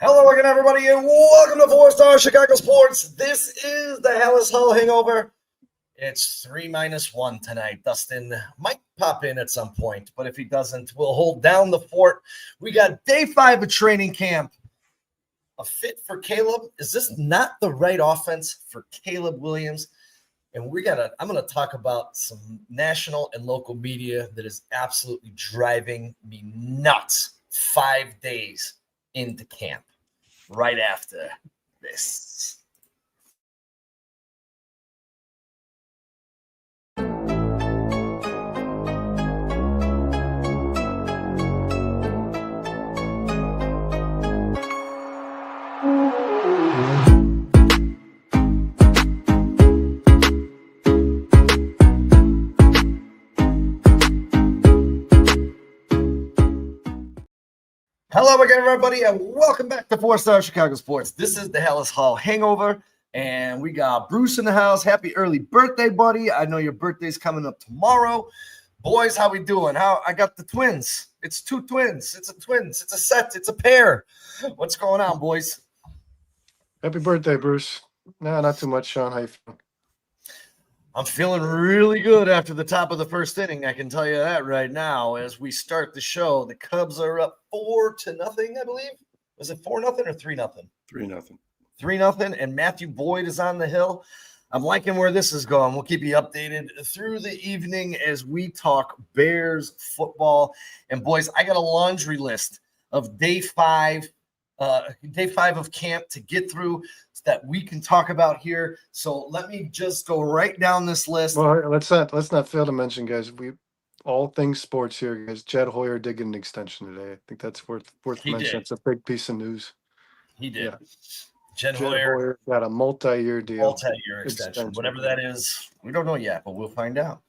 Hello again, everybody, and welcome to 4-Star Chicago Sports. This is the Halas Hangover. It's 3-1 tonight. Dustin might pop in at some point, but if he doesn't, we'll hold down the fort. We got day 5 of training camp. A fit for Caleb. Is this not the right offense for Caleb Williams? And I'm going to talk about some national and local media that is absolutely driving me nuts 5 days into camp. Right after this. Hello again, everybody, and welcome back to 4-Star Chicago Sports. This is the Halas Hall Hangover, and we got Bruce in the house. Happy early birthday, buddy. I know your birthday's coming up tomorrow. Boys, how we doing? I got the twins. It's 2 twins. It's a twins. It's a set. It's a pair. What's going on, boys? Happy birthday, Bruce. No, not too much, Sean. How you feeling? I'm feeling really good after the top of the first inning. I can tell you that right now. As we start the show, the Cubs are up 4-0, I believe. Was it 4-0 or 3-0? 3-0. 3-0, and Matthew Boyd is on the hill. I'm liking where this is going. We'll keep you updated through the evening as we talk Bears football. And boys, I got a laundry list of day 5 of camp to get through that we can talk about here. So let me just go right down this list. Well, let's not fail to mention, guys. We all things sports here, guys. Jed Hoyer did get an extension today. I think that's worth mentioning. It's a big piece of news. He did. Yeah. Jed Hoyer got a multi-year deal. Multi-year extension. Whatever that is, we don't know yet, but we'll find out.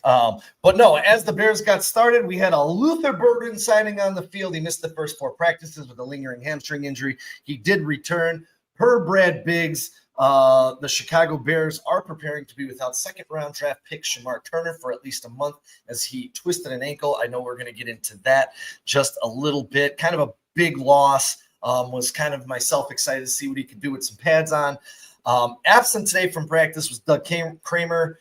But no, as the Bears got started, we had a Luther Burden signing on the field. He missed the first 4 practices with a lingering hamstring injury. He did return. Per Brad Biggs, the Chicago Bears are preparing to be without second-round draft pick Shamar Turner for at least a month as he twisted an ankle. I know we're going to get into that just a little bit. Kind of a big loss. Was kind of myself excited to see what he could do with some pads on. Absent today from practice was Doug Kramer,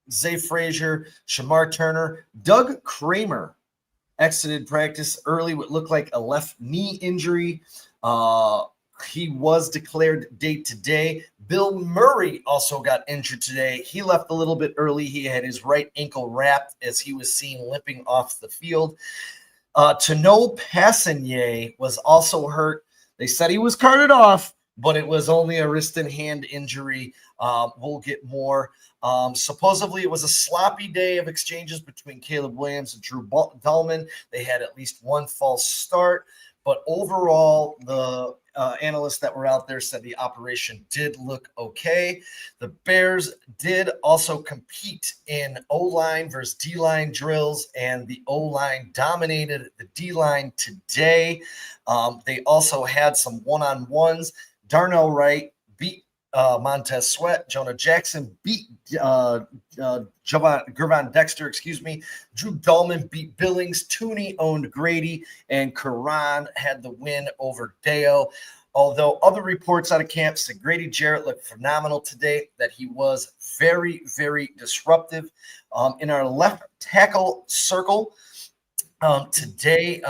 Zay Frazier, Shamar Turner. Doug Kramer exited practice early what looked like a left knee injury. He was declared day-to-day. Bill Murray also got injured today. He left a little bit early. He had his right ankle wrapped as he was seen limping off the field. Tano Passanyer was also hurt. They said he was carted off, but it was only a wrist and hand injury. We'll get more. Supposedly, it was a sloppy day of exchanges between Caleb Williams and Drew Dahlman. They had at least one false start. But overall, the analysts that were out there said the operation did look okay. The Bears did also compete in O-line versus D-line drills, and the O-line dominated the D-line today. They also had some one-on-ones. Darnell Wright beat Montez Sweat. Jonah Jackson beat Gervon Dexter, Drew Dahlman beat Billings. Tooney owned Grady, and Karan had the win over Deo. Although other reports out of camp said Grady Jarrett looked phenomenal today, that he was very, very disruptive. In our left tackle circle today,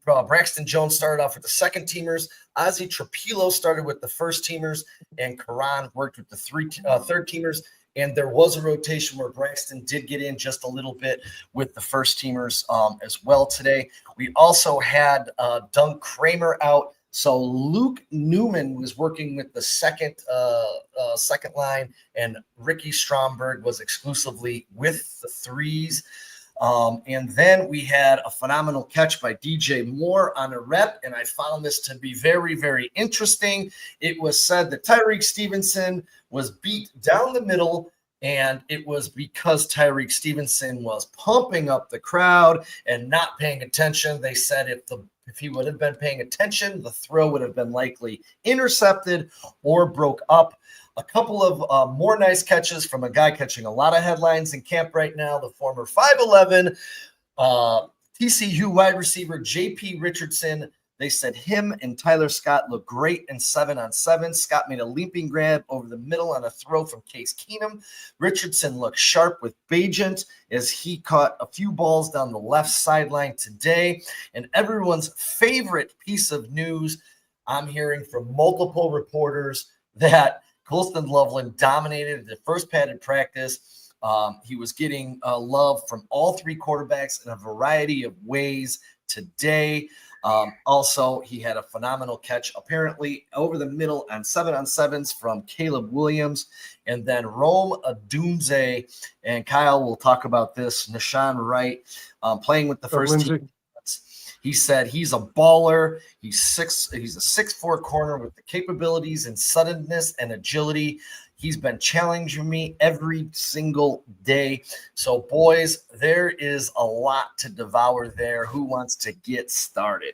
Braxton Jones started off with the second teamers. Ozzie Trapilo started with the first teamers, and Karan worked with the third teamers. And there was a rotation where Braxton did get in just a little bit with the first teamers as well today. We also had Doug Kramer out. So Luke Newman was working with the second line, and Ricky Stromberg was exclusively with the threes. And then we had a phenomenal catch by DJ Moore on a rep, and I found this to be very, very interesting. It was said that Tyreek Stevenson was beat down the middle, and it was because Tyreek Stevenson was pumping up the crowd and not paying attention. They said if he would have been paying attention, the throw would have been likely intercepted or broke up. A couple of more nice catches from a guy catching a lot of headlines in camp right now, the former 5'11", TCU wide receiver J.P. Richardson, they said him and Tyler Scott look great in 7-on-7. Scott made a leaping grab over the middle on a throw from Case Keenum. Richardson looked sharp with Bajent as he caught a few balls down the left sideline today. And everyone's favorite piece of news, I'm hearing from multiple reporters that Colston Loveland dominated the first padded practice. He was getting love from all three quarterbacks in a variety of ways today. Also, he had a phenomenal catch, apparently, over the middle on 7-on-7s from Caleb Williams. And then Rome Adunze, and Kyle will talk about this, Nashawn Wright, playing with the first team. He said he's a baller. He's a 6'4" corner with the capabilities and suddenness and agility. He's been challenging me every single day. So, boys, there is a lot to devour there. Who wants to get started?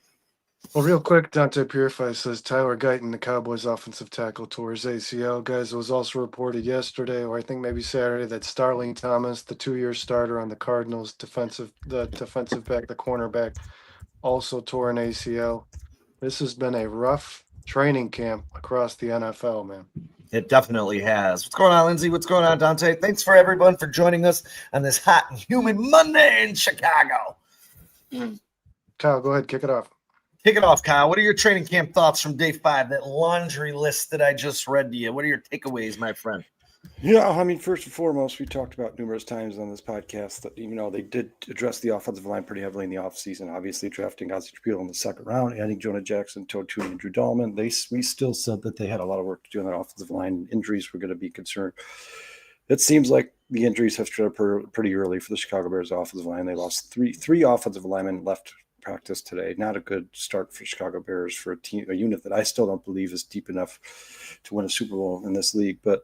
Well, real quick, Dante Purify says Tyler Guyton, the Cowboys offensive tackle, tore his ACL. Guys, it was also reported yesterday, or I think maybe Saturday, that Starling Thomas, the 2-year starter on the Cardinals, the defensive back, the cornerback, also tore an ACL. This has been a rough training camp across the NFL, man. It definitely has. What's going on, Lindsay? What's going on, Dante? Thanks for everyone for joining us on this hot and humid Monday in Chicago. Kyle, go ahead, kick it off. Kick it off, Kyle. What are your training camp thoughts from day 5, that laundry list that I just read to you? What are your takeaways, my friend? Yeah, I mean, first and foremost, we talked about numerous times on this podcast that, they did address the offensive line pretty heavily in the offseason. Obviously, drafting Ozzie Trapilo in the second round, adding Jonah Jackson, Todd Tooney, and Drew Dahlman. We still said that they had a lot of work to do on that offensive line. Injuries were going to be concerned. It seems like the injuries have showed up pretty early for the Chicago Bears offensive line. They lost three offensive linemen left practice today. Not a good start for Chicago Bears, for a unit that I still don't believe is deep enough to win a Super Bowl in this league. But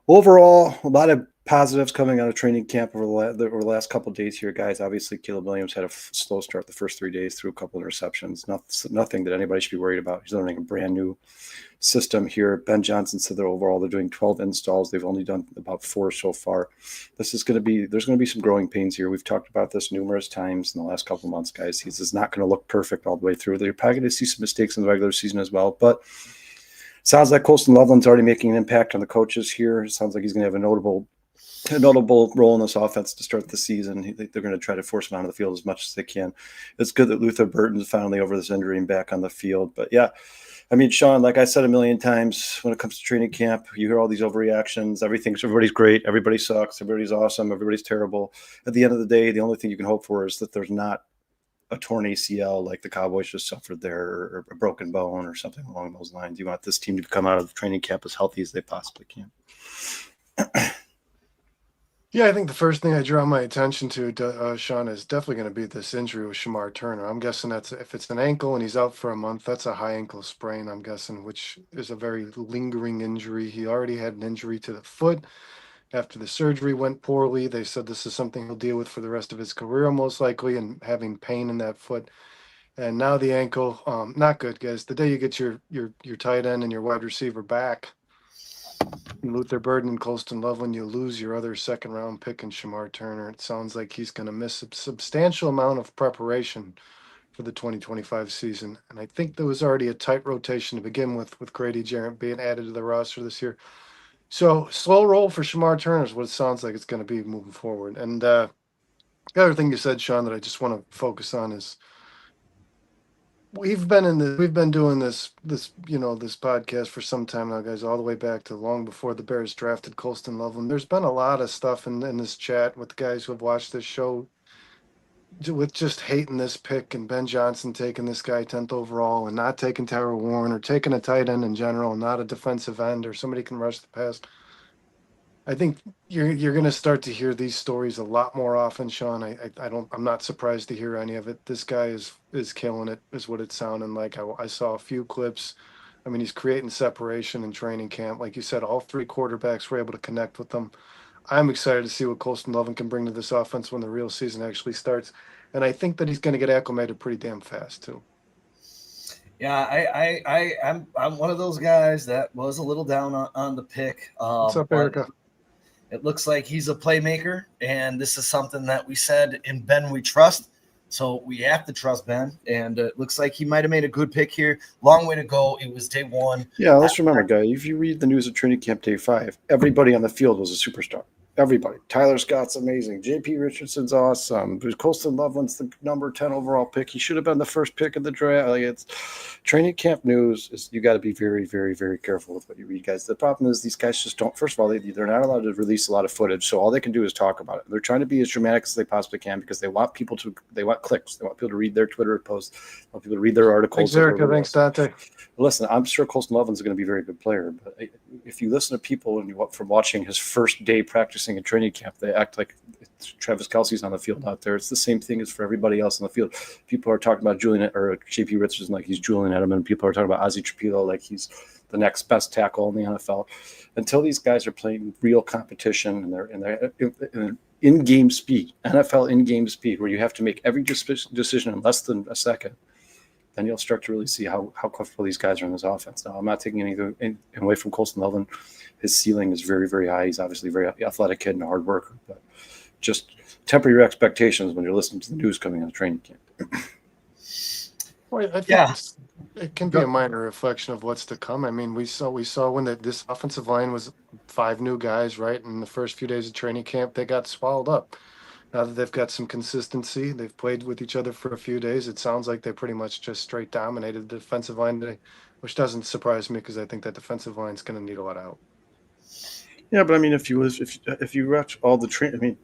overall, a lot of positives coming out of training camp over the last couple of days here, guys. Obviously, Caleb Williams had a slow start the first 3 days, through a couple of interceptions. Nothing that anybody should be worried about. He's learning a brand new system here. Ben Johnson said that overall they're doing 12 installs. They've only done about 4 so far. There's going to be some growing pains here. We've talked about this numerous times in the last couple of months, guys. He's not going to look perfect all the way through. They're probably going to see some mistakes in the regular season as well, but sounds like Colston Loveland's already making an impact on the coaches here. It sounds like he's going to have a notable role in this offense to start the season. They're going to try to force him onto the field as much as they can. It's good that Luther Burton's finally over this injury and back on the field. But yeah, I mean, Sean, like I said a million times, when it comes to training camp, you hear all these overreactions. Everybody's great. Everybody sucks. Everybody's awesome. Everybody's terrible. At the end of the day, the only thing you can hope for is that there's not a torn ACL like the Cowboys just suffered there, or a broken bone or something along those lines. You want this team to come out of the training camp as healthy as they possibly can. Yeah, I think the first thing I draw my attention to, Sean, is definitely going to be this injury with Shamar Turner. I'm guessing if it's an ankle and he's out for a month, that's a high ankle sprain, I'm guessing, which is a very lingering injury. He already had an injury to the foot after the surgery went poorly. They said this is something he'll deal with for the rest of his career, most likely, and having pain in that foot. And now the ankle, not good, guys. The day you get your tight end and your wide receiver back, Luther Burden and Colston Loveland, you lose your other second-round pick in Shamar Turner. It sounds like he's going to miss a substantial amount of preparation for the 2025 season. And I think there was already a tight rotation to begin with Grady Jarrett being added to the roster this year. So slow roll for Shamar Turner is what it sounds like it's going to be moving forward. And the other thing you said, Sean, that I just want to focus on is we've been doing this podcast for some time now, guys, all the way back to long before the Bears drafted Colston Loveland. There's been a lot of stuff in this chat with the guys who have watched this show with just hating this pick and Ben Johnson taking this guy 10th overall and not taking Tyler Warren, or taking a tight end in general, not a defensive end, or somebody can rush the pass. I think you're going to start to hear these stories a lot more often, Sean. I'm not surprised to hear any of it. This guy is killing it, is what it's sounding like. I saw a few clips. I mean, he's creating separation in training camp. Like you said, all 3 quarterbacks were able to connect with them. I'm excited to see what Colston Loveland can bring to this offense when the real season actually starts. And I think that he's going to get acclimated pretty damn fast too. Yeah, I'm one of those guys that was a little down on the pick. What's up, Erica? It looks like he's a playmaker, and this is something that we said in Ben We Trust. So we have to trust Ben, and it looks like he might have made a good pick here. Long way to go. It was day one. Yeah, let's remember, guys, if you read the news of training camp day 5, everybody on the field was a superstar. Everybody. Tyler Scott's amazing. JP Richardson's awesome. Colston Loveland's the number 10 overall pick. He should have been the first pick in the draft. Like, it's training camp news. You got to be very, very, very careful with what you read, guys. The problem is these guys just don't. First of all, they're not allowed to release a lot of footage, so all they can do is talk about it. They're trying to be as dramatic as they possibly can because they want people to. They want clicks. They want people to read their Twitter posts. They want people to read their articles. Thanks, Erica. Thanks, Dante. Listen, I'm sure Colston Loveland's going to be a very good player, but if you listen to people and from watching his first day practicing in training camp, they act like Travis Kelce's on the field out there. It's the same thing as for everybody else on the field. People are talking about Julian or JP Richardson like he's Julian Edelman. People are talking about Ozzie Trapilo like he's the next best tackle in the NFL. Until these guys are playing real competition and they're in-game speed, NFL in-game speed, where you have to make every decision in less than a second, then you'll start to really see how comfortable these guys are in this offense. Now, I'm not taking anything away from Colston Loveland. His ceiling is very, very high. He's obviously a very athletic kid and a hard worker. But just temper your expectations when you're listening to the news coming out of training camp. Well, I think it can be a minor reflection of what's to come. I mean, we saw when this offensive line was 5 new guys, right? In the first few days of training camp, they got swallowed up. Now that they've got some consistency, they've played with each other for a few days. It sounds like they pretty much just straight dominated the defensive line today, which doesn't surprise me because I think that defensive line is going to need a lot of help. Yeah, but I mean, if you watch all the training, I mean,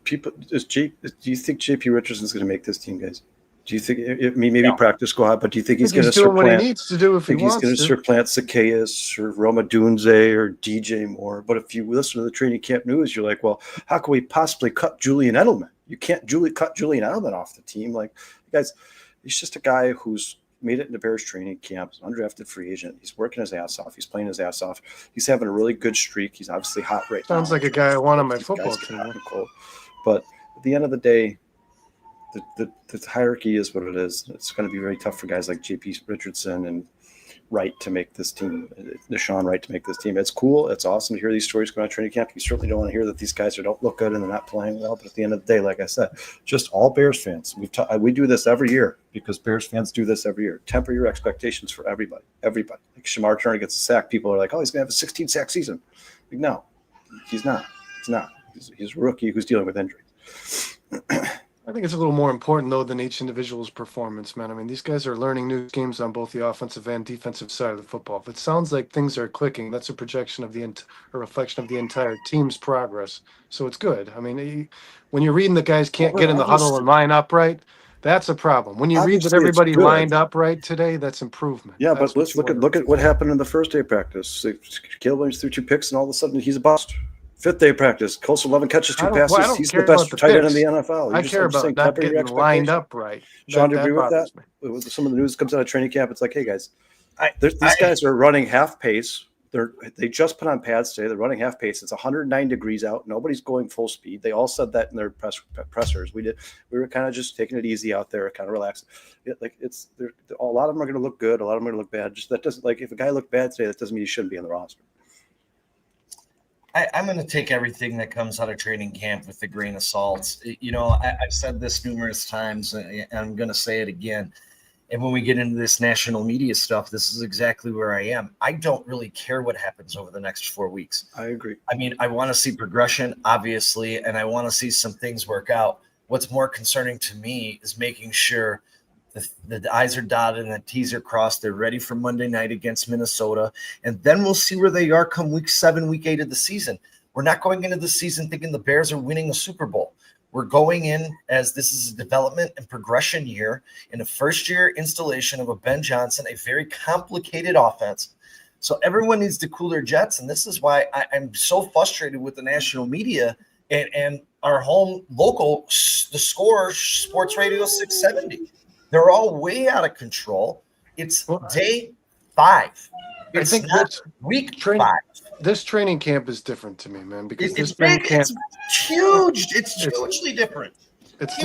people do you think JP Richardson's going to make this team, guys? Do you think maybe practice go out, but do you think he's going to supplant what he needs to do if he wants he's going to supplant Zacchaeus or Roma Dunze or DJ Moore? But if you listen to the training camp news, you're like, well, how can we possibly cut Julian Edelman? You can't cut Julian Edelman off the team. Like, guys, he's just a guy who's made it into Bears training camp, undrafted free agent. He's working his ass off. He's playing his ass off. He's having a really good streak. He's obviously hot right now. Sounds like a guy I want on my football team. But at the end of the day, the hierarchy is what it is. It's going to be very tough for guys like JP Richardson and Wright to make this team, Deshaun Wright to make this team. It's cool. It's awesome to hear these stories going on training camp. You certainly don't want to hear that these guys don't look good and they're not playing well. But at the end of the day, like I said, just all Bears fans. We do this every year because Bears fans do this every year. Temper your expectations for everybody. Everybody. Like Shamar Turner gets a sack. People are like, oh, he's going to have a 16-sack season. Like, no, he's not. He's not. He's a rookie who's dealing with injuries. I think it's a little more important, though, than each individual's performance, man. I mean, these guys are learning new schemes on both the offensive and defensive side of the football. If it sounds like things are clicking, that's a projection of a reflection of the entire team's progress. So it's good. I mean, when you're reading that guys can't get in the huddle and line up right, that's a problem. When you read that everybody lined up right today, that's improvement. Yeah, but let's look at what happened in the first day of practice. Caleb Williams threw 2 picks, and all of a sudden he's a bust. 5th day of practice, Colston Lovin catches 2 passes. He's the best tight end in the NFL. I care about not getting lined up right. Sean, do you agree with that? With some of the news that comes out of training camp, it's like, hey guys, these guys are running half pace. They just put on pads today. They're running half pace. It's 109 degrees out. Nobody's going full speed. They all said that in their pressers. We were kind of just taking it easy out there, kind of relaxed. A lot of them are going to look good. A lot of them are going to look bad. Just that doesn't, like, if a guy looked bad today, that doesn't mean he shouldn't be on the roster. I'm going to take everything that comes out of training camp with a grain of salt. You know, I've said this numerous times, and I'm going to say it again. And when we get into this national media stuff, this is exactly where I am. I don't really care what happens over the next 4 weeks. I agree. I mean, I want to see progression, obviously, and I want to see some things work out. What's more concerning to me is making sure the I's are dotted and the T's are crossed. They're ready for Monday night against Minnesota. And then we'll see where they are come week 7, week 8 of the season. We're not going into the season thinking the Bears are winning a Super Bowl. We're going in as this is a development and progression year in a first-year installation of a Ben Johnson, a very complicated offense. So everyone needs to cool their jets, and this is why I'm so frustrated with the national media and our home local, the Score Sports Radio 670. They're all way out of control. It's day 5. It's not week 5. This training camp is different to me, man, because it's huge. It's hugely different. It's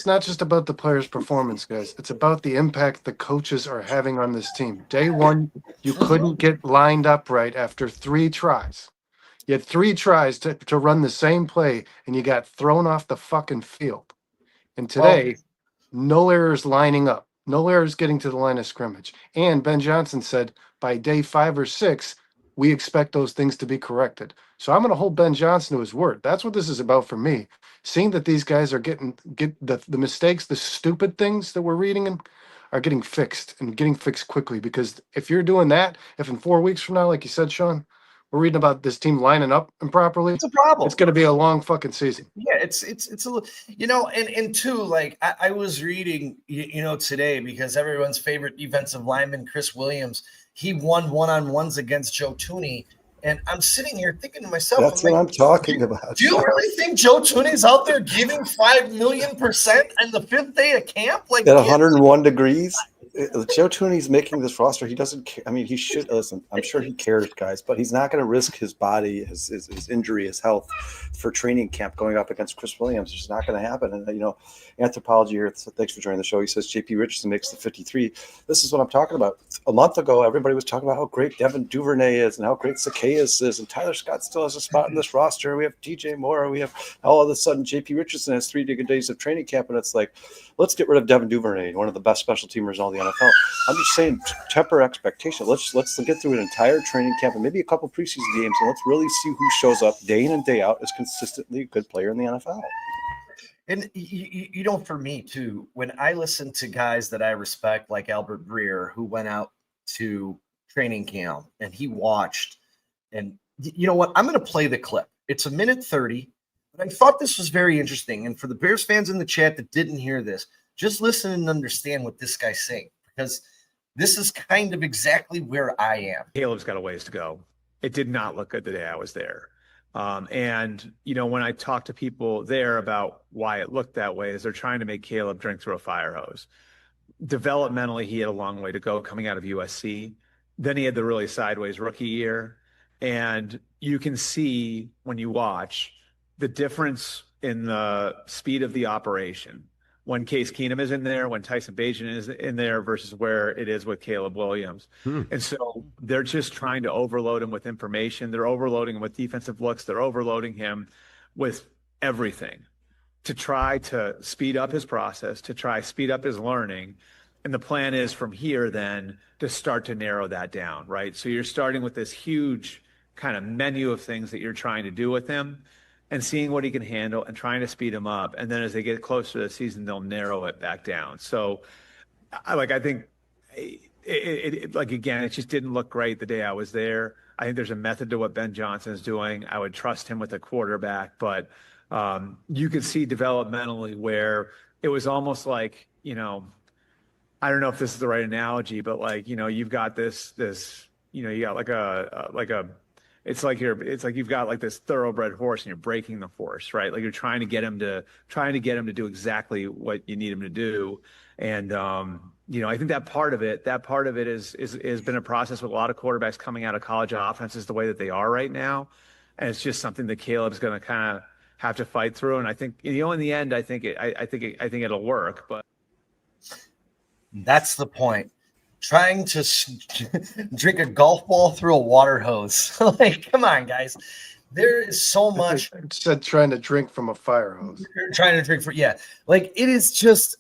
not just about the players' performance, guys. It's about the impact the coaches are having on this team. Day 1, you couldn't get lined up right after 3 tries. You had 3 tries to run the same play, and you got thrown off the fucking field. And Well, today, no errors lining up, no errors getting to the line of scrimmage. And Ben Johnson said by day 5 or 6, we expect those things to be corrected. So I'm going to hold Ben Johnson to his word. That's what this is about for me. Seeing that these guys are get the mistakes, the stupid things that we're reading and are getting fixed and getting fixed quickly. Because if you're doing that, if in 4 weeks from now, like you said, Sean, we're reading about this team lining up improperly, it's a problem. it's going to be a long fucking season. Yeah, it's a little, and two, like I was reading, today, because everyone's favorite defensive lineman, Chris Williams, he won one-on-ones against Joe Tooney, and I'm sitting here thinking to myself, That's what I'm talking about. do you really think Joe Tooney's out there giving 5,000,000% on the 5th day of camp? Like at 101 degrees? Joe Tooney's making this roster. He doesn't care. I mean, he should listen. I'm sure he cares, guys, but he's not going to risk his body, his injury, his health for training camp going up against Chris Williams. It's just not going to happen. And, Anthropology here, thanks for joining the show. He says JP Richardson makes the 53. This is what I'm talking about. A month ago, everybody was talking about how great Devin Duvernay is and how great Zacchaeus is, and Tyler Scott still has a spot in this roster. We have DJ Moore. We have all of a sudden JP Richardson has 3 good days of training camp, and it's like, let's get rid of Devin Duvernay, one of the best special teamers in all the NFL. I'm just saying, temper expectation. Let's get through an entire training camp and maybe a couple preseason games, and let's really see who shows up day in and day out as consistently a good player in the NFL. And for me too, when I listen to guys that I respect, like Albert Breer, who went out to training camp and he watched, and you know what? I'm going to play the clip. It's 1:30, but I thought this was very interesting. And for the Bears fans in the chat that didn't hear this, just listen and understand what this guy's saying, because this is kind of exactly where I am. Caleb's got a ways to go. It did not look good the day I was there. And when I talk to people there about why it looked that way, is they're trying to make Caleb drink through a fire hose. Developmentally, he had a long way to go coming out of USC. Then he had the really sideways rookie year. And you can see when you watch the difference in the speed of the operation when Case Keenum is in there, when Tyson Bagent is in there versus where it is with Caleb Williams. And so they're just trying to overload him with information. They're overloading him with defensive looks. They're overloading him with everything to try to speed up his process, to try speed up his learning. And the plan is from here then to start to narrow that down, right? So you're starting with this huge kind of menu of things that you're trying to do with him and seeing what he can handle and trying to speed him up. And then as they get closer to the season, they'll narrow it back down. So I think again, it just didn't look great the day I was there. I think there's a method to what Ben Johnson is doing. I would trust him with a quarterback, but you could see developmentally where it was almost like, I don't know if this is the right analogy, but you've got this, you got it's like you've got like this thoroughbred horse and you're breaking the horse, right? Like you're trying to get him to do exactly what you need him to do. And, I think that part of it has been a process with a lot of quarterbacks coming out of college offenses the way that they are right now. And it's just something that Caleb's going to kind of have to fight through. And I think, in the end, I think it'll work, but. That's the point. Trying to drink a golf ball through a water hose. Like, come on, guys. There is so much. It said trying to drink from a fire hose. Trying to drink like it is just.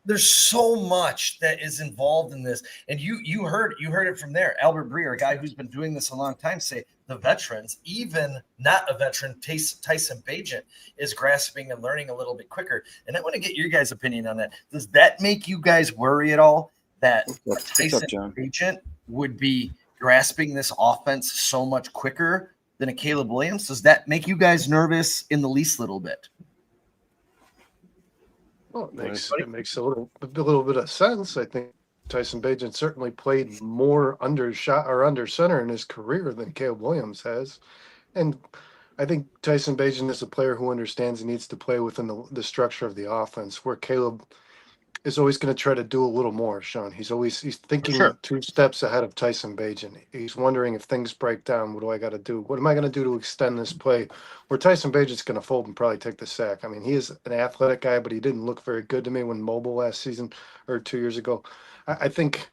There's so much that is involved in this, and you heard it from there. Albert Breer, a guy who's been doing this a long time, say the veterans, even not a veteran, Tyson Bagent is grasping and learning a little bit quicker. And I want to get your guys' opinion on that. Does that make you guys worry at all? That Tyson Bagent would be grasping this offense so much quicker than a Caleb Williams? Does that make you guys nervous in the least little bit? Well, it makes a little bit of sense. I think Tyson Bagent certainly played more under center in his career than Caleb Williams has, and I think Tyson Bagent is a player who understands he needs to play within the structure of the offense, where Caleb is always going to try to do a little more, Sean. He's thinking 2 steps ahead of Tyson Bagent. He's wondering if things break down, what do I got to do? What am I going to do to extend this play? Where Tyson Bagent's going to fold and probably take the sack. I mean, he is an athletic guy, but he didn't look very good to me when mobile last season or 2 years ago. I think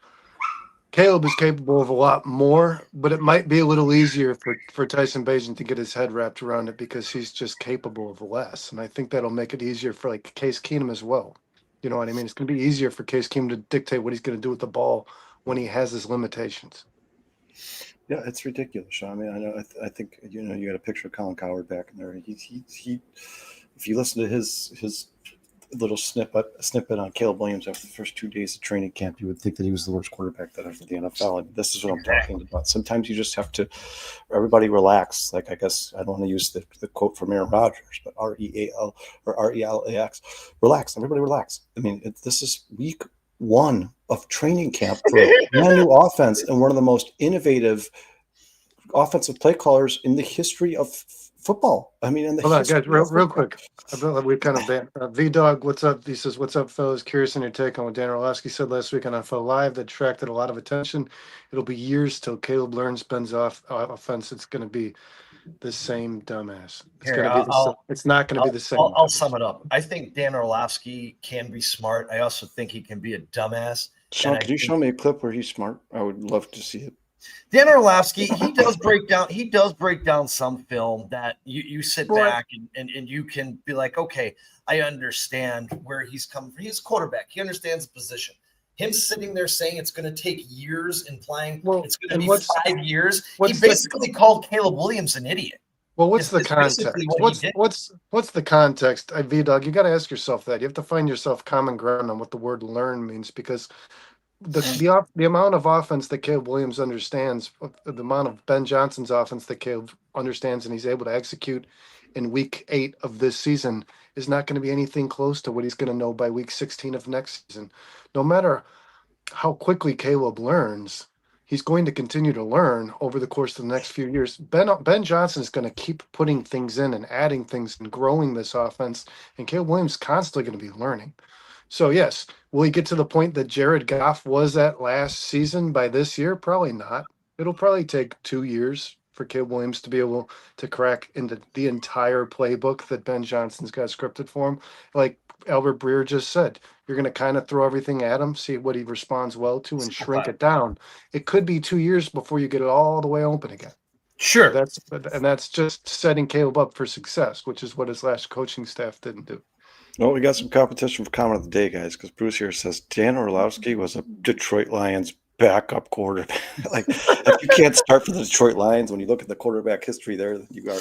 Caleb is capable of a lot more, but it might be a little easier for Tyson Bagent to get his head wrapped around it because he's just capable of less. And I think that'll make it easier for like Case Keenum as well. You know what I mean? It's going to be easier for Case Keenum to dictate what he's going to do with the ball when he has his limitations. Yeah, it's ridiculous, Sean. I mean, I know. I think you got a picture of Colin Cowherd back in there. He if you listen to his little snippet on Caleb Williams after the first 2 days of training camp, you would think that he was the worst quarterback that ever the NFL. And this is what I'm talking about. Sometimes you just have to, everybody relax. Like, I guess I don't want to use the quote from Aaron Rodgers, but REAL or RELAX. Relax. Everybody relax. I mean, this is week 1 of training camp for a brand new offense and one of the most innovative offensive play callers in the history of football. I mean, in the Hold on, history guys, real of quick. I feel like we kind of V-Dog, what's up? He says, what's up, fellas? Curious on your take on what Dan Orlovsky said last week on NFL Live that attracted a lot of attention. It'll be years till Caleb learns Ben's offense. It's going to be the same dumbass. It's Here, going to be it's not going to be the same. I'll sum it up. I think Dan Orlovsky can be smart. I also think he can be a dumbass. Sean, could you show me a clip where he's smart? I would love to see it. Dan Orlovsky, he does break down some film that you sit back and you can be like, okay, I understand where he's coming from. He's a quarterback. He understands the position. Him sitting there saying it's going to take years in playing, it's going to be 5 years. He basically called Caleb Williams an idiot. Well, what's the context? What's the context? V-Dog, you got to ask yourself that. You have to find yourself common ground on what the word learn means, because the amount of offense that Caleb Williams understands, the amount of Ben Johnson's offense that Caleb understands and he's able to execute in week 8 of this season is not going to be anything close to what he's going to know by week 16 of next season. No matter how quickly Caleb learns, he's going to continue to learn over the course of the next few years. Ben Johnson is going to keep putting things in and adding things and growing this offense, and Caleb Williams is constantly going to be learning. So, yes, will he get to the point that Jared Goff was at last season by this year? Probably not. It'll probably take 2 years for Caleb Williams to be able to crack into the entire playbook that Ben Johnson's got scripted for him. Like Albert Breer just said, you're going to kind of throw everything at him, see what he responds well to, and shrink it down. It could be 2 years before you get it all the way open again. Sure. That's just setting Caleb up for success, which is what his last coaching staff didn't do. Well, we got some competition for comment of the day, guys, because Bruce here says Dan Orlovsky was a Detroit Lions backup quarterback. Like, if you can't start for the Detroit Lions when you look at the quarterback history there, you are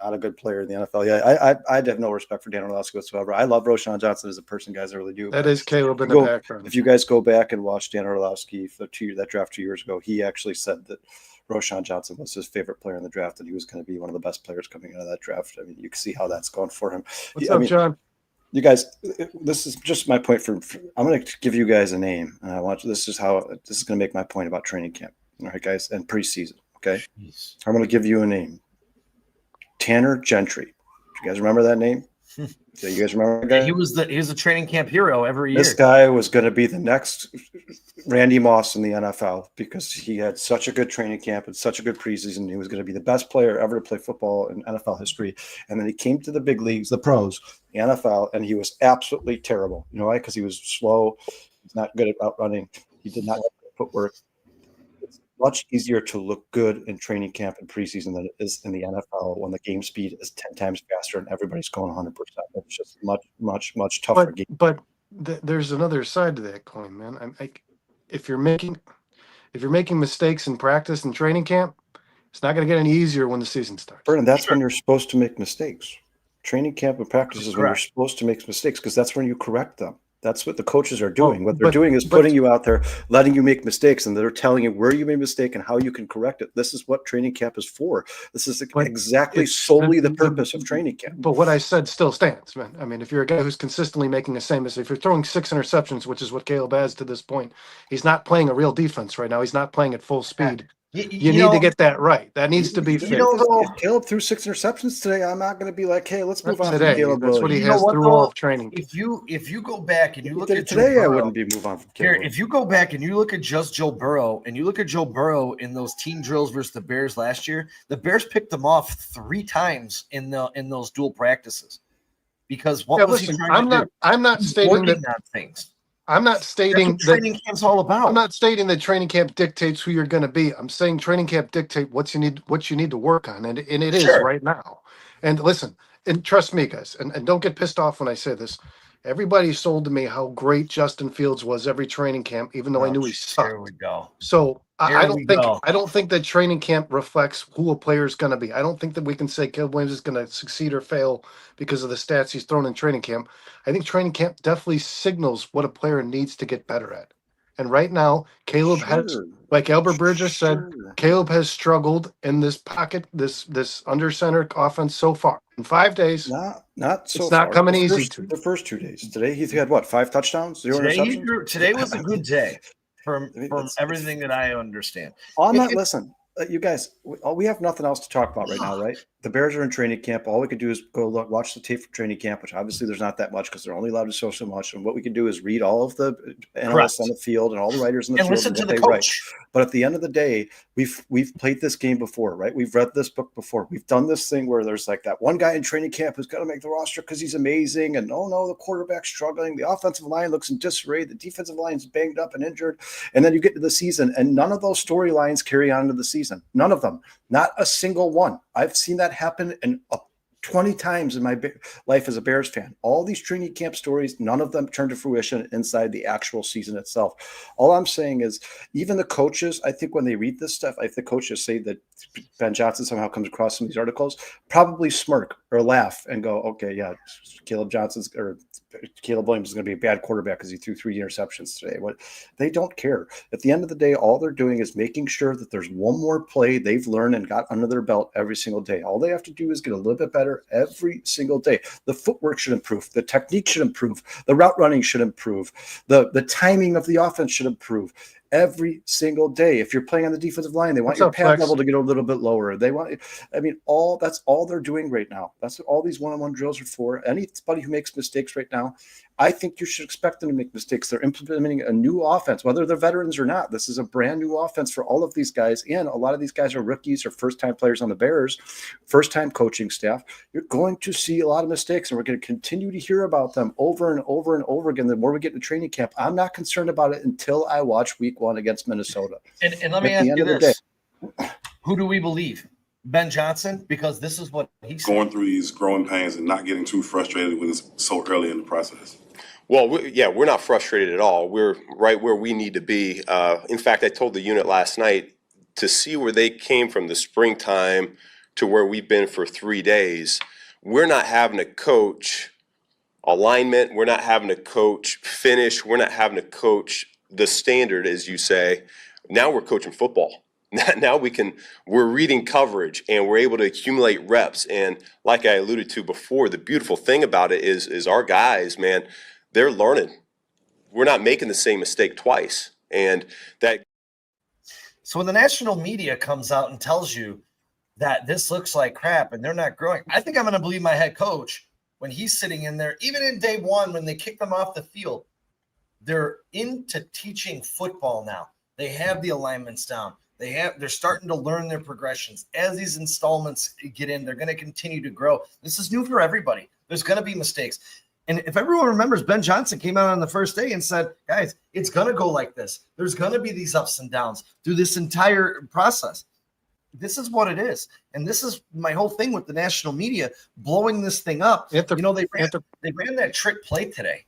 not a good player in the NFL. Yeah, I have no respect for Dan Orlovsky whatsoever. I love Roshan Johnson as a person, guys. I really do. That is Caleb in the background. If you guys go back and watch Dan Orlovsky for that draft 2 years ago, he actually said that Roshan Johnson was his favorite player in the draft, and he was going to be one of the best players coming out of that draft. I mean, you can see how that's going for him. What's up, John? You guys, this is just my point. I'm going to give you guys a name, and this is going to make my point about training camp. All right, guys, and preseason. Okay, I'm going to give you a name, Tanner Gentry. Do you guys remember that name? Do you guys remember that guy? He was a training camp hero every year. This guy was going to be the next Randy Moss in the NFL because he had such a good training camp and such a good preseason. He was going to be the best player ever to play football in NFL history. And then he came to the big leagues, the pros, the NFL, and he was absolutely terrible. You know why? Because he was slow. He's not good at outrunning. He did not have good footwork. It's much easier to look good in training camp and preseason than it is in the NFL when the game speed is 10 times faster and everybody's going 100%. It's just much tougher. But there's another side to that coin, man. If you're making mistakes in practice and training camp, it's not going to get any easier when the season starts. Vernon, that's when you're supposed to make mistakes. Training camp and practice is when you're supposed to make mistakes because that's when you correct them. That's what the coaches are doing. What they're doing is putting you out there, letting you make mistakes, and they're telling you where you made a mistake and how you can correct it. This is what training camp is for. This is exactly solely the purpose of training camp. But what I said still stands, man. I mean, if you're a guy who's consistently making the same mistake, if you're throwing 6 interceptions, which is what Caleb has to this point, he's not playing a real defense right now. He's not playing at full speed. You need to get that right. That needs to be fixed. If Caleb threw 6 interceptions today, I'm not going to be like, hey, let's move on from Caleb. That's what he has through all of training. If you go back and you look at today, I wouldn't be move on from Caleb. If you go back and you look at just Joe Burrow and you look at Joe Burrow in those team drills versus the Bears last year, the Bears picked him off 3 times in those dual practices. Because what was he trying to do? I'm not stating that things. I'm not That's stating what that. training camp's all about. I'm not stating that training camp dictates who you're going to be. I'm saying training camp dictate what you need to work on, and it is Sure. right now. And listen, and trust me, guys, and don't get pissed off when I say this. Everybody sold to me how great Justin Fields was every training camp, even though I Oh, knew he sucked. Here we go. So I Here we go. don't think that training camp reflects who a player is going to be. I don't think that we can say Caleb Williams is going to succeed or fail because of the stats he's thrown in training camp. I think training camp definitely signals what a player needs to get better at. And right now, Caleb has, like Albert Burgess said, Caleb has struggled in this pocket, this under center offense so far. In 5 days, Not so it's far. not coming The easy first- to. The first 2 days. Today he had what? 5 touchdowns, 0 interceptions. Today was a good day from It's- everything that I understand. On that, listen, you guys, we have nothing else to talk about right now, right? The Bears are in training camp. All we could do is go watch the tape from training camp, which obviously there's not that much because they're only allowed to show so much. And what we can do is read all of the analysts on the field and all the writers in the And field listen and to what the they write. coach. But at the end of the day, we've played this game before, right? We've read this book before. We've done this thing where there's like that one guy in training camp who's got to make the roster because he's amazing, and oh no, the quarterback's struggling, the offensive line looks in disarray, the defensive line's banged up and injured, and then you get to the season, and none of those storylines carry on into the season. None of them, not a single one. I've seen that happen in 20 times in my life as a Bears fan. All these training camp stories, none of them turn to fruition inside the actual season itself. All I'm saying is, even the coaches, I think when they read this stuff, if the coaches say that Ben Johnson somehow comes across some of these articles, probably smirk or laugh and go, okay, yeah, Caleb Williams is going to be a bad quarterback because he threw 3 interceptions today. What they don't care. At the end of the day, all they're doing is making sure that there's one more play they've learned and got under their belt every single day. All they have to do is get a little bit better every single day. The footwork should improve. The technique should improve. The route running should improve. The timing of the offense should improve. Every single day. If you're playing on the defensive line, they want your pad level to get a little bit lower. That's all they're doing right now. That's what all these one-on-one drills are for. Anybody who makes mistakes right now, I think you should expect them to make mistakes. They're implementing a new offense, whether they're veterans or not. This is a brand new offense for all of these guys. And a lot of these guys are rookies or first-time players on the Bears, first-time coaching staff. You're going to see a lot of mistakes, and we're going to continue to hear about them over and over and over again. The more we get into training camp, I'm not concerned about it until I watch week 1 against Minnesota. And let me ask you this. Who do we believe? Ben Johnson? Because this is what he's going through these growing pains and not getting too frustrated when it's so early in the process. Well, we're not frustrated at all. We're right where we need to be. In fact, I told the unit last night to see where they came from the springtime to where we've been for 3 days. We're not having to coach alignment. We're not having to coach finish. We're not having to coach the standard, as you say. Now we're coaching football. Now we're reading coverage and we're able to accumulate reps. And like I alluded to before, the beautiful thing about it is our guys, man, they're learning. We're not making the same mistake twice. And that. So when the national media comes out and tells you that this looks like crap and they're not growing, I think I'm going to believe my head coach when he's sitting in there, even in day 1, when they kick them off the field. They're into teaching football now. They have the alignments down. They're starting to learn their progressions. As these installments get in, they're going to continue to grow. This is new for everybody. There's going to be mistakes. And if everyone remembers, Ben Johnson came out on the first day and said, guys, it's going to go like this. There's going to be these ups and downs through this entire process. This is what it is. And this is my whole thing with the national media blowing this thing up. They ran that trick play today.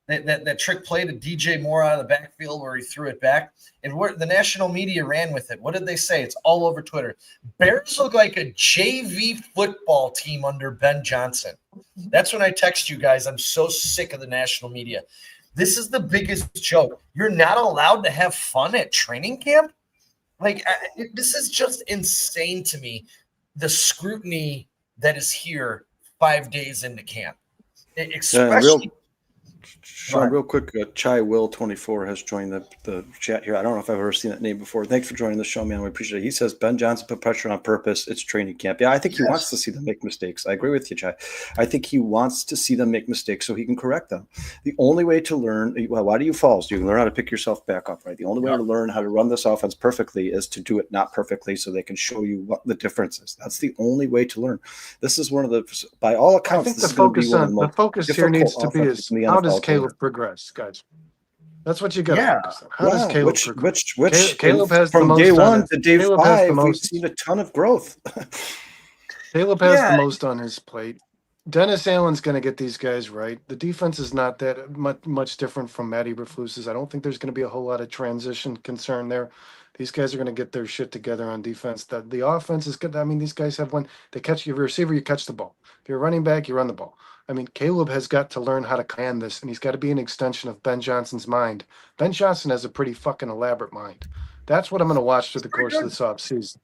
That trick play to DJ Moore out of the backfield where he threw it back. And where the national media ran with it. What did they say? It's all over Twitter. Bears look like a JV football team under Ben Johnson. That's when I text you guys. I'm so sick of the national media. This is the biggest joke. You're not allowed to have fun at training camp? This is just insane to me, the scrutiny that is here 5 days into camp. Especially – Sean, real quick, Chai Will 24 has joined the chat here. I don't know if I've ever seen that name before. Thanks for joining the show, man. We appreciate it. He says Ben Johnson put pressure on purpose. It's training camp. Yeah, I think he wants to see them make mistakes. I agree with you, Chai. I think he wants to see them make mistakes so he can correct them. The only way to learn, why do you fall? So you can learn how to pick yourself back up, right? The only way to learn how to run this offense perfectly is to do it not perfectly so they can show you what the difference is. That's the only way to learn. This is one of the, by all accounts, I think the focus here needs to be is how does Caleb progress, guys? That's what you got to Yeah. focus on. How does Yeah, Caleb which Caleb has the from most day on one it. to day Caleb has the 5, we've most. seen a ton of growth. Caleb has Yeah. the most on his plate. Dennis Allen's going to get these guys right. The defense is not that much different from Matt Eberflus's. I don't think there's going to be a whole lot of transition concern there. These guys are going to get their shit together on defense. The offense is good. I mean, these guys have one. They catch you. If you're a receiver, you catch the ball. If you're a running back, you run the ball. I mean, Caleb has got to learn how to command this, and he's got to be an extension of Ben Johnson's mind. Ben Johnson has a pretty fucking elaborate mind. That's what I'm going to watch through the course of this offseason.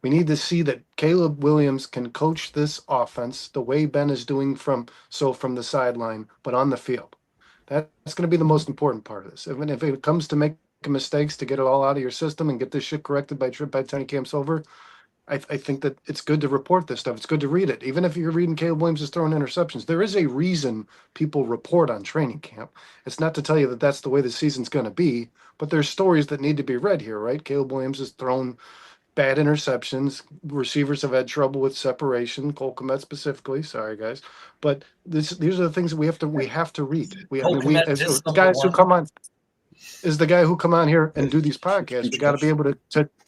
We need to see that Caleb Williams can coach this offense the way Ben is doing from the sideline, but on the field. That's going to be the most important part of this. Even if it comes to making mistakes to get it all out of your system and get this shit corrected by training camps over, I think that it's good to report this stuff. It's good to read it. Even if you're reading Caleb Williams is throwing interceptions, there is a reason people report on training camp. It's not to tell you that that's the way the season's going to be, but there's stories that need to be read here, right? Caleb Williams has thrown bad interceptions. Receivers have had trouble with separation. Cole Kmet specifically. Sorry, guys, but these are the things that we have to read. Cole Kmet As is the number guys who one. come on, is the guy who come on here and do these podcasts. We got to be able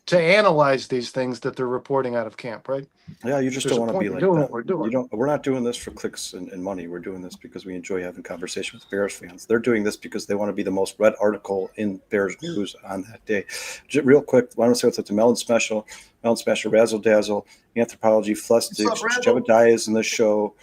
to analyze these things that they're reporting out of camp, right? Yeah, you just There's don't a want to be point. like We're doing that. what we're doing. We're not doing this for clicks and money. We're doing this because we enjoy having conversation with Bears fans. They're doing this because they want to be the most read article in Bears news on that day. Just real quick, I want to say what's up to Melon Special, Razzle Dazzle, Anthropology, Flustics, What's up, Razzle? Jebediah is in the show.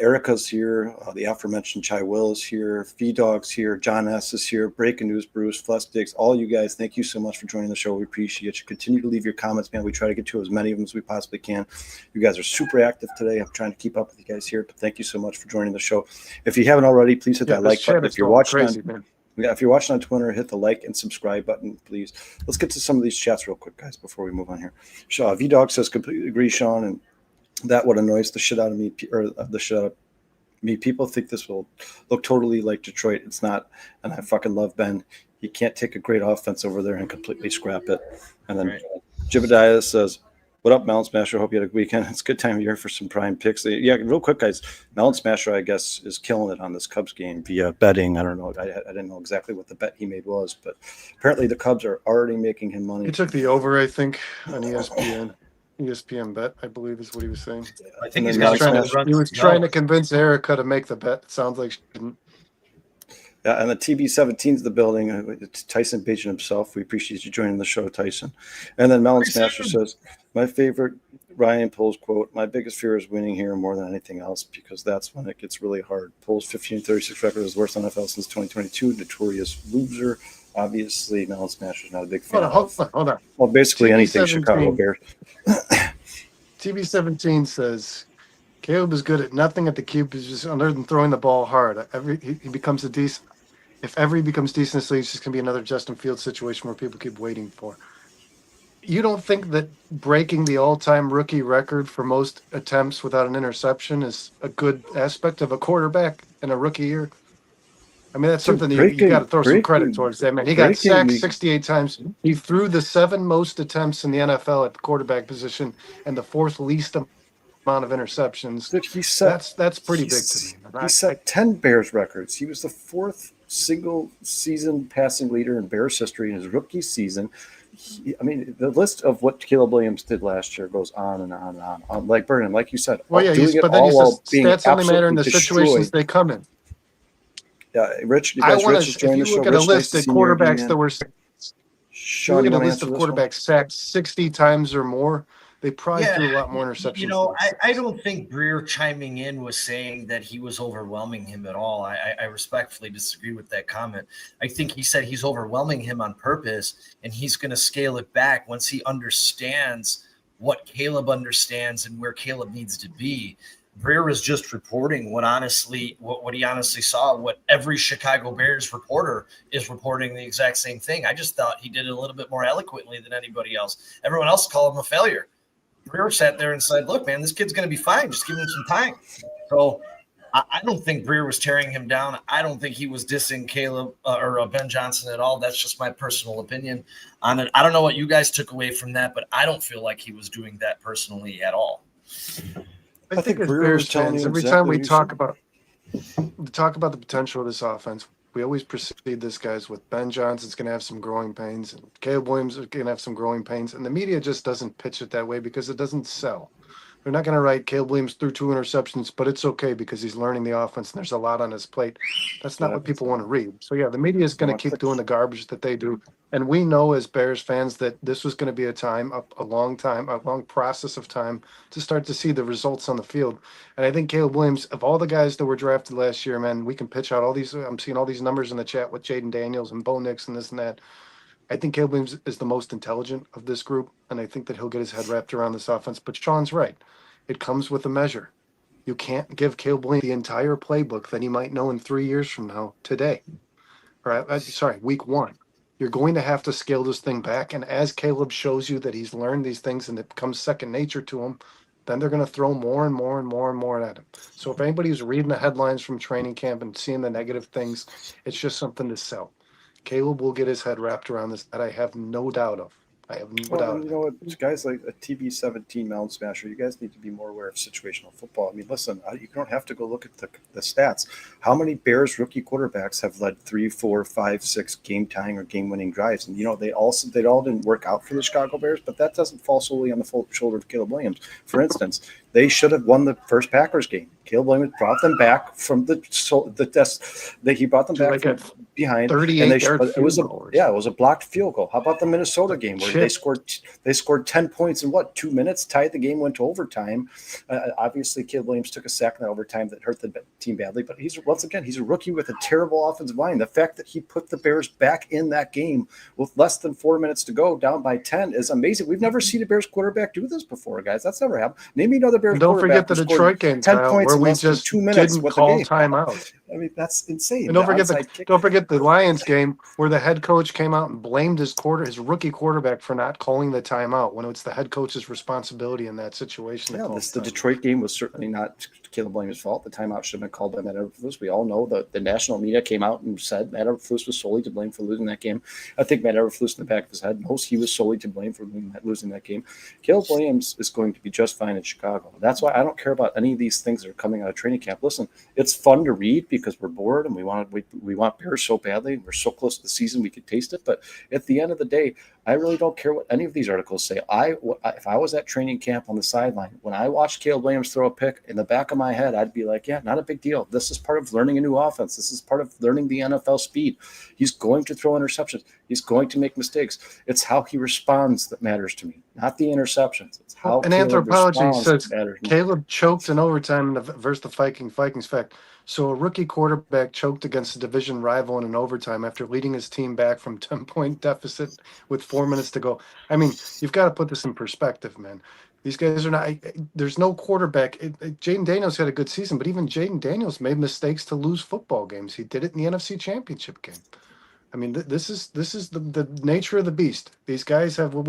Erica's here. The aforementioned Chai Will is here. V-Dog's here. John S. is here. Breaking News, Bruce, Flustics, all you guys, thank you so much for joining the show. We appreciate you. Continue to leave your comments, man. We try to get to as many of them as we possibly can. You guys are super active today. I'm trying to keep up with you guys here, but thank you so much for joining the show. If you haven't already, please hit that like button. If you're watching crazy, on, man. yeah, if you're watching on Twitter, hit the like and subscribe button, please. Let's get to some of these chats real quick, guys, before we move on here. V-Dog says, completely agree, Sean, and that what annoys the shit out of me, or the shit out of me. People think this will look totally like Detroit. It's not, and I fucking love Ben. You can't take a great offense over there and completely scrap it. And then Jebediah says, what up, Mountain Smasher? Hope you had a weekend. It's a good time of year for some prime picks. Yeah, real quick, guys. Mountain Smasher, I guess, is killing it on this Cubs game via betting. I don't know. I didn't know exactly what the bet he made was, but apparently the Cubs are already making him money. He took the over, I think, on ESPN bet, I believe is what he was saying. I think And he's then got Mountain He was trying to convince Erica to make the bet. It sounds like she didn't. Yeah, and the TB17's the building. It's Tyson Bajan himself. We appreciate you joining the show, Tyson. And then Melon Smasher says, my favorite Ryan Poles quote, my biggest fear is winning here more than anything else, because that's when it gets really hard. Poles 15-36 record is worst NFL since 2022. Notorious loser. Obviously, Melon Smasher's not a big fan. Hold on. Well, basically anything TB17. Chicago Bears. TB17 says, Caleb is good at nothing at the cube, is just other than throwing the ball hard. He becomes a decent. If ever he becomes decent in this league, it's just going to be another Justin Fields situation where people keep waiting for. You don't think that breaking the all-time rookie record for most attempts without an interception is a good aspect of a quarterback in a rookie year? I mean, that's something you got to throw some credit towards that, man. He got sacked 68 times. He threw the 7 most attempts in the NFL at the quarterback position and the 4th least amount of interceptions. Dude, that's pretty big to me. He set 10 Bears records. He was the 4th single season passing leader in Bears history in his rookie season. The list of what Caleb Williams did last year goes on and on and on. Like Burnham, like you said, well, yeah, but then he says stats only matter in the situations they come in. Yeah, Rich, you if Rich is joining you the show. look at a Rich, list of quarterbacks that were Sean, look at a list of quarterbacks sacked 60 times or more, they probably threw a lot more interceptions. You know, I don't think Breer chiming in was saying that he was overwhelming him at all. I respectfully disagree with that comment. I think he said he's overwhelming him on purpose, and he's going to scale it back once he understands what Caleb understands and where Caleb needs to be. Breer was just reporting what he honestly saw, what every Chicago Bears reporter is reporting the exact same thing. I just thought he did it a little bit more eloquently than anybody else. Everyone else called him a failure. Breer sat there and said, look, man, this kid's going to be fine. Just give him some time. So I don't think Breer was tearing him down. I don't think he was dissing Caleb or Ben Johnson at all. That's just my personal opinion on it. I don't know what you guys took away from that, but I don't feel like he was doing that personally at all. I think as Bears fans, every time we talk about the potential of this offense, We always precede this guys with Ben Johnson's going to have some growing pains and Caleb Williams is going to have some growing pains. And the media just doesn't pitch it that way because it doesn't sell. They're not going to write Caleb Williams threw 2 interceptions, but it's okay because he's learning the offense and there's a lot on his plate. That's not what people want to read. So, yeah, the media is going to keep doing the garbage that they do. And we know as Bears fans that this was going to be a long process of time to start to see the results on the field. And I think Caleb Williams, of all the guys that were drafted last year, man, we can pitch out all these. I'm seeing all these numbers in the chat with Jaden Daniels and Bo Nix and this and that. I think Caleb Williams is the most intelligent of this group, and I think that he'll get his head wrapped around this offense. But Sean's right. It comes with a measure. You can't give Caleb Williams the entire playbook that he might know in 3 years from now today. Week 1. You're going to have to scale this thing back. And as Caleb shows you that he's learned these things and it becomes second nature to him, then they're going to throw more and more and more and more at him. So if anybody's reading the headlines from training camp and seeing the negative things, it's just something to sell. Caleb will get his head wrapped around this, that I have no doubt of. I have no doubt. And you know what, guys like a TB17 Mound Smasher, you guys need to be more aware of situational football. I mean, listen, you don't have to go look at the stats. How many Bears rookie quarterbacks have led 3, 4, 5, 6 game-tying or game-winning drives? And, you know, they all didn't work out for the Chicago Bears, but that doesn't fall solely on the shoulder of Caleb Williams. For instance, they should have won the first Packers game. Caleb Williams brought them back from the test. He brought them back from behind. 38-yard it was a blocked field goal. How about the Minnesota game where they scored 10 points in 2 minutes, tied the game, went to overtime. Obviously, Caleb Williams took a sack in that overtime that hurt the team badly. But he's a rookie with a terrible offensive line. The fact that he put the Bears back in that game with less than 4 minutes to go, down by 10, is amazing. We've never seen a Bears quarterback do this before, guys. That's never happened. Name me another Bears don't forget quarterback the Detroit game, 10 Kyle, points where in we less than just 2 minutes didn't with call the game. timeout. I mean, that's insane. And don't forget the Lions game where the head coach came out and blamed his rookie quarterback for not calling the timeout when it's the head coach's responsibility in that situation. Yeah, the Detroit game was certainly not Caleb Williams' fault. The timeout should have been called by Matt Eberflus. We all know that the national media came out and said Matt Eberflus was solely to blame for losing that game. I think Matt Eberflus in the back of his head knows he was solely to blame for losing that game. Caleb Williams is going to be just fine in Chicago. That's why I don't care about any of these things that are coming out of training camp. Listen, it's fun to read because we're bored and we want Bears so badly. We're so close to the season we could taste it. But at the end of the day, I really don't care what any of these articles say. If I was at training camp on the sideline, when I watched Caleb Williams throw a pick, in the back of my head, I'd be like, yeah, not a big deal. This is part of learning a new offense. This is part of learning the NFL speed. He's going to throw interceptions. He's going to make mistakes. It's how he responds that matters to me, not the interceptions. It's how an Caleb anthropology says matters. Caleb choked in overtime versus the Vikings fact. So a rookie quarterback choked against a division rival in an overtime after leading his team back from 10-point deficit with 4 minutes to go. I mean, you've got to put this in perspective, man. These guys are not. There's no quarterback. Jaden Daniels had a good season, but even Jaden Daniels made mistakes to lose football games. He did it in the NFC Championship game. I mean, this is the nature of the beast. These guys have what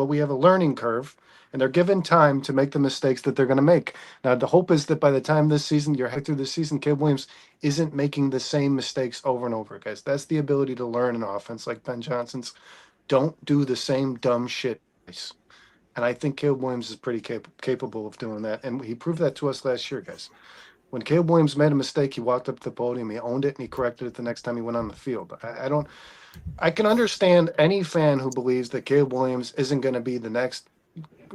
we have a learning curve, and they're given time to make the mistakes that they're going to make. Now, the hope is that by the time this season, you're heading through this season, Caleb Williams isn't making the same mistakes over and over, guys. That's the ability to learn an offense like Ben Johnson's. Don't do the same dumb shit. And I think Caleb Williams is pretty capable of doing that, and he proved that to us last year, guys. When Caleb Williams made a mistake, he walked up to the podium, he owned it, and he corrected it the next time he went on the field. I can understand any fan who believes that Caleb Williams isn't going to be the next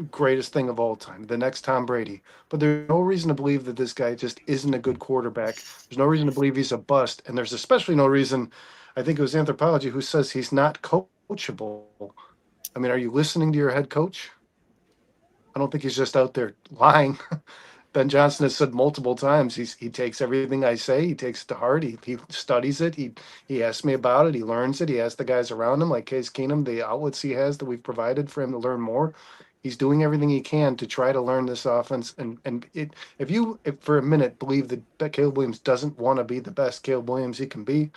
greatest thing of all time, the next Tom Brady. But there's no reason to believe that this guy just isn't a good quarterback. There's no reason to believe he's a bust. And there's especially no reason, I think it was Anthropology who says he's not coachable. I mean, are you listening to your head coach? I don't think he's just out there lying. Ben Johnson has said multiple times, he takes everything I say, he takes it to heart, he studies it, he asks me about it, he learns it, he asks the guys around him, like Case Keenum, the outlets he has that we've provided for him to learn more. He's doing everything he can to try to learn this offense. And if for a minute believe that Caleb Williams doesn't want to be the best Caleb Williams he can be,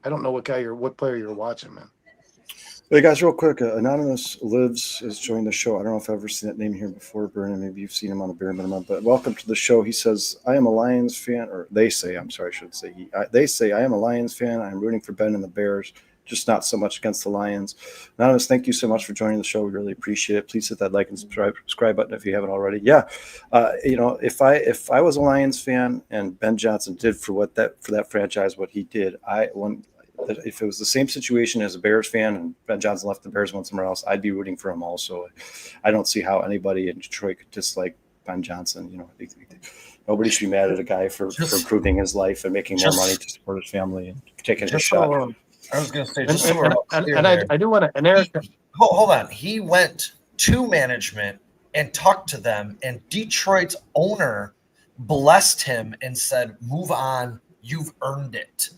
I don't know what player you're watching, man. Hey guys, real quick, Anonymous Lives has joined the show. I don't know if I've ever seen that name here before, Vernon. Maybe you've seen him on the Bare Minimum, but welcome to the show. He says, I am a Lions fan, or they say, I'm sorry, I should say. They say, I am a Lions fan. I'm rooting for Ben and the Bears. just not so much against the Lions. Anonymous, thank you so much for joining the show. We really appreciate it. Please hit that like and subscribe button if you haven't already. Yeah, if I was a Lions fan and Ben Johnson did for that franchise what he did, if it was the same situation as a Bears fan and Ben Johnson left the Bears, went somewhere else, I'd be rooting for him also. I don't see how anybody in Detroit could dislike Ben Johnson. Nobody should be mad at a guy for improving his life and making more money to support his family and taking a shot. I was going to say, I do want to, and Eric, hold on. He went to management and talked to them, and Detroit's owner blessed him and said, "Move on. You've earned it."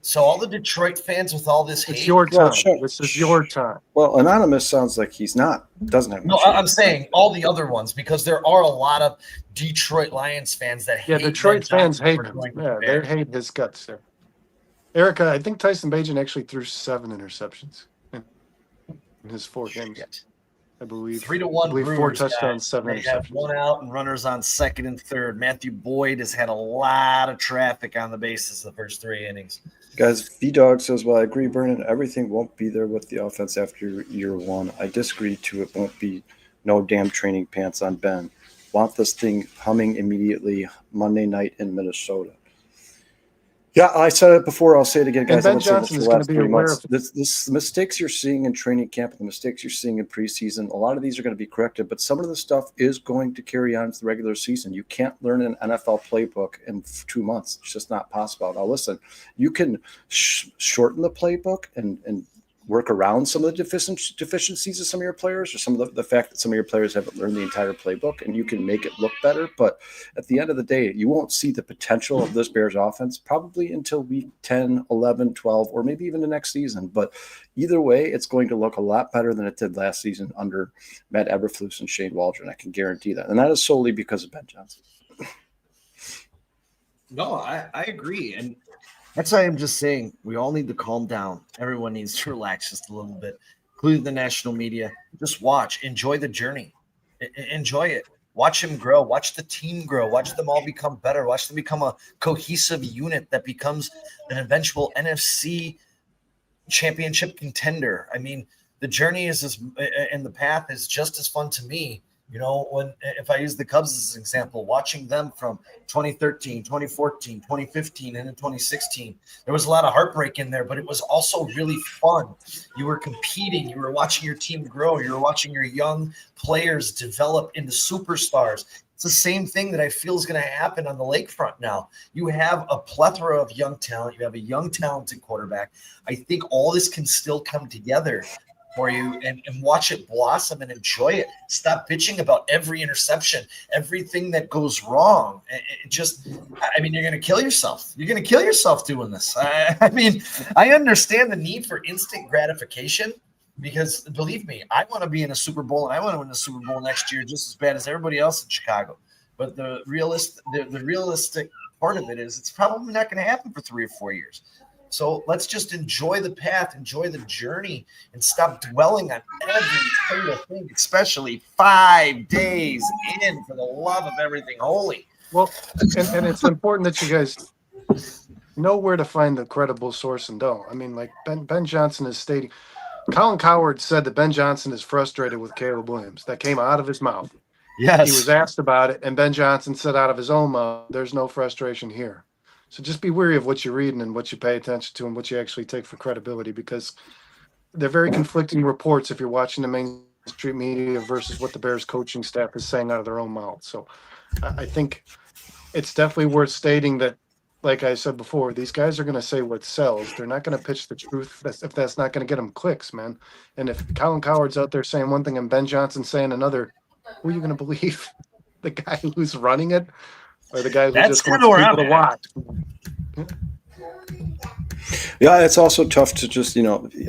So all the Detroit fans with all this hate, it's your time. This is your time. Well, Anonymous sounds like doesn't have. No, I'm saying all the other ones, because there are a lot of Detroit Lions fans that hate. Yeah, Detroit fans Ben hate Johnson him. for going to Yeah, the they Bears. hate his guts there. Erica, I think Tyson Bagent actually threw 7 interceptions in his 4 games. I believe 3-1 I believe 4 Brewers, touchdowns, guys. 7 They have interceptions. 1 out and runners on second and third. Matthew Boyd has had a lot of traffic on the bases the first 3 innings. Guys, V-Dog says, well, I agree, Vernon. Everything won't be there with the offense after year 1. I disagree to it won't be no damn training pants on Ben. Want this thing humming immediately Monday night in Minnesota. Yeah, I said it before. I'll say it again, guys. Ben I've been saying this Johnson for is the gonna last be 3 aware months. of- This mistakes you're seeing in training camp and the mistakes you're seeing in preseason, a lot of these are going to be corrected, but some of the stuff is going to carry on to the regular season. You can't learn an NFL playbook in 2 months. It's just not possible. Now, listen, you can shorten the playbook and work around some of the deficiencies of some of your players, or some of the fact that some of your players haven't learned the entire playbook, and you can make it look better. But at the end of the day, you won't see the potential of this Bears offense probably until week 10, 11, 12, or maybe even the next season. But either way, it's going to look a lot better than it did last season under Matt Eberflus and Shane Waldron. I can guarantee that. And that is solely because of Ben Johnson. No, I agree. And that's why I'm just saying we all need to calm down. Everyone needs to relax just a little bit, including the national media. Just watch, enjoy the journey, enjoy it. Watch him grow, watch the team grow, watch them all become better, watch them become a cohesive unit that becomes an eventual NFC championship contender. I mean, the journey and the path is just as fun to me. If I use the Cubs as an example, watching them from 2013, 2014, 2015, and in 2016, there was a lot of heartbreak in there, but it was also really fun. You were competing. You were watching your team grow. You were watching your young players develop into superstars. It's the same thing that I feel is going to happen on the lakefront now. You have a plethora of young talent. You have a young, talented quarterback. I think all this can still come together for you and watch it blossom and enjoy it. Stop bitching about every interception, everything that goes wrong. You're going to kill yourself. You're going to kill yourself doing this. I understand the need for instant gratification, because believe me, I want to be in a Super Bowl and I want to win the Super Bowl next year just as bad as everybody else in Chicago. But the realistic part of it is it's probably not going to happen for 3 or 4 years. So let's just enjoy the path, enjoy the journey, and stop dwelling on every single thing, especially 5 days in, for the love of everything holy. Well, and it's important that you guys know where to find the credible source and don't. I mean, like Ben Johnson is stating, Colin Cowherd said that Ben Johnson is frustrated with Caleb Williams. That came out of his mouth. Yes. He was asked about it, and Ben Johnson said out of his own mouth, there's no frustration here. So just be wary of what you're reading and what you pay attention to and what you actually take for credibility, because they're very conflicting reports if you're watching the mainstream media versus what the Bears coaching staff is saying out of their own mouth. So I think it's definitely worth stating that, like I said before, these guys are going to say what sells. They're not going to pitch the truth if that's not going to get them clicks, man. And if Colin Cowherd's out there saying one thing and Ben Johnson saying another, who are you going to believe? The guy who's running it, or the guy who just wants people to watch? Yeah, it's also tough to just,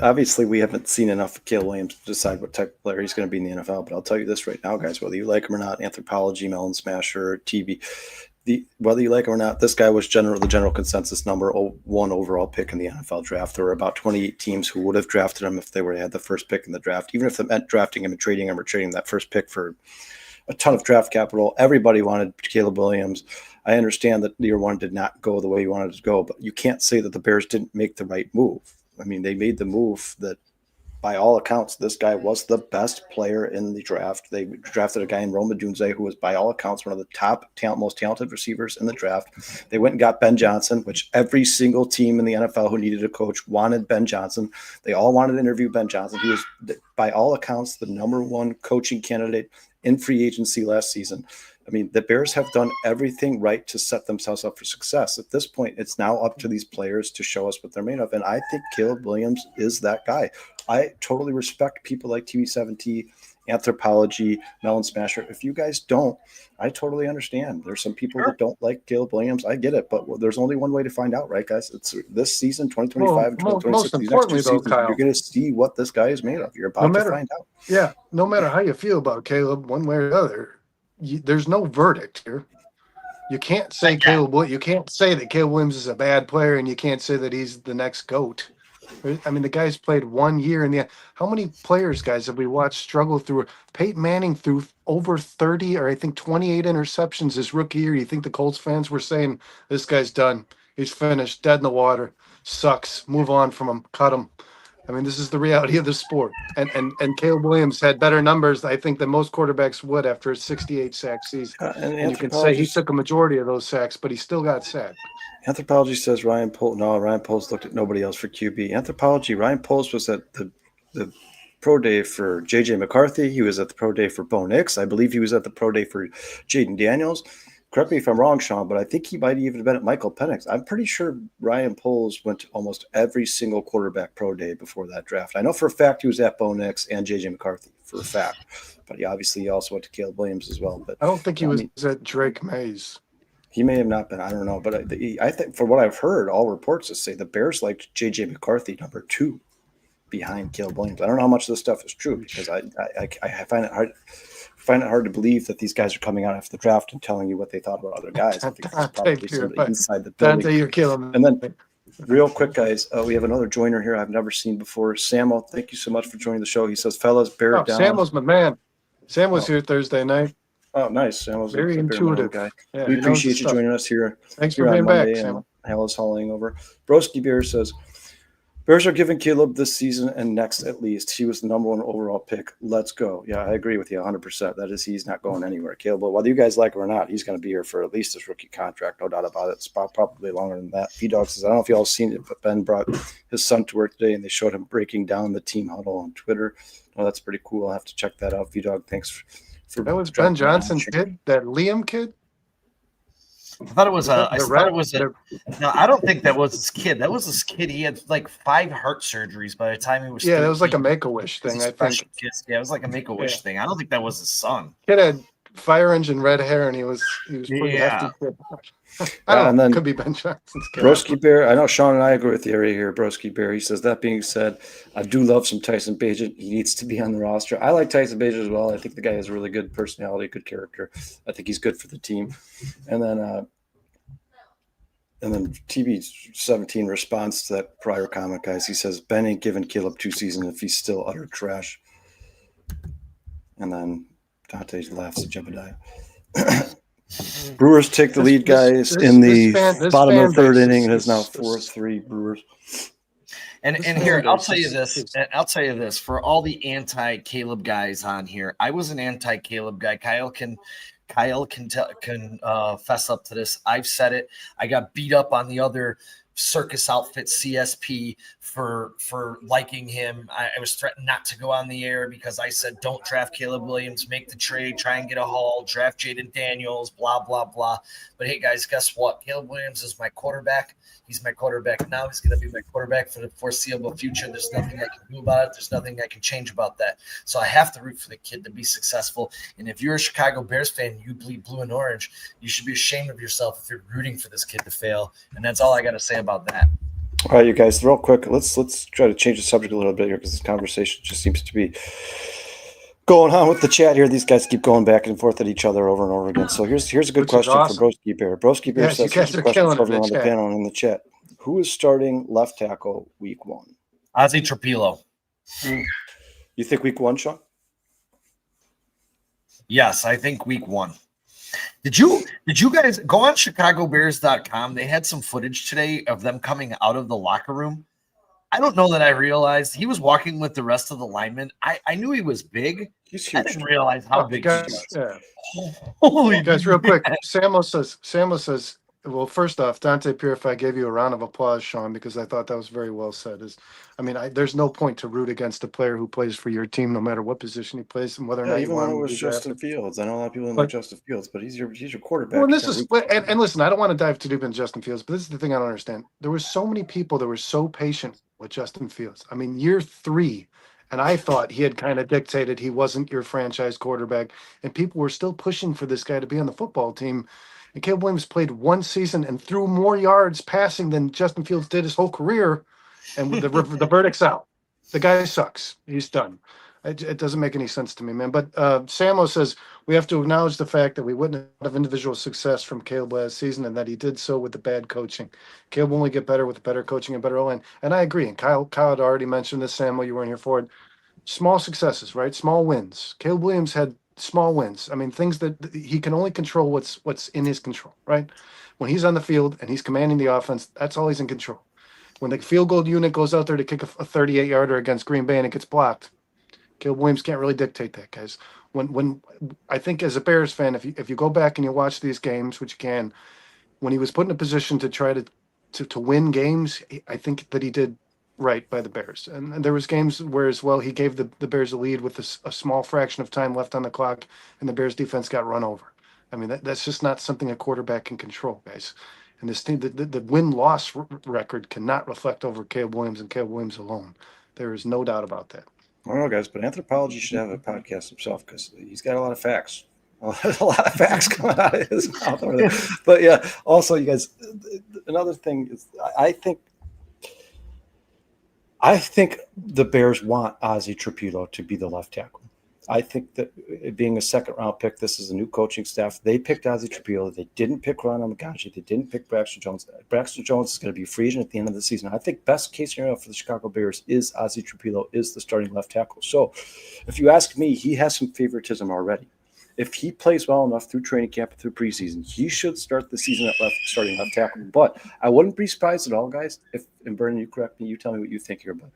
obviously we haven't seen enough of Caleb Williams to decide what type of player he's going to be in the NFL. But I'll tell you this right now, guys, whether you like him or not, Anthropology, Melon Smasher, TV, whether you like him or not, this guy was the general consensus number 1 overall pick in the NFL draft. There were about 28 teams who would have drafted him if they had the first pick in the draft, even if they meant drafting him and trading him or trading that first pick for a ton of draft capital. Everybody wanted Caleb Williams. I understand that year 1 did not go the way you wanted it to go, but you can't say that the Bears didn't make the right move. I mean, they made the move that, by all accounts, this guy was the best player in the draft. They drafted a guy in Roma Dunze, who was, by all accounts, one of the top, most talented receivers in the draft. They went and got Ben Johnson, which every single team in the NFL who needed a coach wanted Ben Johnson. They all wanted to interview Ben Johnson. He was, by all accounts, the number one coaching candidate in free agency last season. I mean, the Bears have done everything right to set themselves up for success. At this point, it's now up to these players to show us what they're made of. And I think Caleb Williams is that guy. I totally respect people like TV7T, Anthropology, Melon Smasher. If you guys don't, I totally understand. There's some people that don't like Caleb Williams. I get it, but there's only one way to find out, right, guys? It's this season, 2025 and 2026. Most importantly, though, Kyle, you're going to see what this guy is made of. You're about to find out. Yeah, no matter how you feel about Caleb, one way or the other, there's no verdict here. You can't say you can't say that Caleb Williams is a bad player, and you can't say that he's the next GOAT. I mean, the guy's played 1 year in the. How many players, guys, have we watched struggle through? Peyton Manning threw over 30 or I think 28 interceptions his rookie year. You think the Colts fans were saying this guy's done? He's finished, dead in the water, sucks. Move on from him, cut him. I mean, this is the reality of the sport. And Caleb Williams had better numbers, I think, than most quarterbacks would after a 68 sack season. And you can say he took a majority of those sacks, but he still got sacked. Anthropology says Ryan Poles looked at nobody else for QB. Anthropology, Ryan Poles was at the pro day for J.J. McCarthy. He was at the pro day for Bo Nix. I believe he was at the pro day for Jaden Daniels. Correct me if I'm wrong, Sean, but I think he might even have been at Michael Penix. I'm pretty sure Ryan Poles went to almost every single quarterback pro day before that draft. I know for a fact he was at Bo Nix and J.J. McCarthy, for a fact. But he obviously also went to Caleb Williams as well. But I don't think he was at Drake Mays. He may have not been. I don't know. But I think, from what I've heard, all reports say the Bears liked J.J. McCarthy number 2 behind Caleb Williams. I don't know how much of this stuff is true, because I find it hard to believe that these guys are coming out after the draft and telling you what they thought about other guys. I think that's probably somebody inside the building. Dante, you're killing me. And then, real quick, guys, we have another joiner here I've never seen before. Samo, thank you so much for joining the show. He says, fellas, bear it down. Samo's my man. Sam was here Thursday night. Oh, nice. Samo's very intuitive guy. Yeah, we appreciate you joining us here. Thanks for being back, Sam. Halas hauling over. Broski Bear says, Bears are giving Caleb this season and next at least. He was the number 1 overall pick. Let's go. Yeah, I agree with you 100%. That is, he's not going anywhere. Caleb, whether you guys like him or not, he's going to be here for at least his rookie contract. No doubt about it. It's probably longer than that. V-Dog says, I don't know if y'all seen it, but Ben brought his son to work today and they showed him breaking down the team huddle on Twitter. Oh, that's pretty cool. I'll have to check that out. V-Dog, thanks for that was Ben Johnson's kid, that Liam kid? I thought it was no, I don't think that was his kid. That was his kid. He had like 5 heart surgeries by the time he was. Yeah, that was like a Make-A-Wish thing, I think. Yeah, it was like a Make-A-Wish thing. I don't think that was his son. Kid had fire engine red hair, and he was pretty hefty. I don't know. Could be Ben Johnson's kid. Broski Bear. I know Sean and I agree with the area here. Broski Bear. He says, that being said, I do love some Tyson Bagent. He needs to be on the roster. I like Tyson Bagent as well. I think the guy has a really good personality, good character. I think he's good for the team. And then TB17 responds to that prior comment, guys. He says, Ben ain't giving Caleb 2 seasons if he's still utter trash. And then Dante laughs at Jebediah. Brewers take the lead, guys, in the bottom of the 3rd inning. It is now 4-3 Brewers. And here, I'll tell you this. For all the anti-Caleb guys on here, I was an anti-Caleb guy. Kyle can fess up to this. I've said it. I got beat up on the other Circus outfit CSP for liking him. I was threatened not to go on the air because I said don't draft Caleb Williams, make the trade, try and get a haul, draft Jaden Daniels, blah blah blah. But hey guys, guess what? Caleb Williams is my quarterback. He's my quarterback now. He's going to be my quarterback for the foreseeable future. There's nothing I can do about it. There's nothing I can change about that. So I have to root for the kid to be successful. And if you're a Chicago Bears fan, you bleed blue and orange, you should be ashamed of yourself if you're rooting for this kid to fail. And that's all I got to say about that. All right, you guys, real quick, let's try to change the subject a little bit here because this conversation just seems to be going on with the chat here. These guys keep going back and forth at each other over and over again. So here's a good question for Broski Bear. Broski Bear says, here's a question for everyone on the panel and in the chat. Who is starting left tackle week 1? Ozzie Trapilo. You think week 1, Sean? Yes, I think week 1. Did you guys go on ChicagoBears.com? They had some footage today of them coming out of the locker room. I don't know that I realized he was walking with the rest of the linemen. I knew he was big. He's I huge. didn't realize how big he guys, was. yeah. Holy Guys, real quick, man. Samo says, well, first off, Dante Purify gave you a round of applause, Sean, because I thought that was very well said. There's no point to root against a player who plays for your team, no matter what position he plays and whether or Yeah, not you even want when him it to was be Justin drafted. Fields. I know a lot of people didn't But- like Justin Fields, but he's your quarterback. Well, and You this can't is, root for him. and listen, I don't want to dive too deep into Justin Fields, but this is the thing I don't understand. There were so many people that were so patient with Justin Fields. I mean, year 3, and I thought he had kind of dictated he wasn't your franchise quarterback, and people were still pushing for this guy to be on the football team. And Caleb Williams played 1 season and threw more yards passing than Justin Fields did his whole career, and with the verdict's out. The guy sucks. He's done. It doesn't make any sense to me, man. But Samo says we have to acknowledge the fact that we wouldn't have individual success from Caleb last season, and that he did so with the bad coaching. Caleb will only get better with better coaching and better O-line. And I agree. And Kyle had already mentioned this. Samo, you weren't here for it. Small successes, right? Small wins. Caleb Williams had small wins. I mean, things that he can only control what's in his control, right? When he's on the field and he's commanding the offense, that's all he's in control. When the field goal unit goes out there to kick a 38-yarder against Green Bay and it gets blocked, Caleb Williams can't really dictate that, guys. When I think as a Bears fan, if you go back and you watch these games, which you can, when he was put in a position to try to win games, I think that he did right by the Bears. And there was games where as well he gave the Bears a lead with a small fraction of time left on the clock, and the Bears defense got run over. I mean, that's just not something a quarterback can control, guys. And this team, the win-loss record cannot reflect over Caleb Williams and Caleb Williams alone. There is no doubt about that. I don't know, guys, but anthropology should have a podcast himself because he's got a lot of facts. There's a lot of facts coming out of his mouth over there. But yeah, also, you guys, another thing is I think the Bears want Ozzie Trapilo to be the left tackle. I think that it being a second-round pick, this is a new coaching staff. They picked Ozzie Trapilo. They didn't pick Ron Amagashi. They didn't pick Braxton Jones. Braxton Jones is going to be a free agent at the end of the season. I think best case scenario for the Chicago Bears is Ozzie Trapilo is the starting left tackle. So if you ask me, he has some favoritism already. If he plays well enough through training camp and through preseason, he should start the season at starting left tackle. But I wouldn't be surprised at all, guys, and Vernon, you correct me, you tell me what you think here, but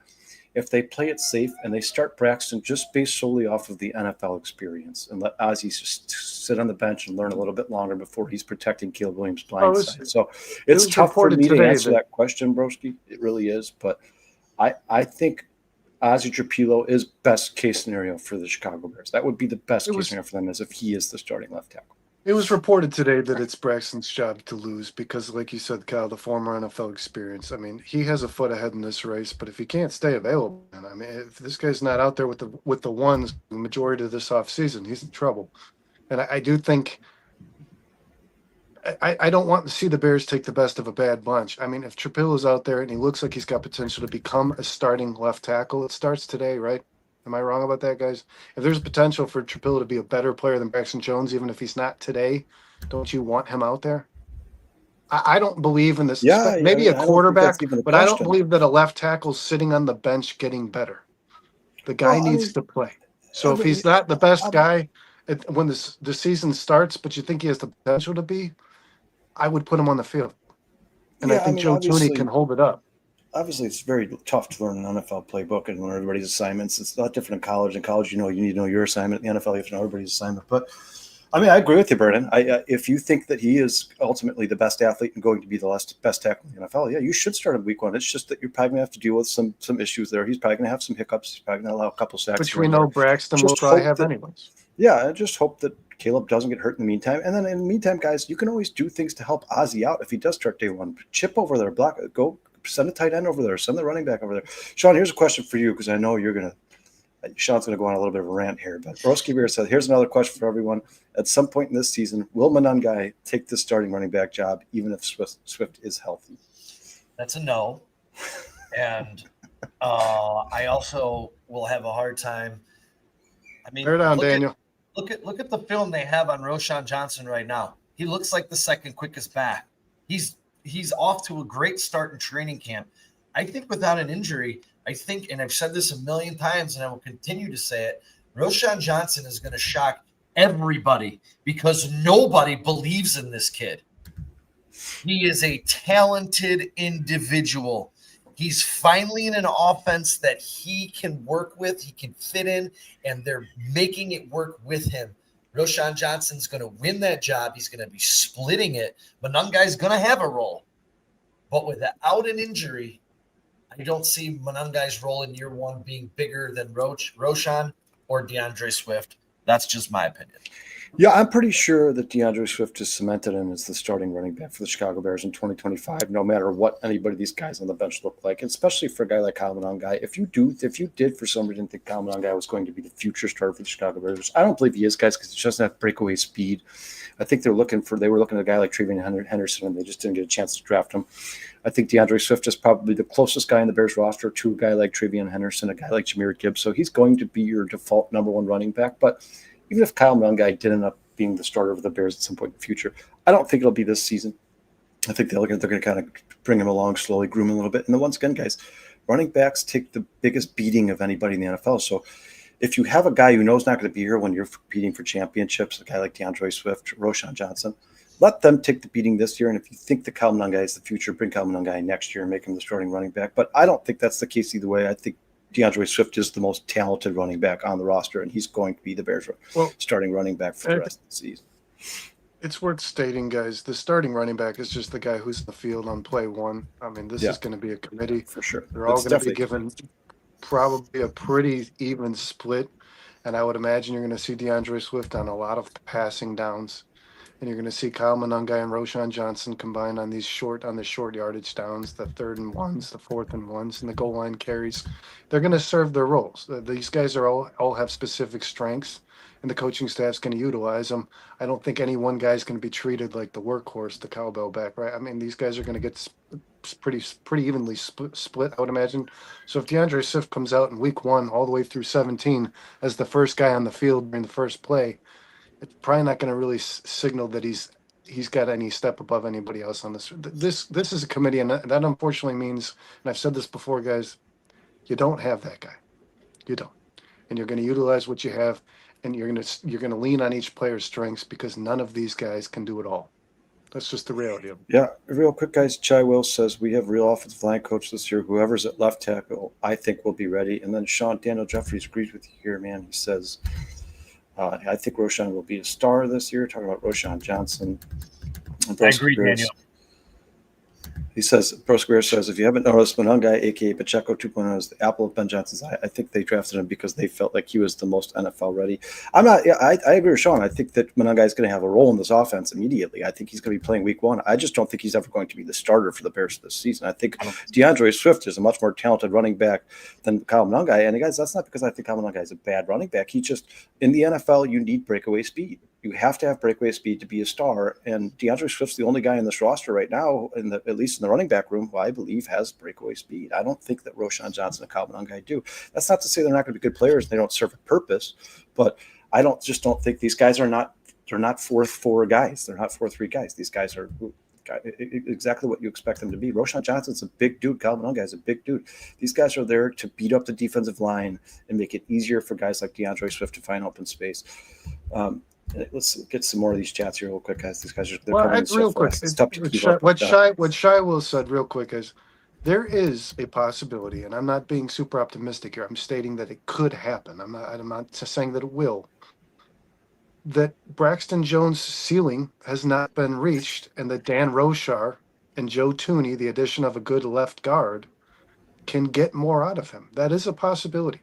if they play it safe and they start Braxton just based solely off of the NFL experience and let Ozzie just sit on the bench and learn a little bit longer before he's protecting Caleb Williams' blind side. So it's tough for me to answer that question, Broski. It really is. But I think Ozzie Trapilo is best case scenario for the Chicago Bears. That would be the best case scenario for them is if he is the starting left tackle. It was reported today that it's Braxton's job to lose because, like you said, Kyle, the former NFL experience. I mean, he has a foot ahead in this race, but if he can't stay available, I mean, if this guy's not out there with the ones the majority of this offseason, he's in trouble. And I do think I don't want to see the Bears take the best of a bad bunch. I mean, if Trapilo's out there and he looks like he's got potential to become a starting left tackle, it starts today, right? Am I wrong about that, guys? If there's potential for Trapilo to be a better player than Braxton Jones, even if he's not today, don't you want him out there? I don't believe in this. Yeah, maybe a quarterback, but I don't question. believe that a left tackle's sitting on the bench getting better. The guy needs to play. So if he's not the best guy when the season starts, but you think he has the potential to be, I would put him on the field. And I think Joe Thuney can hold it up. Obviously, it's very tough to learn an NFL playbook and learn everybody's assignments. It's a lot different in college. In college, you need to know your assignment. In the NFL, you have to know everybody's assignment. But, I mean, I agree with you, Vernon. If you think that he is ultimately the best athlete and going to be the best tackle in the NFL, yeah, you should start in week 1. It's just that you're probably going to have to deal with some issues there. He's probably going to have some hiccups. He's probably going to allow a couple sacks. Which we know Braxton will probably have anyways. Yeah, I just hope that Caleb doesn't get hurt in the meantime. And then in the meantime, guys, you can always do things to help Ozzie out if he does start day 1. Chip over there, block, go send a tight end over there, send the running back over there. Sean, here's a question for you because I know Sean's going to go on a little bit of a rant here. But Broski Beer said, here's another question for everyone. At some point in this season, will Monangai take the starting running back job even if Swift is healthy? That's a no. And I also will have a hard time. I mean, bear down, Daniel. Look at the film they have on Roschon Johnson right now. He looks like the second quickest back. He's off to a great start in training camp. I think without an injury, and I've said this a million times and I will continue to say it, Roschon Johnson is going to shock everybody because nobody believes in this kid. He is a talented individual. He's finally in an offense that he can work with, he can fit in, and they're making it work with him. Roshan Johnson's going to win that job. He's going to be splitting it. Monungai's going to have a role. But without an injury, I don't see Monungai's role in year one being bigger than Roshan or DeAndre Swift. That's just my opinion. Yeah, I'm pretty sure that DeAndre Swift is cemented in as the starting running back for the Chicago Bears in 2025, no matter what anybody of these guys on the bench look like, and especially for a guy like Colin Cowherd. If you did for some reason think Colin Cowherd was going to be the future starter for the Chicago Bears, I don't believe he is, guys, because he doesn't have breakaway speed. I think they were looking at a guy like Trevion Henderson, and they just didn't get a chance to draft him. I think DeAndre Swift is probably the closest guy in the Bears roster to a guy like Trevion Henderson, a guy like Jahmyr Gibbs. So he's going to be your default number one running back. But even if Kyle Monungai did end up being the starter of the Bears at some point in the future, I don't think it'll be this season. I think they're going to kind of bring him along slowly, groom him a little bit. And then once again, guys, running backs take the biggest beating of anybody in the NFL. So if you have a guy who knows not going to be here when you're competing for championships, a guy like DeAndre Swift, Roshan Johnson, let them take the beating this year. And if you think that Kyle Monungai is the future, bring Kyle Monungai next year and make him the starting running back. But I don't think that's the case either way. I think DeAndre Swift is the most talented running back on the roster, and he's going to be the Bears' starting running back for the rest of the season. It's worth stating, guys, the starting running back is just the guy who's in the field on play one. I mean, this is going to be a committee. For sure. They're all going to be given probably a pretty even split, and I would imagine you're going to see DeAndre Swift on a lot of passing downs. And you're going to see Kyle Monungai and Roshan Johnson combine on the short yardage downs, the 3rd and 1s, the 4th and 1s, and the goal line carries. They're going to serve their roles. These guys are all have specific strengths, and the coaching staff's going to utilize them. I don't think any one guy's going to be treated like the workhorse, the cowbell back, right? I mean, these guys are going to get pretty evenly split, I would imagine. So if DeAndre Swift comes out in week 1 all the way through 17 as the first guy on the field during the first play, it's probably not going to really signal that he's got any step above anybody else on this. This is a committee, and that unfortunately means, and I've said this before, guys, you don't have that guy. You don't, and you're going to utilize what you have, and you're going to lean on each player's strengths because none of these guys can do it all. That's just the reality of it. Yeah, real quick, guys. Chai Will says we have real offensive line coach this year. Whoever's at left tackle, I think will be ready. And then Daniel Jeffries agrees with you here, man. He says, I think Roshan will be a star this year. Talking about Roshan Johnson. I agree, Daniel. He says, Prosquare says, if you haven't noticed, Monungai, a.k.a. Pacheco 2.0, is the apple of Ben Johnson's eye. I think they drafted him because they felt like he was the most NFL ready. I agree with Sean. I think that Monungai is going to have a role in this offense immediately. I think he's going to be playing week 1. I just don't think he's ever going to be the starter for the Bears this season. I think DeAndre Swift is a much more talented running back than Kyle Monungai. And guys, that's not because I think Kyle Monungai is a bad running back. He just, in the NFL, you need breakaway speed. You have to have breakaway speed to be a star, and DeAndre Swift's the only guy in this roster right now, at least in the running back room, who I believe has breakaway speed. I don't think that Roshan Johnson and Kyle Monungai do. That's not to say they're not going to be good players and they don't serve a purpose, but I don't think these guys are not. They're not 4-4 guys. They're not 4-3 guys. These guys are exactly what you expect them to be. Roshan Johnson's a big dude. Kyle Monungai is a big dude. These guys are there to beat up the defensive line and make it easier for guys like DeAndre Swift to find open space. Let's get some more of these chats here real quick, guys. These guys are coming so fast. It's tough to keep up. What Shai Will said real quick is there is a possibility, and I'm not being super optimistic here. I'm stating that it could happen. I'm not saying that it will. That Braxton Jones' ceiling has not been reached, and that Dan Roshar and Joe Tooney, the addition of a good left guard, can get more out of him. That is a possibility.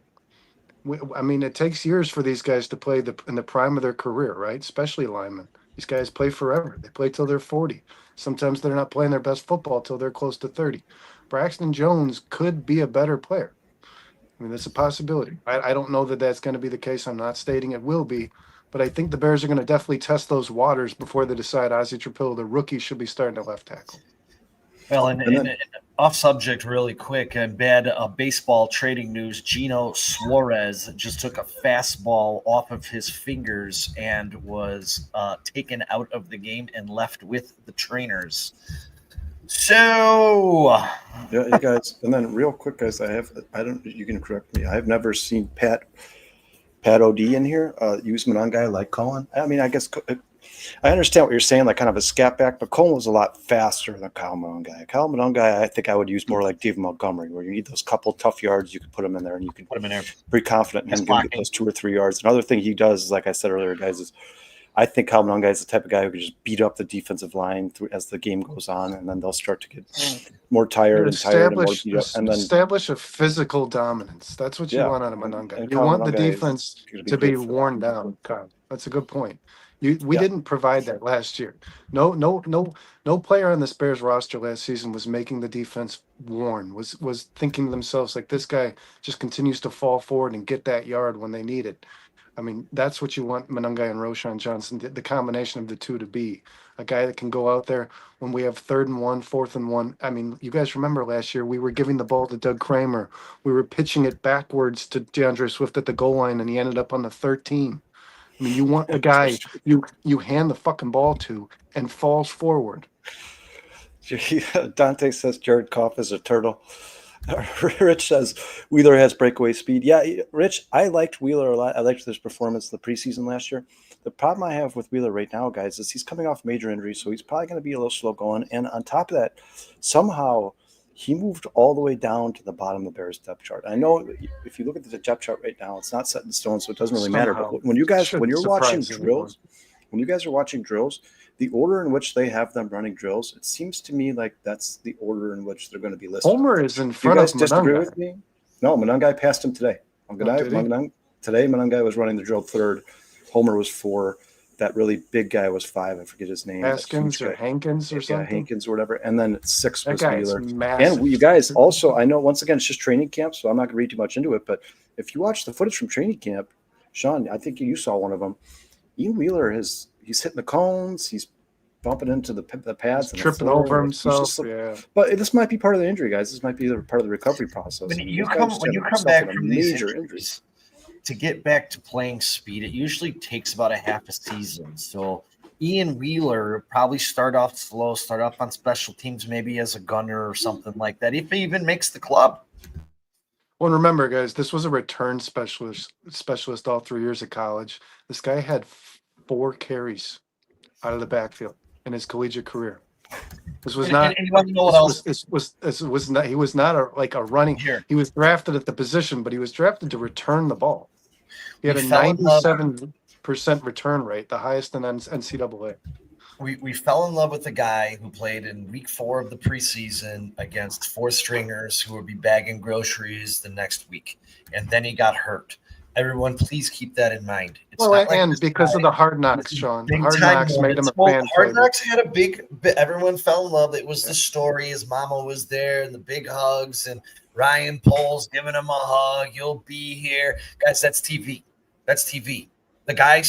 I mean, it takes years for these guys to play in the prime of their career, right? Especially linemen. These guys play forever. They play till they're 40. Sometimes they're not playing their best football till they're close to 30. Braxton Jones could be a better player. I mean, that's a possibility. I don't know that that's going to be the case. I'm not stating it will be, but I think the Bears are going to definitely test those waters before they decide Ozzie Trapillo, the rookie, should be starting at left tackle. Well, and off subject really quick, and bad baseball trading news, Gino Suarez just took a fastball off of his fingers and was taken out of the game and left with the trainers. So yeah, you guys, and then real quick, guys, you can correct me. I've never seen Pat OD in here use Monungai like Colin. I mean, I guess I understand what you're saying, like kind of a scat back, but Colin was a lot faster than Kyle Monangai. Kyle Monangai, I think I would use more like David Montgomery, where you need those couple tough yards, you can put him in there, and you can Put him in there. be confident in him going to get those 2 or 3 yards. Another thing he does is, like I said earlier, guys, is I think Kyle Monangai is the type of guy who can just beat up the defensive line as the game goes on, and then they'll start to get more tired and more beat up. And then establish a physical dominance. That's what you want out of Monangai. and You Kyle want the Monangai defense is to be great for that. worn down, Kyle. That's a good point. We didn't provide that last year. No player on this Bears roster last season was making the defense worn, was thinking to themselves like, this guy just continues to fall forward and get that yard when they need it. I mean, that's what you want Monangai and Roschon Johnson, the combination of the two, to be. A guy that can go out there when we have 3rd and 1, 4th and 1. I mean, you guys remember last year we were giving the ball to Doug Kramer. We were pitching it backwards to DeAndre Swift at the goal line, and he ended up on the 13. I mean, you want a guy you hand the fucking ball to and falls forward. Dante says Jared Goff is a turtle. Rich says Wheeler has breakaway speed. Yeah, Rich, I liked Wheeler a lot. I liked his performance the preseason last year. The problem I have with Wheeler right now, guys, is he's coming off major injury, so he's probably going to be a little slow going. And on top of that, somehow he moved all the way down to the bottom of the Bears depth chart. I know if you look at the depth chart right now, it's not set in stone, so it doesn't really matter. But when you're watching drills, when you guys are watching drills, the order in which they have them running drills, it seems to me like that's the order in which they're going to be listed. Homer is in front of Monangai. Disagree with me? No, Monangai passed him today. Today, Monangai was running the drill 3rd. Homer was 4. That really big guy was 5. I forget his name. Haskins or Hankins or something? Yeah, Hankins or whatever. And then 6 was Wheeler. Massive. And you guys also, I know, once again, it's just training camp, so I'm not going to read too much into it. But if you watch the footage from training camp, Sean, I think you saw one of them. Ian Wheeler he's hitting the cones. He's bumping into the pads. He's tripping over himself. But this might be part of the injury, guys. This might be part of the recovery process. When you come back from these injuries, to get back to playing speed, it usually takes about a half a season. So Ian Wheeler probably start off slow, start off on special teams, maybe as a gunner or something like that, if he even makes the club. Well, remember, guys, this was a return specialist all 3 years of college. This guy had 4 carries out of the backfield in his collegiate career. This was not. Anyone know what else? This was not. He was not a running. Here. He was drafted at the position, but he was drafted to return the ball. He had a 97% return rate, the highest in NCAA. We fell in love with the guy who played in week 4 of the preseason against 4th stringers who would be bagging groceries the next week, and then he got hurt. Everyone, please keep that in mind. And because of the Hard Knocks, Sean. The Hard Knocks made him a fan favorite. Hard Knocks had a big – everyone fell in love. It was the story. His mama was there and the big hugs, and Ryan Poles giving him a hug. You'll be here. Guys, that's TV. That's TV. The guy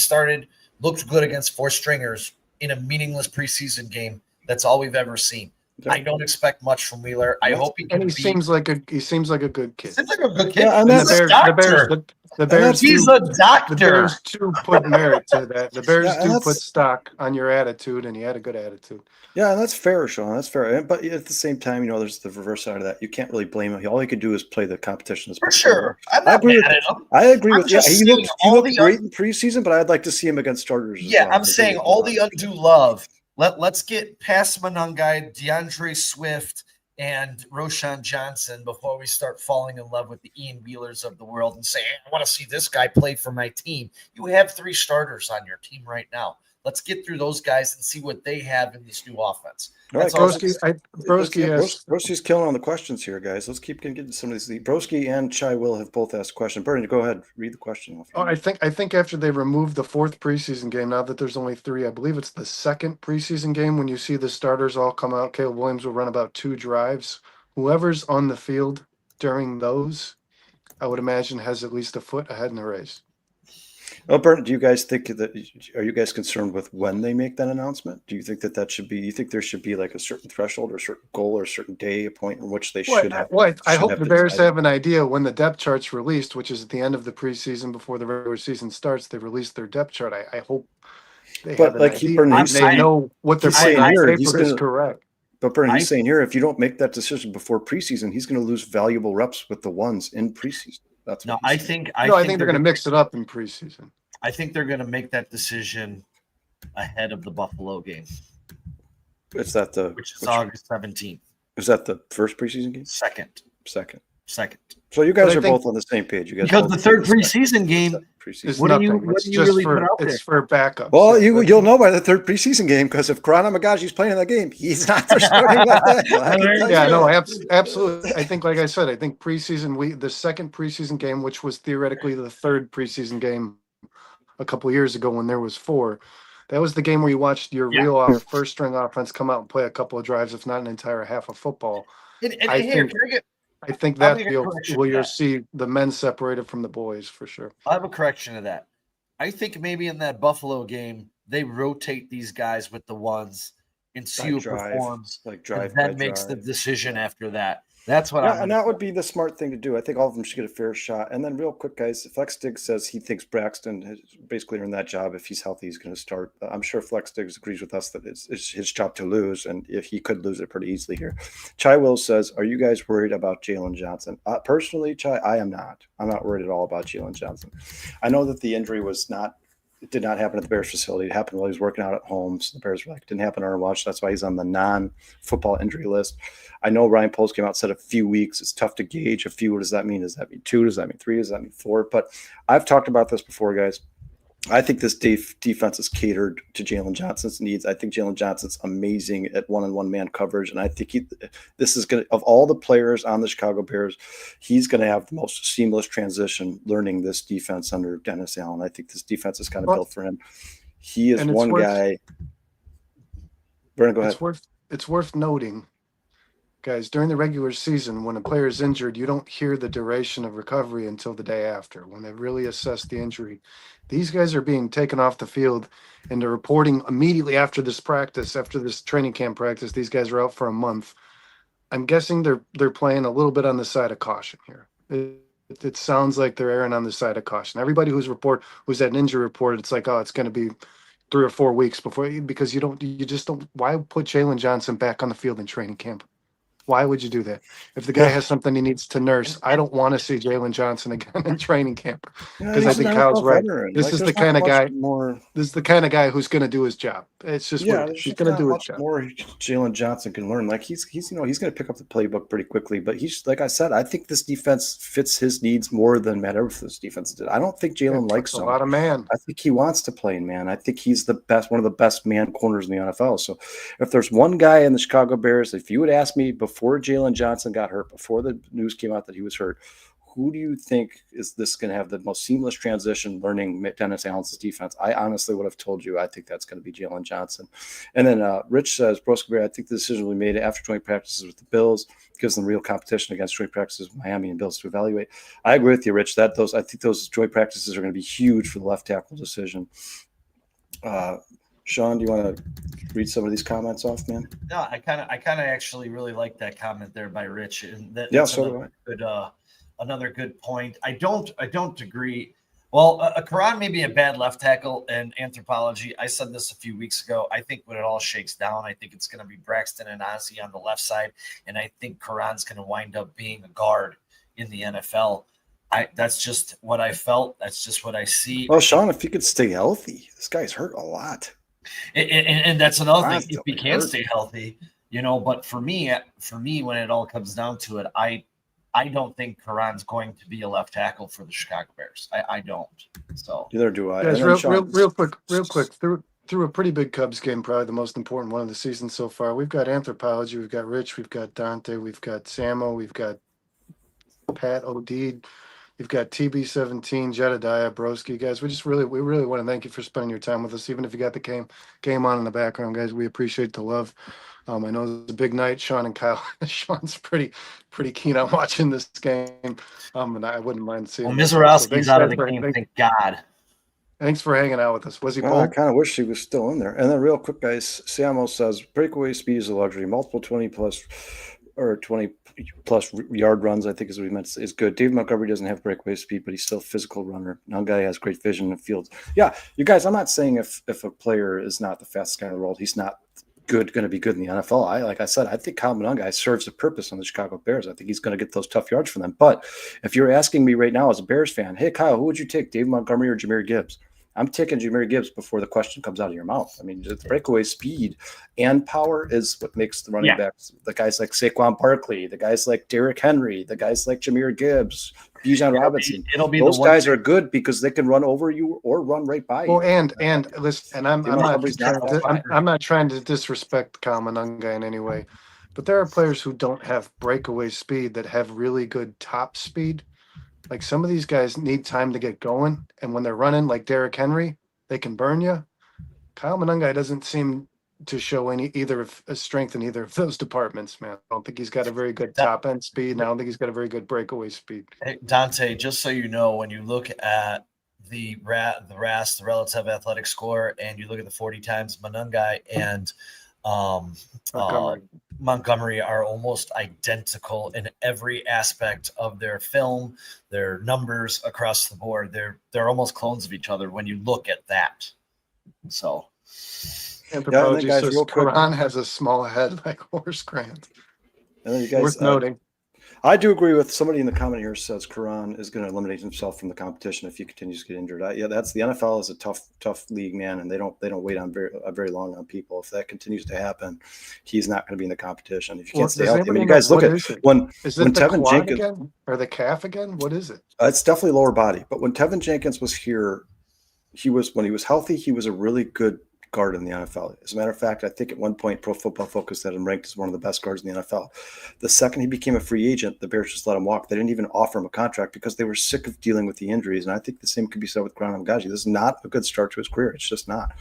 looked good against 4 stringers in a meaningless preseason game. That's all we've ever seen. I don't expect much from Wheeler. I hope he can. And he seems like a good kid. Seems like a good kid. Yeah, and he's a doctor. The Bears do put merit to that. The Bears do put stock on your attitude, and he had a good attitude. Yeah, and that's fair, Sean. That's fair. But at the same time, there's the reverse side of that. You can't really blame him. All he could do is play the competition. For sure. I agree with you. He looked great in preseason, but I'd like to see him against starters. Yeah, I'm saying all the undue love. Let's get past Monangai, DeAndre Swift, and Roschon Johnson before we start falling in love with the Ian Wheelers of the world and say, I want to see this guy play for my team. You have 3 starters on your team right now. Let's get through those guys and see what they have in this new offense. All right, Broski's killing on the questions here, guys. Let's keep getting some of these. Broski and Chai Will have both asked questions. Bernie, go ahead, read the question. I think after they removed the 4th preseason game, now that there's only 3, I believe it's the 2nd preseason game when you see the starters all come out. Caleb Williams will run about 2 drives. Whoever's on the field during those, I would imagine, has at least a foot ahead in the race. Well, Bert, do you guys think are you guys concerned with when they make that announcement? Do you think that should be, you think there should be like a certain threshold or a certain goal or a certain day, a point in which they should have? Well, I hope the Bears have an idea when the depth chart's released, which is at the end of the preseason before the regular season starts. They release their depth chart. I hope they have an idea. They know what they're playing here is correct. But Bernie, he's saying here, if you don't make that decision before preseason, he's going to lose valuable reps with the ones in preseason. That's I think they're going to mix it up in preseason. I think they're going to make that decision ahead of the Buffalo game, Is that the which is August 17th. Is that the first preseason game? Second. Second. So you guys But I are think- both on the same page. You guys Because both the think third second preseason game preseason. It's What do you- nothing. what It's do you just really for put out it's there? for backup. Well, So, you'll know by the third preseason game because if Karan Amagaji's playing in that game, he's not their starting left tackle. I can tell yeah, you no, that. absolutely. I think, like I said, I think preseason the second preseason game, which was theoretically the third preseason game a couple years ago when there was 4. That was the game where you watched your first string offense come out and play a couple of drives, if not an entire half of football. And I here, think- can I get- I think I'll that's make a correction where to you'll that. see the men separated from the boys for sure. I have a correction to that. I think maybe in that Buffalo game, they rotate these guys with the ones and see who performs, like and drive, then makes the decision after that. That's what Yeah, and that would be the smart thing to do. I think all of them should get a fair shot. And then, real quick, guys, Flex Diggs says he thinks Braxton has basically earned that job. If he's healthy, he's going to start. I'm sure Flex Diggs agrees with us that it's his job to lose, and if he could lose it pretty easily here. Chai Will says, "Are you guys worried about Jalen Johnson?" Personally, Chai, I am not. I'm not worried at all about Jalen Johnson. I know that the injury did not happen at the Bears facility. It happened while he was working out at home. So the Bears were like, didn't happen on our watch. That's why he's on the non-football injury list. I know Ryan Poles came out and said a few weeks. It's tough to gauge. A few, what does that mean? Does that mean 2? Does that mean 3? Does that mean 4? But I've talked about this before, guys. I think this defense is catered to Jalen Johnson's needs. I think Jalen Johnson's amazing at one-on-one man coverage, and I think this is going to, of all the players on the Chicago Bears, he's going to have the most seamless transition learning this defense under Dennis Allen. I think this defense is kind of built for him. He is one guy. Vernon, go ahead. It's worth noting, guys, during the regular season, when a player is injured, you don't hear the duration of recovery until the day after, when they really assess the injury. These guys are being taken off the field, and they're reporting immediately after this practice, after this training camp practice. These guys are out for a month. I'm guessing they're playing a little bit on the side of caution here. It sounds like they're erring on the side of caution. Everybody who's at an injury report, it's like, oh, it's going to be 3 or 4 weeks because you just don't. Why put Jalen Johnson back on the field in training camp? Why would you do that? If the guy has something he needs to nurse, I don't want to see Jalen Johnson again in training camp, because I think Kyle's right. This is the kind of guy. This is the kind of guy who's going to do his job. It's just he's going to do his job. More Jalen Johnson can learn. Like he's going to pick up the playbook pretty quickly. But he's, like I said, I think this defense fits his needs more than Matt Eberflus defense did. I don't think Jalen likes a lot of man. I think he wants to play in man. I think he's one of the best man corners in the NFL. So if there's one guy in the Chicago Bears, if you would ask me before Jalen Johnson got hurt, before the news came out that he was hurt, who do you think is this going to have the most seamless transition learning Dennis Allen's defense? I honestly would have told you I think that's going to be Jalen Johnson. And then Rich says, Broski, I think the decision will be made after joint practices with the Bills, gives them real competition against joint practices with Miami and Bills to evaluate. I agree with you, Rich. I think those joint practices are going to be huge for the left tackle decision. Sean, do you want to read some of these comments off, man? No, I kind of actually really like that comment there by Rich, and that's another good point. I don't agree. Well, Karan may be a bad left tackle in anthropology. I said this a few weeks ago. I think when it all shakes down, I think it's going to be Braxton and Ozzie on the left side, and I think Karan's going to wind up being a guard in the NFL. That's just what I felt. That's just what I see. Well, Sean, if he could stay healthy, this guy's hurt a lot. And that's another thing. If he can stay healthy, but for me, when it all comes down to it, I don't think Karan's going to be a left tackle for the Chicago Bears. I don't. So neither do I. Guys, real quick. Through a pretty big Cubs game, probably the most important one of the season so far. We've got anthropology, we've got Rich, we've got Dante, we've got Samo, we've got Pat O'Deed. We've got TB17, Jedediah, Broski, guys. We really want to thank you for spending your time with us, even if you got the game on in the background, guys. We appreciate the love. I know it's a big night, Sean and Kyle. Sean's pretty keen on watching this game, and I wouldn't mind seeing. Well, Mizorowski's out of the game, thank God. Thanks for hanging out with us. Was he? I kind of wish he was still in there. And then, real quick, guys, Samo says breakaway speed is a luxury. Multiple 20+ yard runs, I think is what he meant, is good. David Montgomery doesn't have breakaway speed, but he's still a physical runner. One guy has great vision in the field. Yeah, you guys, I'm not saying if a player is not the fastest guy in the world, he's not going to be good in the NFL. Like I said, I think Kyle Monangai serves a purpose on the Chicago Bears. I think he's going to get those tough yards for them. But if you're asking me right now as a Bears fan, hey, Kyle, who would you take, David Montgomery or Jahmyr Gibbs? I'm taking Jahmyr Gibbs before the question comes out of your mouth. I mean, the breakaway speed and power is what makes the running backs, the guys like Saquon Barkley, the guys like Derrick Henry, the guys like Jahmyr Gibbs, Bijan Robinson. It'll be Those the one guys thing. are good because they can run over you or run right by Well, you. and listen, and I'm Montgomery's not trying to, fast. I'm not trying to disrespect Colin Munga in any way, but there are players who don't have breakaway speed that have really good top speed. Like some of these guys need time to get going, and when they're running, like Derrick Henry, they can burn you. Kyle Monangai doesn't seem to show either of a strength in either of those departments, man. I don't think he's got a very good top end speed, and I don't think he's got a very good breakaway speed. Hey, Dante, just so you know, when you look at the RAS, the relative athletic score, and you look at the 40 times, Monangai and Montgomery are almost identical in every aspect of their film, their numbers across the board. They're almost clones of each other when you look at that. So Anthropology guys, says real quick- Quran has a small head like horse Grant. And then you guys, Worth noting. I do agree with somebody in the comment here says Quran is going to eliminate himself from the competition if he continues to get injured. That's the NFL is a tough league, man, and they don't wait on very long on people. If that continues to happen, he's not going to be in the competition. If you can't stay healthy, I mean, you guys look at when Tevin Jenkins again? Or the calf again? What is it? It's definitely lower body. But when Tevin Jenkins was here, when he was healthy, he was a really good guard in the NFL. As a matter of fact, I think at one point Pro Football Focus had him ranked as one of the best guards in the NFL. The second he became a free agent, the Bears just let him walk. They didn't even offer him a contract because they were sick of dealing with the injuries. And I think the same could be said with Ground Gaji. This is not a good start to his career. It's just not.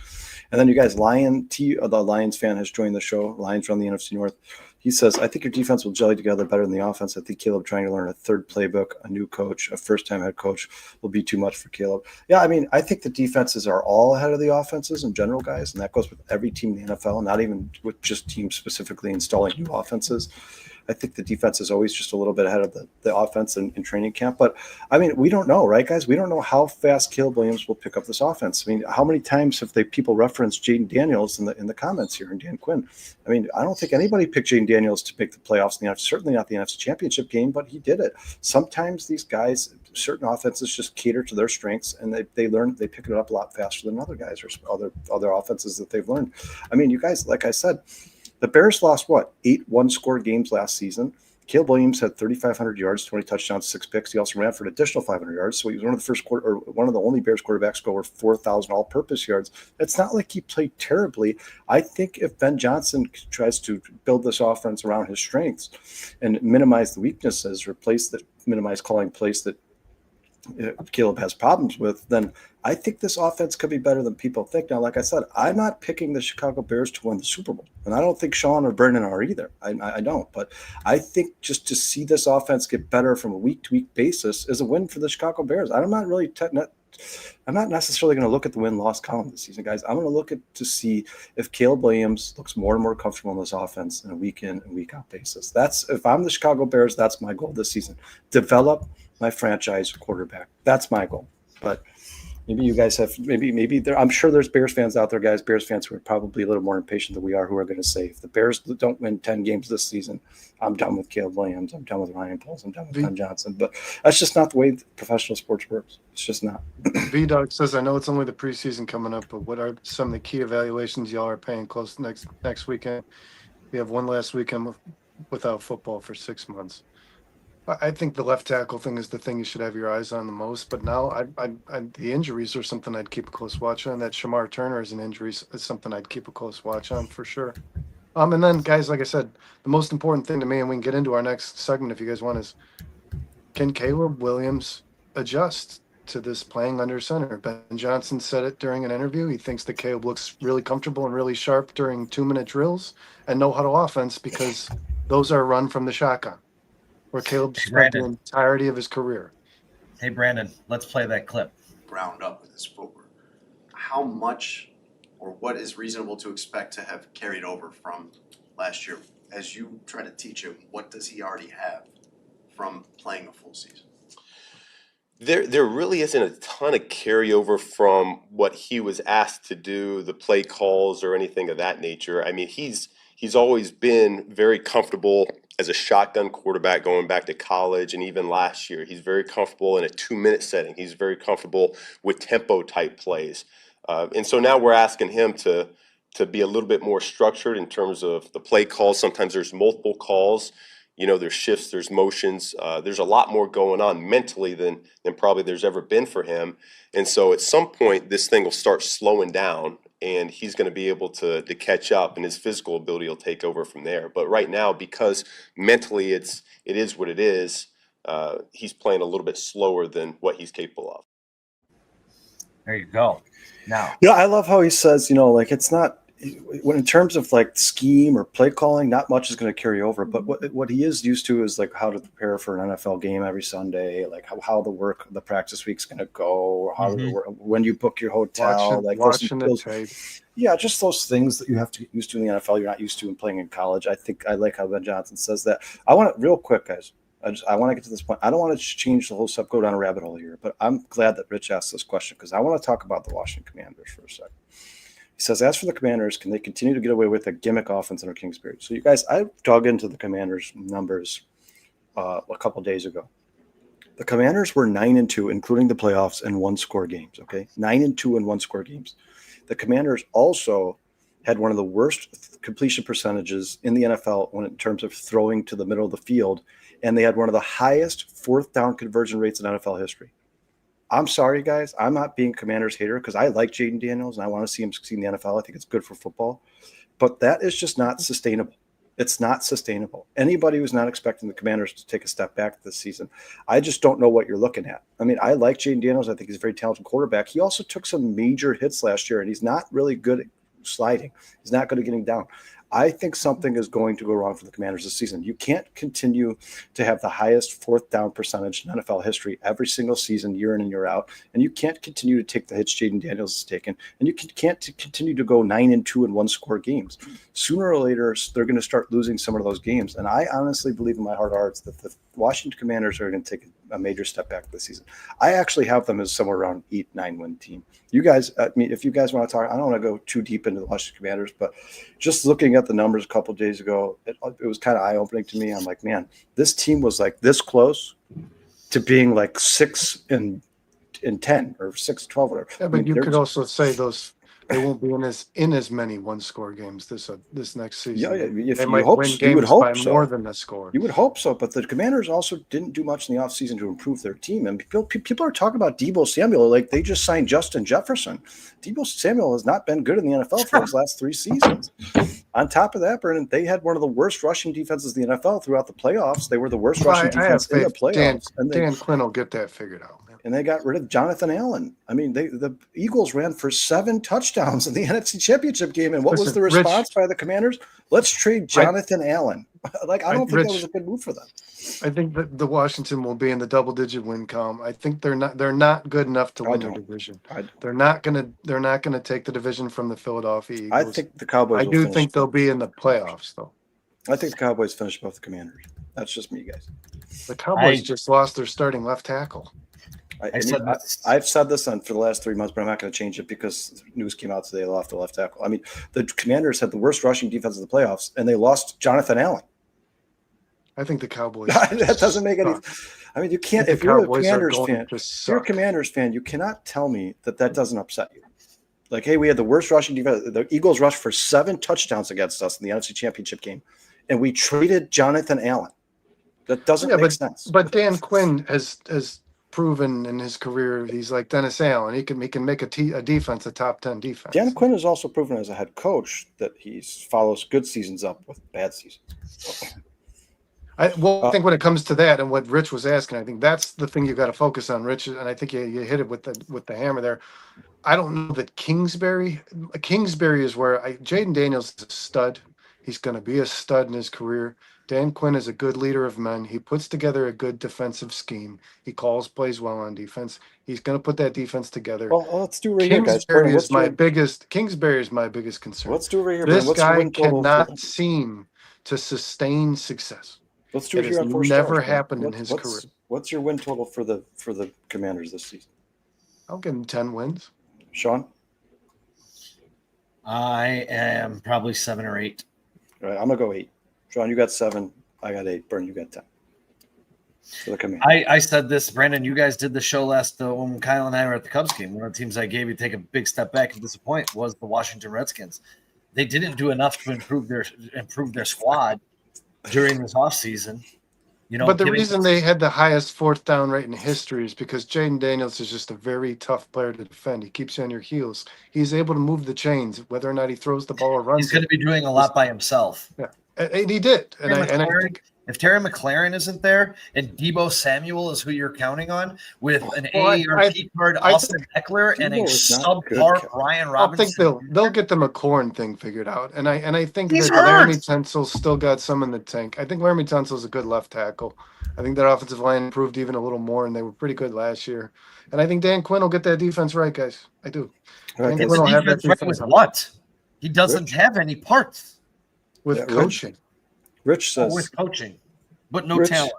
And then you guys, the Lions fan has joined the show. Lions run the NFC North. He says, I think your defense will jelly together better than the offense. I think Caleb trying to learn a third playbook, a new coach, a first-time head coach will be too much for Caleb. Yeah, I mean, I think the defenses are all ahead of the offenses in general, guys, and that goes with every team in the NFL, not even with just teams specifically installing new offenses. I think the defense is always just a little bit ahead of the offense in training camp. But, I mean, we don't know, right, guys? We don't know how fast Caleb Williams will pick up this offense. I mean, how many times have people referenced Jaden Daniels in the comments here and Dan Quinn? I mean, I don't think anybody picked Jaden Daniels to make the playoffs in the NFC, certainly not the NFC Championship game, but he did it. Sometimes these guys, certain offenses just cater to their strengths, and they pick it up a lot faster than other guys or other offenses that they've learned. I mean, you guys, like I said, the Bears lost, 8 one-score games last season. Caleb Williams had 3,500 yards, 20 touchdowns, 6 picks. He also ran for an additional 500 yards. So he was one of the only Bears quarterbacks to go over 4,000 all-purpose yards. It's not like he played terribly. I think if Ben Johnson tries to build this offense around his strengths and minimize the weaknesses, minimize calling plays that Caleb has problems with, then I think this offense could be better than people think. Now, like I said, I'm not picking the Chicago Bears to win the Super Bowl, and I don't think Sean or Brendan are either. I don't, but I think just to see this offense get better from a week-to-week basis is a win for the Chicago Bears. I'm not necessarily going to look at the win-loss column this season, guys. I'm going to look to see if Caleb Williams looks more and more comfortable in this offense on a week-in and week-out basis. If I'm the Chicago Bears, that's my goal this season. Develop my franchise quarterback. That's my goal. But maybe you guys have maybe there. I'm sure there's Bears fans out there, guys. Bears fans who are probably a little more impatient than we are, who are going to say, if the Bears don't win 10 games this season, I'm done with Caleb Williams. I'm done with Ryan Poles. I'm done with Ben Johnson. But that's just not the way professional sports works. It's just not. V-Dog says, I know it's only the preseason coming up, but what are some of the key evaluations y'all are paying close next weekend? We have one last weekend without football for 6 months. I think the left tackle thing is the thing you should have your eyes on the most. But now the injuries are something I'd keep a close watch on. That Shamar Turner is an injury is something I'd keep a close watch on for sure. And then, guys, like I said, the most important thing to me, and we can get into our next segment if you guys want, is can Caleb Williams adjust to this playing under center? Ben Johnson said it during an interview. He thinks that Caleb looks really comfortable and really sharp during 2-minute drills and no huddle offense because those are run from the shotgun, where Caleb spent the entirety of his career. Hey, Brandon, let's play that clip. Ground up with his footwork. How much or what is reasonable to expect to have carried over from last year? As you try to teach him, what does he already have from playing a full season? There really isn't a ton of carryover from what he was asked to do, the play calls or anything of that nature. I mean, he's always been very comfortable as a shotgun quarterback going back to college and even last year. He's very comfortable in a 2-minute setting. He's very comfortable with tempo type plays. And so now we're asking him to be a little bit more structured in terms of the play calls. Sometimes there's multiple calls. There's shifts, there's motions. There's a lot more going on mentally than probably there's ever been for him. And so at some point, this thing will start slowing down, and he's going to be able to catch up, and his physical ability will take over from there. But right now, because mentally it is what it is, he's playing a little bit slower than what he's capable of. There you go. Now, I love how he says, it's not when in terms of like scheme or play calling, not much is going to carry over. But what he is used to is like how to prepare for an NFL game every Sunday, like how the practice week's going to go, how when you book your hotel, watching the tape. Yeah, just those things that you have to get used to in the NFL. You're not used to in playing in college. I think I like how Ben Johnson says that. I want to real quick, guys. I want to get to this point. I don't want to change the whole stuff, go down a rabbit hole here, but I'm glad that Rich asked this question because I want to talk about the Washington Commanders for a second. He says, as for the Commanders, can they continue to get away with a gimmick offense under Kingsbury? So you guys, I dug into the Commanders numbers a couple days ago. The Commanders were 9-2, including the playoffs, and 1-score games. Okay, 9-2 and 1-score games. The Commanders also had one of the worst completion percentages in the NFL in terms of throwing to the middle of the field, and they had one of the highest fourth down conversion rates in NFL history. I'm sorry, guys. I'm not being Commanders hater because I like Jaden Daniels and I want to see him succeed in the NFL. I think it's good for football. But that is just not sustainable. It's not sustainable. Anybody who's not expecting the Commanders to take a step back this season, I just don't know what you're looking at. I mean, I like Jaden Daniels. I think he's a very talented quarterback. He also took some major hits last year, and he's not really good at sliding. He's not good at getting down. I think something is going to go wrong for the Commanders this season. You can't continue to have the highest fourth down percentage in NFL history every single season, year in and year out. And you can't continue to take the hits Jaden Daniels has taken. And you can't continue to go 9-2 and 1-score games. Sooner or later, they're going to start losing some of those games. And I honestly believe in my heart of hearts that the Washington Commanders are going to take a major step back this season. I actually have them as somewhere around 8-9 win team. You guys, I mean, if you guys want to talk, I don't want to go too deep into the Washington Commanders, but just looking at the numbers a couple of days ago, it was kind of eye-opening to me. I'm like, man, this team was like this close to being like 6-10 or 6-12, whatever. Yeah, but you could also say they won't be in as many 1-score games this next season. Yeah, if they you might hope, win you games would hope by so. more than a score. You would hope so, but the Commanders also didn't do much in the offseason to improve their team. And people are talking about Deebo Samuel like they just signed Justin Jefferson. Deebo Samuel has not been good in the NFL for his last 3 seasons. On top of that, Brennan, they had one of the worst rushing defenses in the NFL throughout the playoffs. They were the worst rushing defense in the playoffs. Dan Quinn will get that figured out. And they got rid of Jonathan Allen. I mean, the Eagles ran for 7 touchdowns in the NFC Championship game. And what was the response by the Commanders? Let's trade Jonathan Allen. I don't think that was a good move for them. I think that the Washington will be in the double-digit win column. I think they're not good enough to win the division. They're not gonna take the division from the Philadelphia Eagles. I think the Cowboys. I do think they'll be in the playoffs, though. I think the Cowboys finish above the Commanders. That's just me, guys. The Cowboys just lost their starting left tackle. I've said this for the last 3 months, but I'm not going to change it because news came out today they lost the left tackle. I mean, the Commanders had the worst rushing defense in the playoffs, and they lost Jonathan Allen. I think the Cowboys. That doesn't make any. I mean, you can't. If you're a Commanders fan, you cannot tell me that doesn't upset you. Like, hey, we had the worst rushing defense. The Eagles rushed for 7 touchdowns against us in the NFC Championship game, and we traded Jonathan Allen. That doesn't make sense. But Dan Quinn has proven in his career he's like Dennis Allen. He can make a defense a top 10 defense. Dan Quinn has also proven as a head coach that he follows good seasons up with bad seasons. I think when it comes to that and what Rich was asking, I think that's the thing you got to focus on, Rich. And I think you hit it with the hammer there. I don't know that Kingsbury is where Jaden Daniels is a stud. He's going to be a stud in his career. Dan Quinn is a good leader of men. He puts together a good defensive scheme. He calls plays well on defense. He's going to put that defense together. Well, let's do right here, guys. Kingsbury is my biggest concern. Let's do right here. This guy cannot seem to sustain success. Let's do it here on Four Stars. Never happened in his career. What's your win total for the Commanders this season? I'll give him 10 wins. Sean? I am probably 7 or 8. All right, I'm gonna go 8. Sean, you got 7. I got 8. Burn, you got 10. So look at me. I said this, Brandon. You guys did the show last when Kyle and I were at the Cubs game. One of the teams I gave you take a big step back and disappoint was the Washington Redskins. They didn't do enough to improve their squad during this offseason. You know, But the reason they had the highest fourth down rate in history is because Jaden Daniels is just a very tough player to defend. He keeps you on your heels. He's able to move the chains, whether or not he throws the ball or runs. He's going to be doing a lot by himself. Yeah, and he did. And I think if Terry McLaurin isn't there and Deebo Samuel is who you're counting on with an Well, AARP card, Austin Eckler, and a Deebo is not good, subpar Kevin. Ryan I Robinson. think they'll get the McLaurin thing figured out. And I think He's that Laramie hurt. Tunsil's still got some in the tank. I think Laramie Tunsil's a good left tackle. I think their offensive line improved even a little more, and they were pretty good last year. And I think Dan Quinn will get that defense right, guys. I do. All right, Dan Get Quinn the will have that defense right defense with on. what? He doesn't have any parts With Yeah, coaching. Rich says with coaching, but no Rich- talent.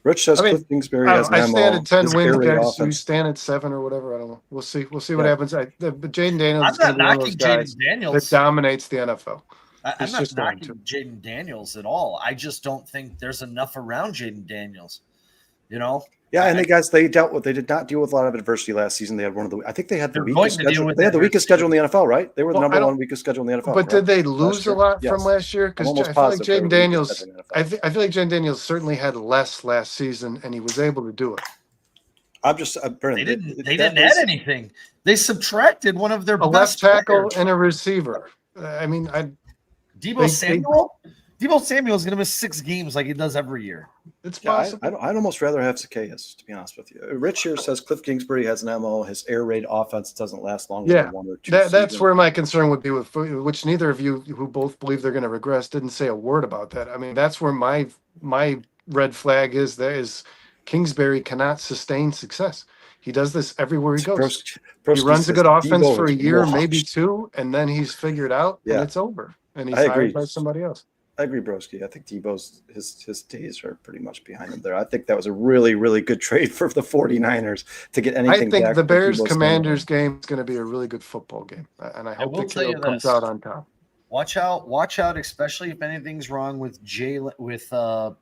Rich says I mean, Cliff Kingsbury I, has don't know, I an stand MO. at 10 His wins, air raid guys. You offense. stand at 7 or whatever. I don't know. We'll see. We'll see what Yeah. happens. But Jaden Daniels I'm is going not to be one of those knocking guys Jaden that Daniels. dominates the NFL. I'm He's not just going knocking Jaden Daniels at all. I just don't think there's enough around Jaden Daniels. You know, Yeah, and they did not deal with a lot of adversity last season. They had I think they had the They're going weakest to deal schedule. with They had the weakest adversity. schedule in the NFL, right? They were the Well, number I don't- one weakest schedule in the NFL. But did correct? they lose year? a lot Yes. from last year? I'm Because almost I feel like positive they were Jaden the weakest Daniels. schedule in the NFL. I feel like Jaden Daniels certainly had less last season, and he was able to do it. I'm just they didn't add anything. They subtracted one of their A best left tackle players. and a receiver. I mean, Debo Samuel. Debo Samuel is going to miss 6 games like he does every year. it's Yeah, possible. I'd almost rather have Zacchaeus, to be honest with you. Rich here says Cliff Kingsbury has an MO. His air raid offense doesn't last longer Yeah, than 1 or 2 That's seasons. where my concern would be with which neither of you who both believe they're going to regress didn't say a word about that. I mean, that's where my red flag is. There is Kingsbury cannot sustain success. He does this everywhere he goes. He runs a good offense for a year, maybe 2, and then he's figured out, and Yeah. it's over. And he's I agree. hired by somebody else. I agree, Broski. I think Debo's his days are pretty much behind him there. I think that was a really, really good trade for the 49ers to get anything I think back the for Bears Debo Commanders game is going to be a really good football game, and I hope will the tell you kid comes this. out on top. Watch out, especially if anything's wrong with McLaren.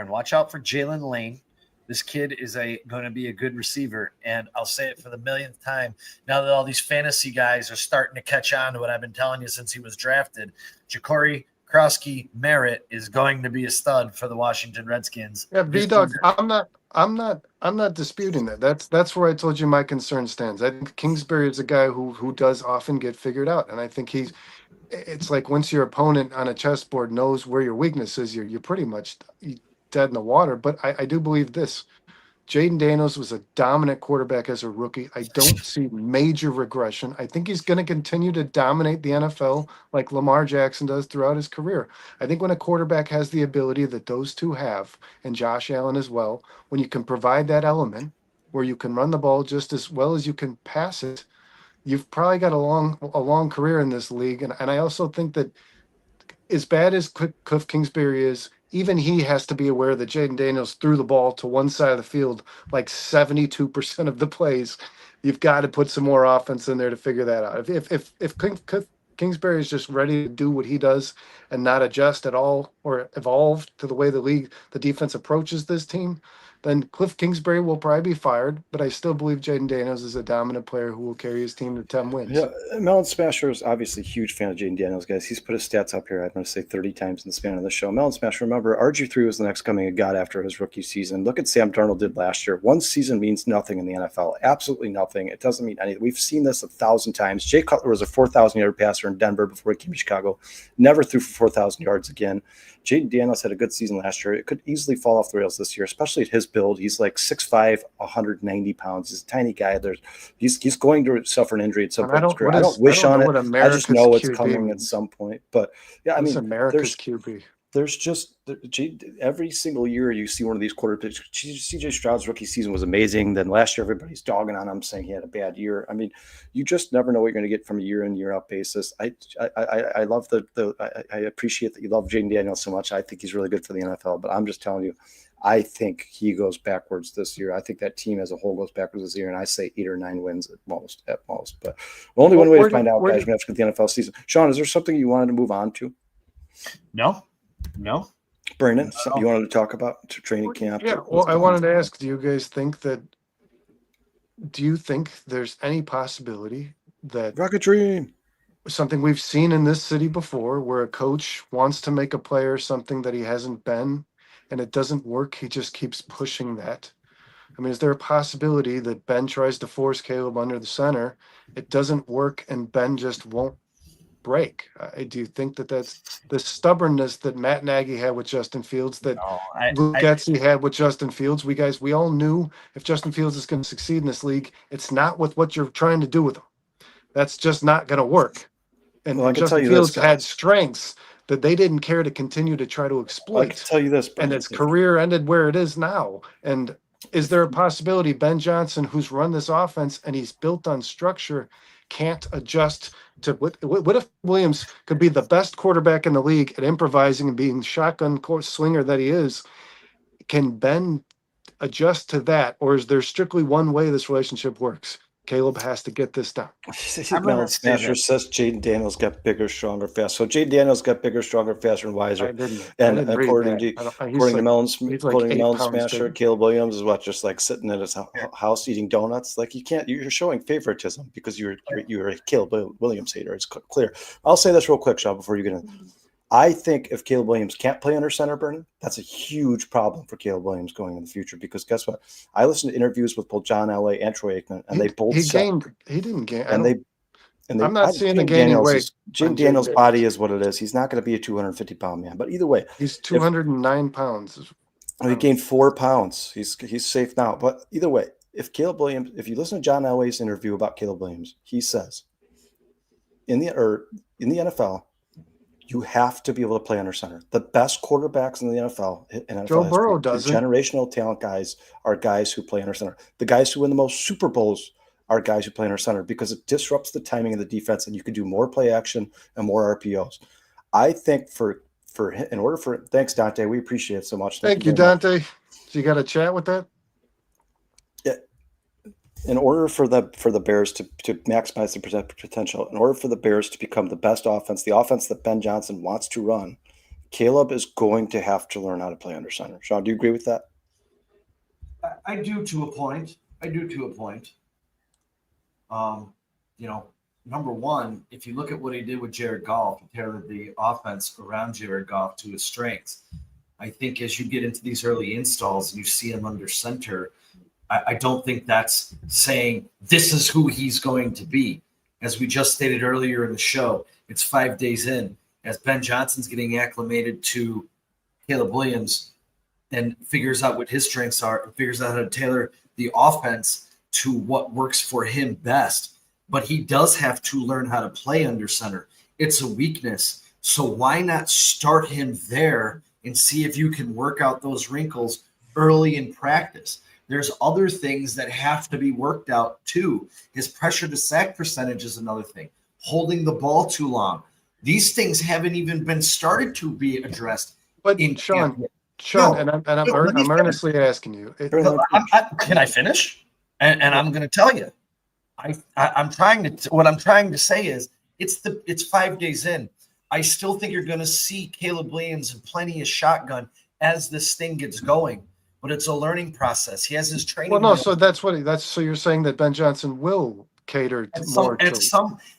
Watch out for Jalen Lane. This kid is going to be a good receiver, and I'll say it for the millionth time. Now that all these fantasy guys are starting to catch on to what I've been telling you since he was drafted, Ja'Cory Krosky Merritt is going to be a stud for the Washington Redskins. Yeah, V-Dog, I'm not disputing that. That's where I told you my concern stands. I think Kingsbury is a guy who does often get figured out, and I think it's like once your opponent on a chessboard knows where your weakness is, you're pretty much dead in the water. But I do believe this. Jaden Daniels was a dominant quarterback as a rookie. I don't see major regression. I think he's going to continue to dominate the NFL like Lamar Jackson does throughout his career. I think when a quarterback has the ability that those two have, and Josh Allen as well, when you can provide that element where you can run the ball just as well as you can pass it, you've probably got a long career in this league. And I also think that as bad as Cliff Kingsbury is, even he has to be aware that Jaden Daniels threw the ball to one side of the field like 72% of the plays. You've got to put some more offense in there to figure that out. If Kingsbury is just ready to do what he does and not adjust at all or evolve to the way the defense approaches this team, then Cliff Kingsbury will probably be fired. But I still believe Jaden Daniels is a dominant player who will carry his team to 10 wins. Yeah, Melon Smasher is obviously a huge fan of Jaden Daniels, guys. He's put his stats up here, I'm going to say 30 times in the span of the show. Melon Smasher, remember, RG3 was the next coming of God after his rookie season. Look at Sam Darnold did last year. One season means nothing in the NFL. Absolutely nothing. It doesn't mean anything. We've seen this 1,000 times. Jay Cutler was a 4,000-yard passer in Denver before he came to Chicago. Never threw for 4,000 yards again. Jaden Daniels had a good season last year. It could easily fall off the rails this year, especially at his build. He's like 6'5", 190 pounds. He's a tiny guy. He's going to suffer an injury at some point in his career. I don't wish on it. I just know it's coming at some point. But yeah, I mean, America's QB. There's just every single year you see one of these quarterbacks. CJ Stroud's rookie season was amazing. Then last year, everybody's dogging on him, saying he had a bad year. I mean, you just never know what you're going to get from a year in, year out basis. I love I appreciate that you love Jaden Daniels so much. I think he's really good for the NFL. But I'm just telling you, I think he goes backwards this year. I think that team as a whole goes backwards this year, and I say 8 or 9 wins at most. But only one way to find out, guys. We have to get the NFL season. Sean, is there something you wanted to move on to? No. No. Brandon, something you wanted to talk about to training camp? Yeah, well, I wanted to ask, do you think there's any possibility that Rocket Dream. something we've seen in this city before, where a coach wants to make a player something that he hasn't been, and it doesn't work, he just keeps pushing that? I mean, is there a possibility that Ben tries to force Caleb under the center, it doesn't work, and Ben just won't break? Do you think that that's the stubbornness that Matt Nagy had with Justin Fields, that No, Luke Getsy had with Justin Fields? We all knew if Justin Fields is going to succeed in this league, it's not with what you're trying to do with him. That's just not going to work. And, Well, I and can tell Justin you this, Fields had guys. strengths that they didn't care to continue to try to I can exploit. tell you this, And Brandon. his career ended where it is now. And is there a possibility Ben Johnson, who's run this offense and he's built on structure, can't adjust to what if Williams could be the best quarterback in the league at improvising and being shotgun slinger that he is? Can Ben adjust to that, or is there strictly one way this relationship works? Caleb has to get this done. I'm gonna Melon say Smasher this. says Jaden Daniels got bigger, stronger, faster. So Jaden Daniels got bigger, stronger, faster, and wiser. I didn't And read according that. to I don't- he's according to like- Melon, he's like according to 8 Melon pounds Smasher, bigger. Caleb Williams is what, just like sitting at his house eating donuts. Like you can't. You're showing favoritism because you're a Caleb Williams hater. It's clear. I'll say this real quick, Sean, before you get in. I think if Caleb Williams can't play under center, Brennan, that's a huge problem for Caleb Williams going in the future. Because guess what? I listened to interviews with both John Elway and Troy Aikman, and they both said, he didn't gain. I'm not seeing the gaining weight Jaden on Daniels' Jaden body is what it is. He's not going to be a 250-pound man. But either way, He's 209 pounds. he gained 4 pounds. He's safe now. But either way, if Caleb Williams, if you listen to John Elway's interview about Caleb Williams, he says in the NFL, you have to be able to play under center. The best quarterbacks in the NFL, Joe history, Burrow the doesn't. generational talent guys are guys who play under center. The guys who win the most Super Bowls are guys who play under center because it disrupts the timing of the defense and you can do more play action and more RPOs. I think thanks, Dante. We appreciate it so much. Thank you, very much. Dante. So you got a chat with that? In order for the Bears to maximize their potential, in order for the Bears to become the best offense, the offense that Ben Johnson wants to run, Caleb is going to have to learn how to play under center. Sean, do you agree with that? I do to a point. Number one, if you look at what he did with Jared Goff, he tailored the offense around Jared Goff to his strengths. I think as you get into these early installs and you see him under center, I don't think that's saying this is who he's going to be. As we just stated earlier in the show, it's 5 days in. As Ben Johnson's getting acclimated to Caleb Williams and figures out what his strengths are, and figures out how to tailor the offense to what works for him best. But he does have to learn how to play under center. It's a weakness. So why not start him there and see if you can work out those wrinkles early in practice? There's other things that have to be worked out too. His pressure to sack percentage is another thing. Holding the ball too long. These things haven't even been started to be addressed. But in Sean, camp. and I'm let me I'm earnestly asking you. Can I finish? And I'm going to tell you. What I'm trying to say is it's 5 days in. I still think you're going to see Caleb Williams in plenty of shotgun as this thing gets going. But it's a learning process. He has his training. Well, no, so so you're saying that Ben Johnson will cater to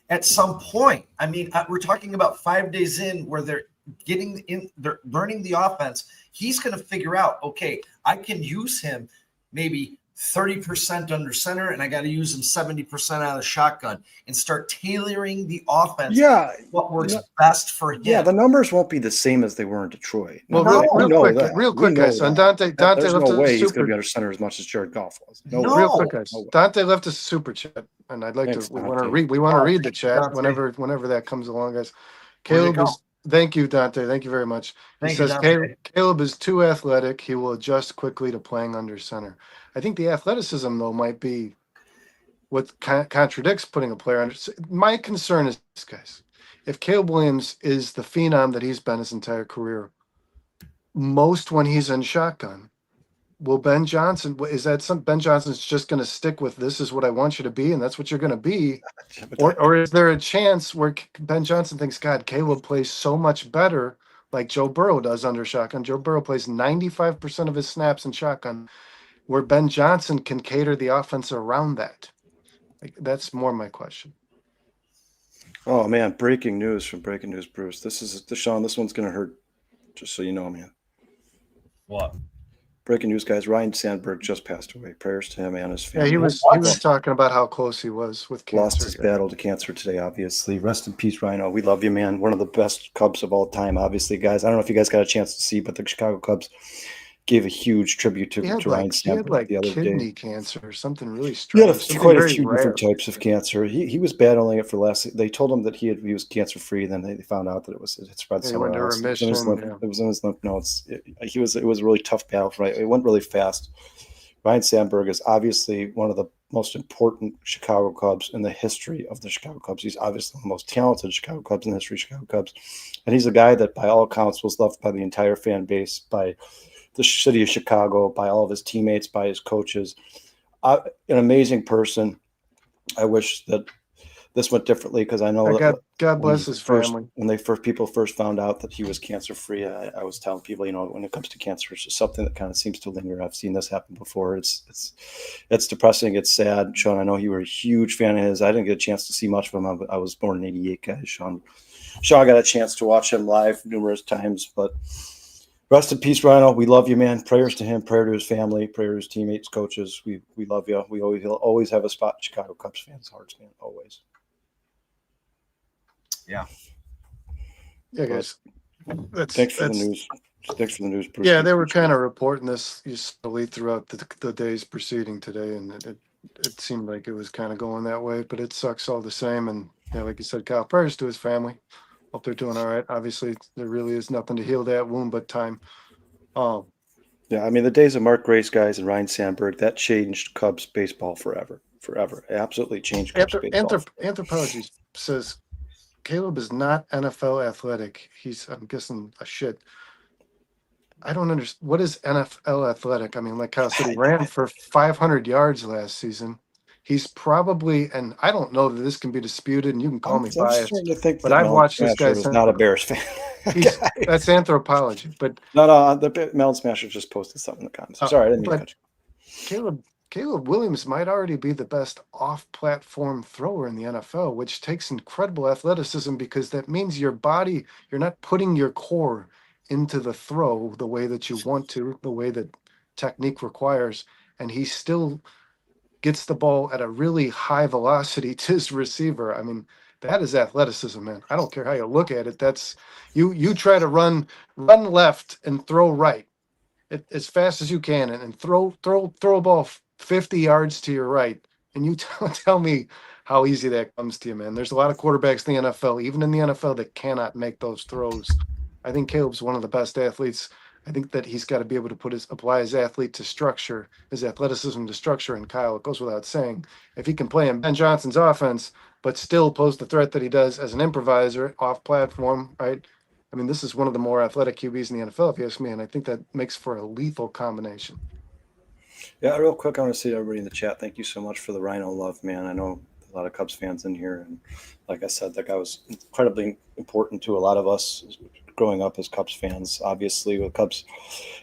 at some point. I mean, we're talking about 5 days in where they're learning the offense. He's going to figure out, okay, I can use him maybe 30% under center, and I got to use him 70% out of the shotgun and start tailoring the offense. Yeah, what works best for him. Yeah, the numbers won't be the same as they were in Detroit. Well, real quick, guys. And Dante there's left no way a he's super. going to be under center as much as Jared Goff was. Real quick, guys. Dante left us a super chat, and I'd like Thanks, to. We Dante. want to read the chat Dante. whenever that comes along, guys. Where'd it Caleb go? is. Thank you, Dante. Thank you very much. He Thank you, says Dante. Caleb is too athletic. He will adjust quickly to playing under center. I think the athleticism, though, might be what contradicts putting a player under. My concern is this, guys. If Caleb Williams is the phenom that he's been his entire career, most when he's in shotgun, will Ben Johnson, Ben Johnson's just going to stick with this is what I want you to be, and that's what you're going to be? Or is there a chance where Ben Johnson thinks, God, Caleb plays so much better like Joe Burrow does under shotgun. Joe Burrow plays 95% of his snaps in shotgun, where Ben Johnson can cater the offense around that. Like, that's more my question. Oh man, breaking news from Breaking News Bruce. This is Deshaun, this one's gonna hurt, just so you know, man. What? Breaking news, guys. Ryan Sandberg just passed away. Prayers to him and his Yeah, family. he was talking about how close he was with cancer. Lost his battle to cancer today, obviously. Rest in peace, Rhino. We love you, man. One of the best Cubs of all time, obviously, guys. I don't know if you guys got a chance to see, but the Chicago Cubs gave a huge tribute to Ryan Sandberg the other kidney day. cancer or something really He had strange. quite a few different types of cancer. He was battling it for they told him that he was cancer free. Then they found out that it had spread somewhere else. Remission, it was in his lymph nodes. It was a really tough battle. Right, it went really fast. Ryan Sandberg is obviously one of the most important Chicago Cubs in the history of the Chicago Cubs. He's obviously the most talented Chicago Cubs in the history of Chicago Cubs, and he's a guy that, by all accounts, was loved by the entire fan base, by the city of Chicago, by all of his teammates, by his coaches. An amazing person. I wish that this went differently, because I know God bless his family. When people first found out that he was cancer free, I was telling people, when it comes to cancer, it's just something that kind of seems to linger. I've seen this happen before. It's depressing. It's sad. Sean, I know you were a huge fan of his. I didn't get a chance to see much of him. I was born in '88, guys. Sean got a chance to watch him live numerous times, but rest in peace, Rhino. We love you, man. Prayers to him, prayer to his family, prayer to his teammates, coaches. We love you. He'll always have a spot in Chicago Cubs fans' hearts, man. Always. Yeah, guys. Thanks for the news. Thanks for the news, Bruce. Yeah, they were kind of reporting this slowly throughout the days preceding today, and it seemed like it was kind of going that way, but it sucks all the same. And yeah, like you said, Kyle, prayers to his family. Hope they're doing all right. Obviously, there really is nothing to heal that wound but time. Yeah, I mean, the days of Mark Grace, guys, and Ryan Sandberg, that changed Cubs baseball forever. It absolutely changed Cubs baseball. Anthropology says Caleb is not NFL athletic. I'm guessing a shit. I don't understand. What is NFL athletic? I mean, like Kyle said, he ran for 500 yards last season. He's probably, and I don't know that this can be disputed, and you can call me biased, but I've watched this guy. Not a Bears fan. That's anthropology, but no, the Melon Smasher just posted something in the comments. Sorry, I didn't mean to cut you. Caleb Williams might already be the best off-platform thrower in the NFL, which takes incredible athleticism, because that means your body, you're not putting your core into the throw the way that you want to, the way that technique requires, and he still gets the ball at a really high velocity to his receiver. I mean, that is athleticism, man. I don't care how you look at it. That's you try to run left and throw right as fast as you can, and throw a ball 50 yards to your right, and you tell me how easy that comes to you, man. There's a lot of quarterbacks in the NFL, even in the NFL, that cannot make those throws. I think Caleb's one of the best athletes. I think that he's got to be able to apply his athleticism to structure. And Kyle, it goes without saying, if he can play in Ben Johnson's offense, but still pose the threat that he does as an improviser off platform, right? I mean, this is one of the more athletic QBs in the NFL, if you ask me, and I think that makes for a lethal combination. Yeah, real quick, I want to say to everybody in the chat, thank you so much for the Rhino love, man. I know a lot of Cubs fans in here, and like I said, that guy was incredibly important to a lot of us growing up as Cubs fans. Obviously, the Cubs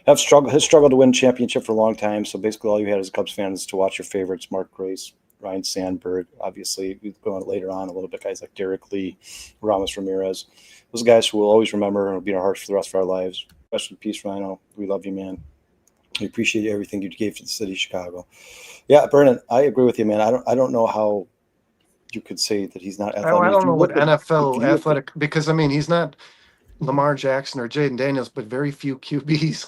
has struggled to win championship for a long time, so basically all you had as a Cubs fan is to watch your favorites, Mark Grace, Ryan Sandberg, obviously we go on later on a little bit, guys like Derek Lee, Ramos Ramirez. Those guys who we'll always remember and will be in our hearts for the rest of our lives. Rest in peace, Rhino. We love you, man. We appreciate everything you gave to the city of Chicago. Yeah, Brennan, I agree with you, man. I don't know how you could say that he's not athletic. I don't know what NFL athletic, because I mean, he's not Lamar Jackson or Jaden Daniels, but very few QBs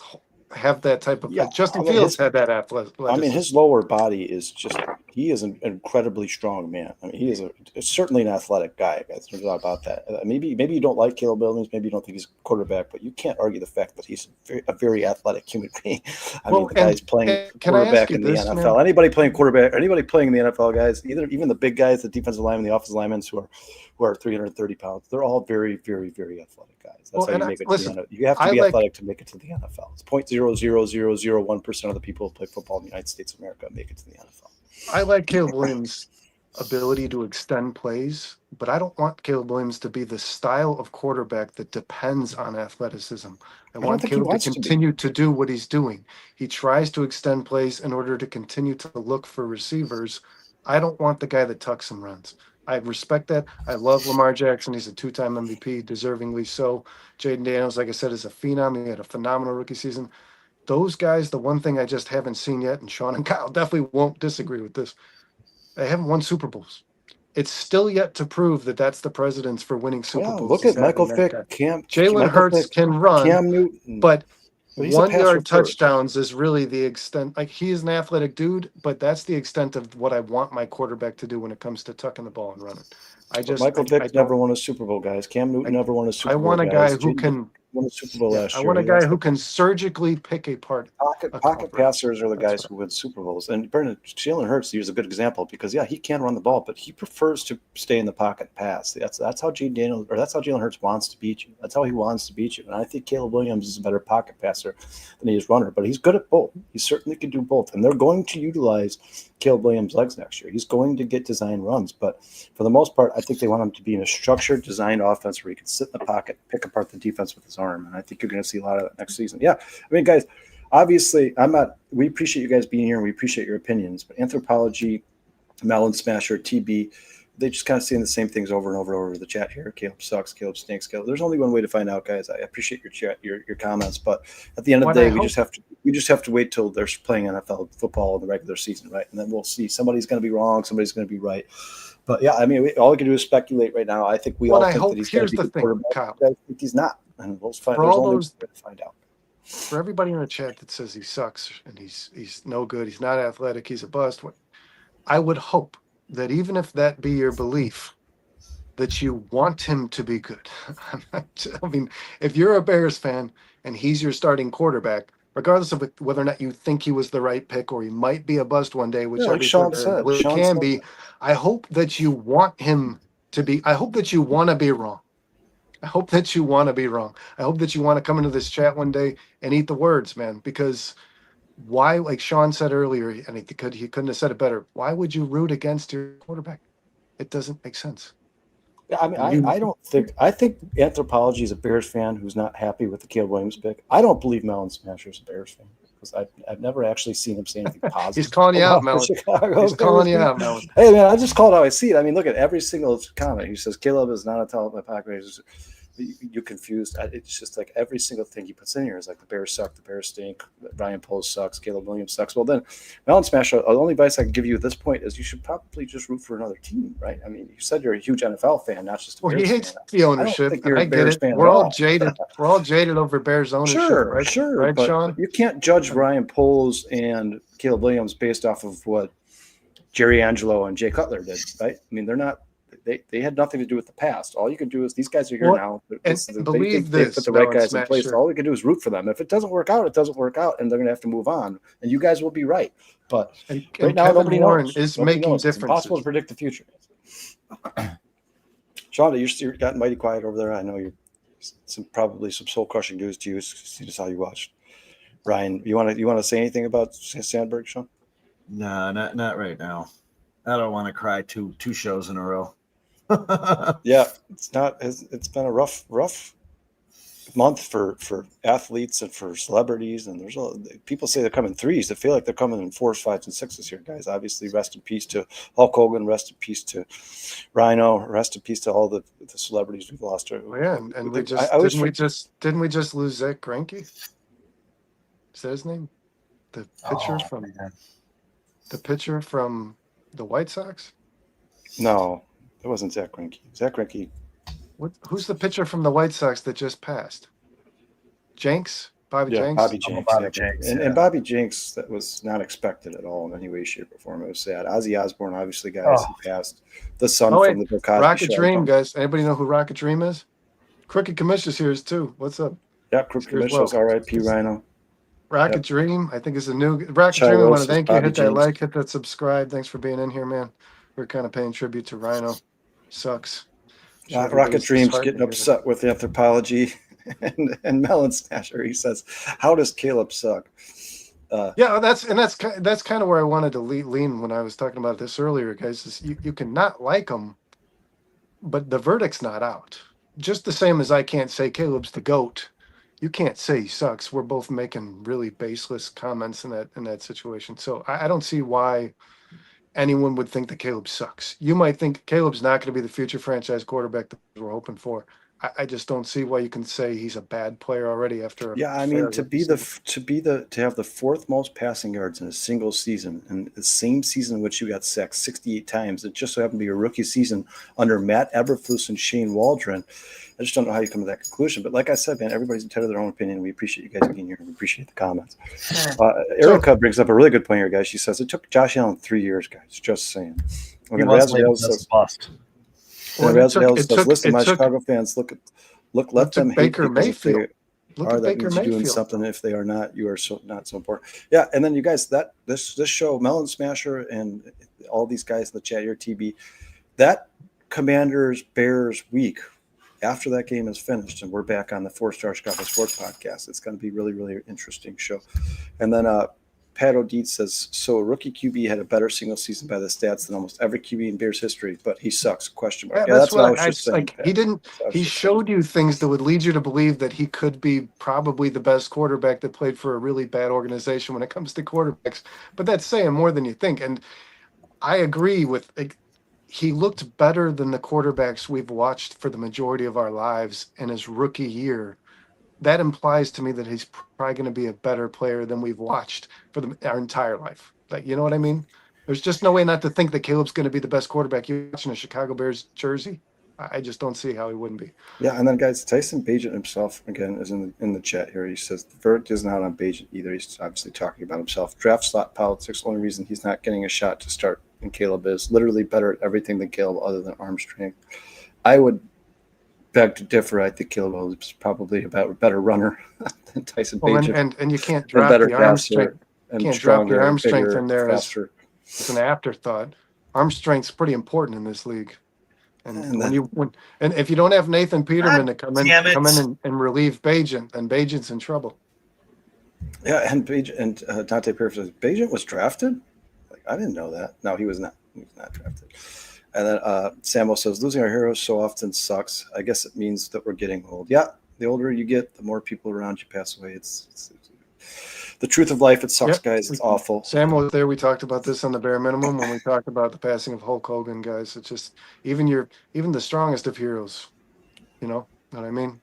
have that type of. Justin Fields had that athleticism. I mean, his lower body is he is an incredibly strong man. I mean, he is certainly an athletic guy. Guys, there's no doubt about that. Maybe you don't like Caleb Williams. Maybe you don't think he's a quarterback, but you can't argue the fact that he's a very athletic human being. I mean, the guy's playing quarterback in the NFL. Man? Anybody playing quarterback, anybody playing in the NFL, guys, even the big guys, the defensive linemen, the offensive linemen who are 330 pounds, they're all very, very, very athletic guys. That's how you make it to the NFL. You have to be athletic to make it to the NFL. It's 0.00001% of the people who play football in the United States of America make it to the NFL. I like Caleb Williams ability to extend plays, but I don't want Caleb Williams to be the style of quarterback that depends on athleticism. I don't want think he Caleb to wants to be. continue to do what he's doing. He tries to extend plays in order to continue to look for receivers. I don't want the guy that tucks and runs. I respect that. I love Lamar Jackson. He's a 2-time MVP, deservingly so. Jaden Daniels, like I said, is a phenom. He had a phenomenal rookie season. Those guys, the one thing I just haven't seen yet, and Sean and Kyle definitely won't disagree with this, they haven't won Super Bowls. It's still yet to prove that that's the precedence for winning Super Yeah, Bowls. look is at Michael having that guy. Vick, Jalen Michael Hurts Vick, can run, Cam Newton, but he's a 1 passer yard first. touchdowns is really the extent. Like, he is an athletic dude, but that's the extent of what I want my quarterback to do when it comes to tucking the ball and running. But Michael Vick never won a Super Bowl, guys. Cam Newton never won a Super Bowl. I want a guy who Jaden can won a Super Bowl last I year. want a guy That's who can surgically pick apart pocket coverage. passers are the That's guys who win Super Bowls. And Jalen Hurts is a good example because he can run the ball, but he prefers to stay in the pocket and pass. That's how Jalen Hurts wants to beat you. That's how he wants to beat you. And I think Caleb Williams is a better pocket passer than he is runner, but he's good at both. He certainly can do both. And they're going to utilize Caleb Williams' legs next year. He's going to get design runs, but for the most part, I think they want him to be in a structured, designed offense where he can sit in the pocket, pick apart the defense with his arm. And I think you're going to see a lot of that next season. Yeah. I mean, guys, obviously, we appreciate you guys being here and we appreciate your opinions, but Anthropology, Melon Smasher, TB, they just kind of saying the same things over and over the chat here. Caleb sucks, Caleb stinks, Caleb. There's only one way to find out, guys. I appreciate your chat, your comments, but at the end of the day, we just have to wait till they're playing NFL football in the regular season, right? And then we'll see. Somebody's going to be wrong, somebody's going to be right. But yeah, I mean, all we can do is speculate right now. I think we all think that he's going to be the quarterback. I think he's not, and we'll find. There's only one way to find out. For everybody in the chat that says he sucks and he's no good, he's not athletic, he's a bust, I would hope that even if that be your belief, that you want him to be good. I mean, if you're a Bears fan and he's your starting quarterback, regardless of whether or not you think he was the right pick or he might be a bust one day, which like Sean said, can be, I hope that you want him to be. I hope that you want to be wrong. I hope that you want to be wrong. I hope that you want to come into this chat one day and eat the words, man, because why, like Sean said earlier, and he couldn't have said it better, why would you root against your quarterback? It doesn't make sense. I mean, I think Anthropology is a Bears fan who's not happy with the Caleb Williams pick. I don't believe Melon Smasher is a Bears fan because I've never actually seen him say anything positive. He's calling you out, Melon. He's calling you out, Melon. Hey, man, I just called how I see it. I mean, look at every single comment. He says Caleb is not a top of my pocket. You confused. It's just like every single thing he puts in here is like the Bears suck, the Bears stink, Ryan Poles sucks, Caleb Williams sucks. Well, then, Melon Smasher, the only advice I can give you at this point is you should probably just root for another team, right? I mean, you said you're a huge NFL fan, not just a Bears he hates fan. the ownership. I get it. We're all jaded. We're all jaded over Bears ownership. Sure, right, but Sean? You can't judge Ryan Poles and Caleb Williams based off of what Jerry Angelo and Jay Cutler did, right? I mean, they're not. They had nothing to do with the past. All you can do is these guys are here now. Believe this. They put the right guys in place. All we can do is root for them. If it doesn't work out, it doesn't work out, and they're going to have to move on. And you guys will be right. But right now, nobody knows. Is making differences. It's impossible to predict the future. Sean, you're gotten mighty quiet over there. I know you're probably some soul crushing news to you. See just how you watched. Ryan, you want to say anything about Sandberg, Sean? No, not right now. I don't want to cry two shows in a row. Yeah, it's been a rough month for athletes and for celebrities, and there's people say they're coming threes. They feel like they're coming in 4s, 5s, and 6s here, guys. Obviously, rest in peace to Hulk Hogan, rest in peace to Rhino, rest in peace to all the celebrities we've lost. Yeah, and didn't we just lose Zach Greinke? Is that his name? The pitcher from the White Sox? No. It wasn't Zach Greinke. Zach Greinke. Who's the pitcher from the White Sox that just passed? Jenks? Bobby Jenks? Bobby Jenks. And Bobby Jenks, that was not expected at all in any way, shape, or form. It was sad. Ozzy Osbourne, obviously, guys, he passed. The son from the Bill Cosby Rocket Show. Dream, guys. Anybody know who Rocket Dream is? Crooked Commissioner's here too. What's up? Yeah, Crooked Commissioner's R.I.P. Rhino. Rocket Dream, I think is a new Rocket Dream. I want to thank you. Hit that like, hit that subscribe. Thanks for being in here, man. We're kind of paying tribute to Rhino. Sucks. Rocket Dream's getting upset with Anthropology and Melon Smasher. He says, how does Caleb suck? Yeah, that's kind of where I wanted to lean when I was talking about this earlier, guys. Is you can not like them, but the verdict's not out. Just the same as I can't say Caleb's the GOAT. You can't say he sucks. We're both making really baseless comments in that situation. So I don't see why anyone would think that Caleb sucks. You might think Caleb's not going to be the future franchise quarterback that we're hoping for. I just don't see why you can say he's a bad player already after a Yeah, I fair mean, to have the fourth most passing yards in a single season, and the same season in which you got sacked 68 times, it just so happened to be your rookie season under Matt Eberflus and Shane Waldron. I just don't know how you come to that conclusion. But like I said, man, everybody's entitled to their own opinion. We appreciate you guys being here. We appreciate the comments. Erica brings up a really good point here, guys. She says it took Josh Allen 3 years, guys. Just saying. He was labeled as a bust. Listen, my Chicago fans, let them hate Baker because if they Mayfield. Look are, at that Baker means you're doing Mayfield. something. If they are not, you are not so important. Yeah, and then you guys, this show, Melon Smasher and all these guys in the chat here, TB, that Commanders Bears week after that game is finished, and we're back on the 4-Star Chicago Sports Podcast. It's going to be really, really interesting show. And then Pat O'Deed says, so a rookie QB had a better single season by the stats than almost every QB in Bears history, but he sucks, question mark. Yeah, that's what I what was just saying. like. He didn't. He showed you things that would lead you to believe that he could be probably the best quarterback that played for a really bad organization when it comes to quarterbacks. But that's saying more than you think. And I agree with. He looked better than the quarterbacks we've watched for the majority of our lives in his rookie year. That implies to me that he's probably going to be a better player than we've watched for our entire life. Like, you know what I mean? There's just no way not to think that Caleb's going to be the best quarterback you watch in a Chicago Bears jersey. I just don't see how he wouldn't be. Yeah, and then guys, Tyson Bagent himself again is in the chat here. He says the verdict is not on Bagent either. He's obviously talking about himself. Draft slot politics. The only reason he's not getting a shot to start in Caleb is literally better at everything than Caleb other than arm strength. I would beg to differ. I think Caleb is probably a better runner than Tyson Bagent. And you can't drop the arm strength. And can't drop the arm bigger, strength in there faster. as an afterthought. Arm strength's pretty important in this league. And if you don't have Nathan Peterman to come in and relieve Bagent, then Bagent's in trouble. Yeah, and Dante Pierce says Bagent was drafted. Like, I didn't know that. No, he was not. He was not drafted. And then Samo says losing our heroes so often sucks. I guess it means that we're getting old. Yeah, the older you get, the more people around you pass away. It's the truth of life. It sucks, guys. It's awful. Sam was there. We talked about this on the bare minimum when we talked about the passing of Hulk Hogan, guys. It's just even the strongest of heroes. You know what I mean?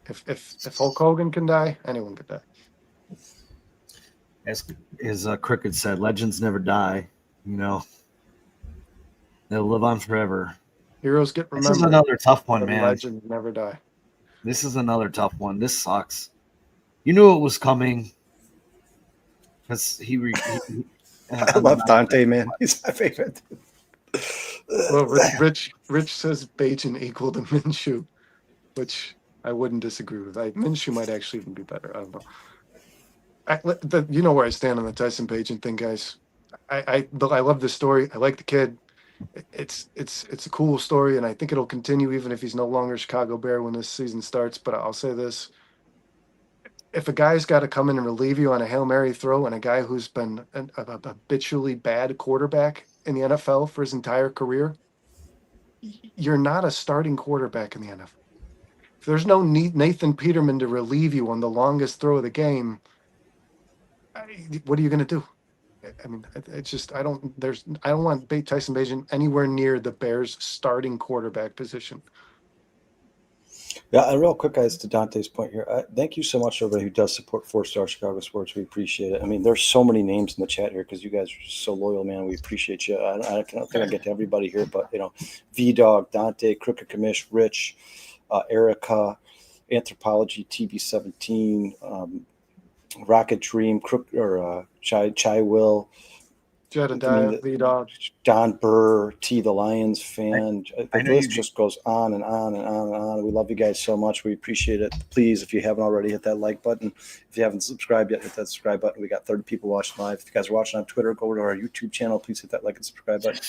If Hulk Hogan can die, anyone could die. As Cricket said, legends never die. You know, they'll live on forever. Heroes get remembered. This is another tough one, man. Legends never die. This is another tough one. This sucks. You knew it was coming. Because I love Dante, man. He's my favorite. Well, Rich says Bagent equal to Minshew, which I wouldn't disagree with. Minshew might actually even be better. I don't know. You know where I stand on the Tyson Bagent thing, guys. I love this story. I like the kid. It's a cool story, and I think it'll continue even if he's no longer a Chicago Bear when this season starts. But I'll say this. If a guy's got to come in and relieve you on a Hail Mary throw and a guy who's been a habitually bad quarterback in the NFL for his entire career, you're not a starting quarterback in the NFL. If there's no Nathan Peterman to relieve you on the longest throw of the game, what are you going to do? I mean, it's just I don't want Tyson Bagent anywhere near the Bears' starting quarterback position. Yeah, and real quick, guys, to Dante's point here, thank you so much to everybody who does support 4-Star Chicago Sports. We appreciate it. I mean, there's so many names in the chat here because you guys are so loyal, man. We appreciate you. I don't think I get to everybody here, but, V-Dog, Dante, Crooked Commish, Rich, Erica, Anthropology, TB17, Rocket Dream, Chai Will, Jedediah, V-Dog, Don Burr, T the Lions fan. The list just goes on and on and on and on. We love you guys so much. We appreciate it. Please, if you haven't already, hit that like button. If you haven't subscribed yet, hit that subscribe button. We got 30 people watching live. If you guys are watching on Twitter, go to our YouTube channel. Please hit that like and subscribe button.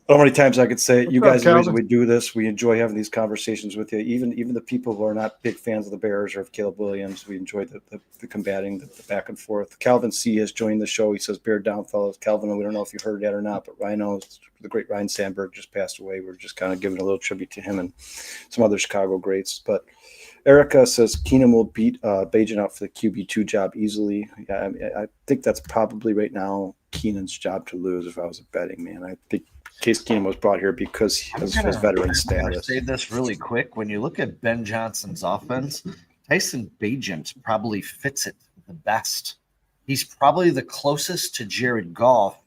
How many times I could say, you What's up, guys are the reason Calvin? we do this. We enjoy having these conversations with you. Even the people who are not big fans of the Bears or of Caleb Williams, we enjoy the combating, the back and forth. Calvin C has joined the show. He says, "Bear down, fellas." Calvin, we don't know if you heard that or not, but Rhino, the great Ryan Sandberg, just passed away. We're just kind of giving a little tribute to him and some other Chicago greats. But Erica says Keenum will beat Bajan out for the QB2 job easily. Yeah, I think that's probably right now Keenan's job to lose if I was a betting man. I think Case Keenum was brought here because of his veteran I'm gonna status. say this really quick. When you look at Ben Johnson's offense, Tyson Bagent probably fits it the best. He's probably the closest to Jared Goff,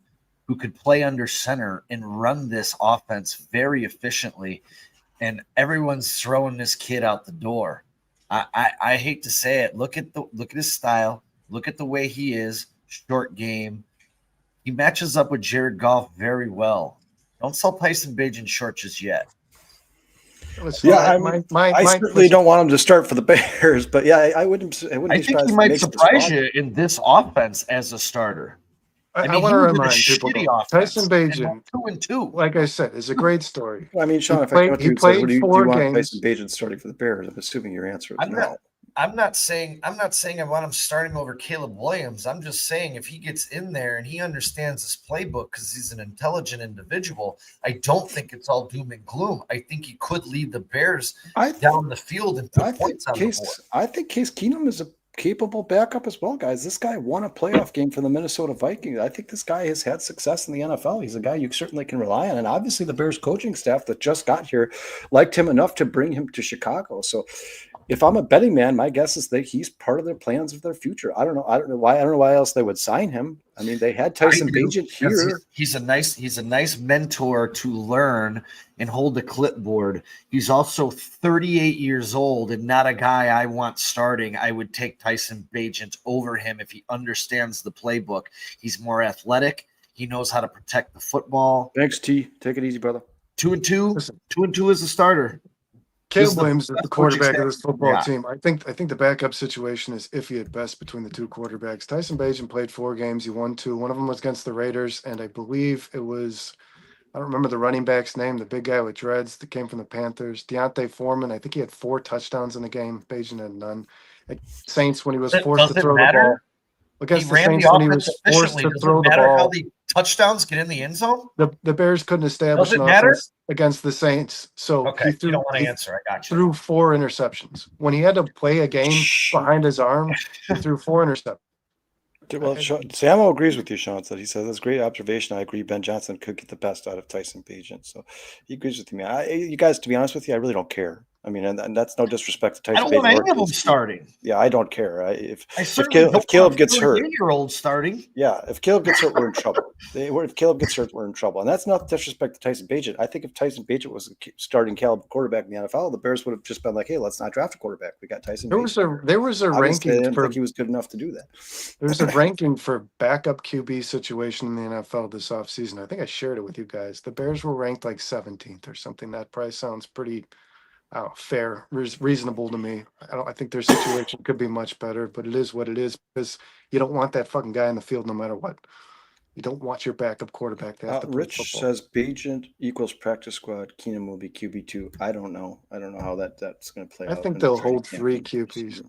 who could play under center and run this offense very efficiently. And everyone's throwing this kid out the door. I hate to say it. Look at his style. Look at the way he is. Short game. He matches up with Jared Goff very well. Don't sell Tyson Bagent short just yet. I certainly don't want him to start for the Bears, but yeah, I wouldn't. I think he might surprise you in this offense as a starter. I mean, want to he was in a remind people, shitty though, offense Tyson and Bagent, went 2-2. like I said, is a great story. I mean, Sean, He if I came up to you and said, played "What do you 4 want games. Tyson Bagent starting for the Bears?" I'm assuming your answer is no. I'm not saying I want him starting over Caleb Williams. I'm just saying if he gets in there and he understands his playbook because he's an intelligent individual, I don't think it's all doom and gloom. I think he could lead the Bears down the field and put points on the board. I think Case Keenum is a capable backup as well, guys. This guy won a playoff game for the Minnesota Vikings. I think this guy has had success in the NFL. He's a guy you certainly can rely on. And obviously the Bears coaching staff that just got here liked him enough to bring him to Chicago. So if I'm a betting man, my guess is that he's part of their plans of their future. I don't know why else they would sign him. I mean, they had Tyson Bagent here. He's a nice mentor to learn and hold the clipboard. He's also 38 years old and not a guy I want starting. I would take Tyson Bagent over him if he understands the playbook. He's more athletic. He knows how to protect the football. Thanks, T. Take it easy, brother. 2-2. Listen. 2-2 as a starter. Caleb Williams is the quarterback of this football Yeah. team. I think the backup situation is iffy at best between the two quarterbacks. Tyson Bagent played 4 games. He won 2. One of them was against the Raiders, and I believe it was, I don't remember the running back's name, the big guy with dreads that came from the Panthers. Deontay Foreman, I think he had 4 touchdowns in the game. Bagent had none. At Saints, when he was forced to throw the ball. Against the Saints, when he was forced to throw the How ball. the touchdowns get in the end zone? The Bears couldn't establish an offense against the Saints, so Okay, he you don't want to answer. I got you. threw 4 interceptions. When he had to play a game behind his arm, he threw 4 interceptions. Well, Samo agrees with you, Sean. He says that's a great observation. I agree. Ben Johnson could get the best out of Tyson Bagent, so he agrees with me. You guys, to be honest with you, I really don't care. I mean, and that's no disrespect to Tyson Bagent. I don't want any of them starting. Yeah, I don't care. If Caleb gets hurt, 38-year-old starting. Yeah, if Caleb gets hurt, we're in trouble. If Caleb gets hurt, we're in trouble. And that's not disrespect to Tyson Bagent. I think if Tyson Bagent was a starting caliber quarterback in the NFL, the Bears would have just been like, "Hey, let's not draft a quarterback. We got Tyson Bagent." There was a Obviously, ranking. I didn't think he was good enough to do that. There was a ranking for backup QB situation in the NFL this offseason. I think I shared it with you guys. The Bears were ranked like 17th or something. That price sounds pretty fair, reasonable to me. I think their situation could be much better, but it is what it is because you don't want that fucking guy in the field no matter what. You don't want your backup quarterback to have to play Rich football. says Bagent equals practice squad. Keenum will be QB2. I don't know. I don't know how that's going to play out. I think they'll hold 3 QBs.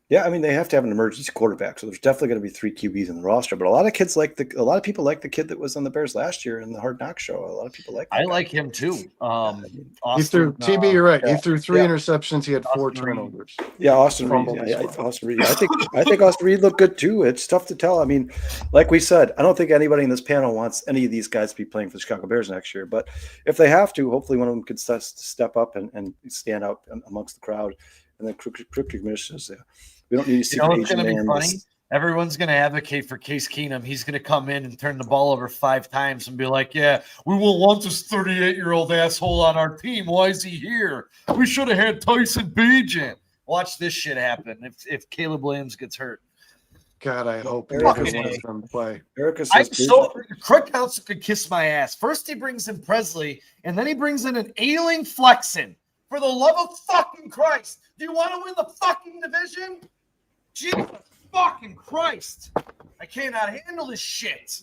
Yeah, I mean they have to have an emergency quarterback, so there's definitely going to be 3 QBs in the roster. But a lot of people like the kid that was on the Bears last year in the Hard Knock show. A lot of people like. I like him too. He threw TB. You're right. He threw 3 interceptions. He had 4 turnovers. Yeah, Austin Reed. Austin Reed. I think Austin Reed looked good too. It's tough to tell. I mean, like we said, I don't think anybody in this panel wants any of these guys to be playing for the Chicago Bears next year. But if they have to, hopefully one of them could step up and stand out amongst the crowd. And then Crooked Commissioner says, we don't need to see what's going to be funny? Everyone's going to advocate for Case Keenum. He's going to come in and turn the ball over 5 times and be like, yeah, we won't want this 38-year-old asshole on our team. Why is he here? We should have had Tyson Bagent. Watch this shit happen if Caleb Williams gets hurt. God, I hope Erica wants them to play. Erica says, Craig Counsell could kiss my ass. First he brings in Presley, and then he brings in an ailing Flexen. For the love of fucking Christ, do you want to win the fucking division? Jesus fucking Christ. I cannot handle this shit.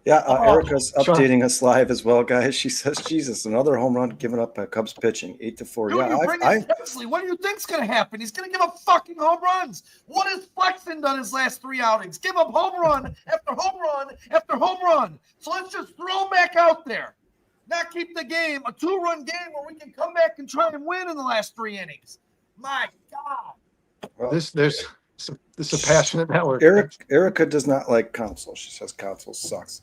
Yeah, Oh, Erica's Sean. updating us live as well, guys. She says, Jesus, another home run given up by Cubs pitching, 8-4. Dude, Yeah, you bring in Presley. What do you think's going to happen? He's going to give up fucking home runs. What has Flexen done his last 3 outings? Give up home run after home run after home run. So let's just throw him back out there. Not keep the game a 2-run game where we can come back and try and win in the last 3 innings. My God. well, This is a passionate network. Erica does not like console. She says console sucks.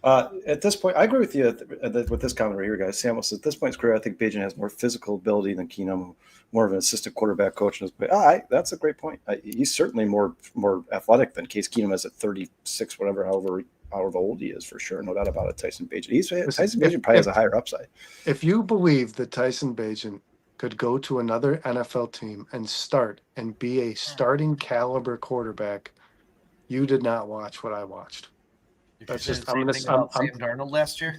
At this point, I agree with you with this comment right here, guys. Samuel says, at this point in his career, I think Bajan has more physical ability than Keenum, more of an assistant quarterback coach in his play. That's a great point. He's certainly more athletic than Case Keenum is at 36, however old he is, for sure. No doubt about it. Tyson Bagent. Tyson Bagent probably has a higher upside. If you believe that Tyson Bagent could go to another NFL team and start and be a starting caliber quarterback, you did not watch what I watched. That's just Sam Darnold last year,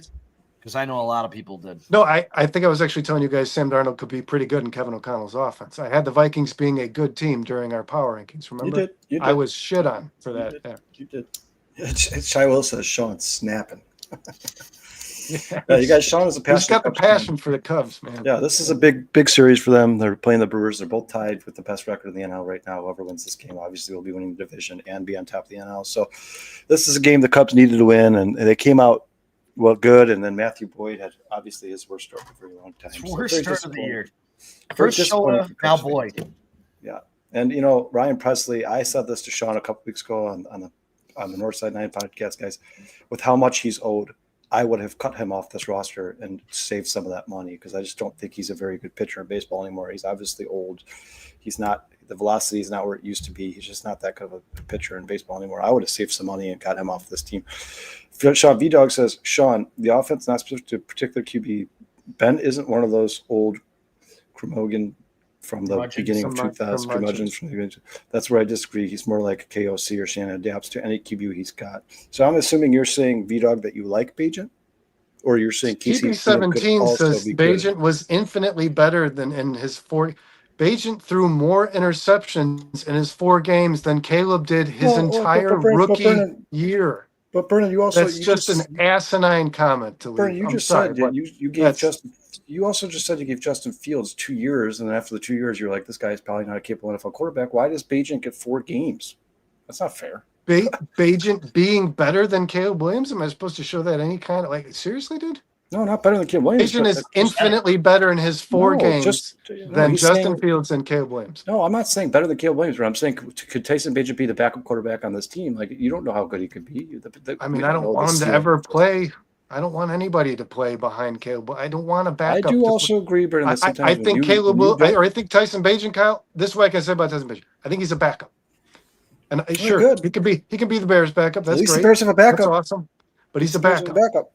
because I know a lot of people did. No, I think I was actually telling you guys Sam Darnold could be pretty good in Kevin O'Connell's offense. I had the Vikings being a good team during our power rankings. Remember? You did. I was shit on for that. You did. Shy Will says Sean's snapping. You guys, Sean is a passion. He's got the passion for the Cubs, man. Yeah, this is a big series for them. They're playing the Brewers. They're both tied with the best record in the NL right now. Whoever wins this game obviously will be winning the division and be on top of the NL. So this is a game the Cubs needed to win, and they came out good. And then Matthew Boyd had obviously his worst start for a very long time. Worst start of the year. First Shola, now Boyd. Yeah, and Ryan Presley. I said this to Sean a couple weeks ago on the Northside 9 podcast, guys, with how much he's owed. I would have cut him off this roster and saved some of that money because I just don't think he's a very good pitcher in baseball anymore. He's obviously old. He's not – the velocity is not where it used to be. He's just not that good of a pitcher in baseball anymore. I would have saved some money and got him off this team. Sean V-Dog says, Sean, the offense not specific to a particular QB. Ben isn't one of those old Cremogan from the beginning of 2000s. That's where I disagree. He's more like a KOC or Shannon, adapts to any QB he's got. So I'm assuming you're saying, V-Dog, that you like Bagent? Or you're saying TB17 says Bagent was infinitely better than in his 4. Bagent threw more interceptions in his 4 games than Caleb did his entire rookie year. But Bernard, you also that's just an asinine comment to leave. Bernard, you just said you gave Justin. You also just said you gave Justin Fields 2 years, and then after the 2 years, you're like, this guy's probably not a capable NFL quarterback. Why does Bagent get 4 games? That's not fair. Bagent being better than Caleb Williams? Am I supposed to show that any kind of seriously, dude? No, not better than Caleb Williams. Bagent is infinitely better in his 4 games than Justin Fields and Caleb Williams. No, I'm not saying better than Caleb Williams, but I'm saying could Tyson Bagent be the backup quarterback on this team? Like, you don't know how good he could be. I don't want him to ever play. I don't want anybody to play behind Caleb. I don't want a backup. I do also agree, Brendan. I think Caleb will, or I think Tyson Bagent, Kyle. This is what I can say about Tyson Bagent. I think he's a backup, and sure, he can be the Bears' backup. That's at least great. The Bears have a backup. That's awesome, but he's a backup.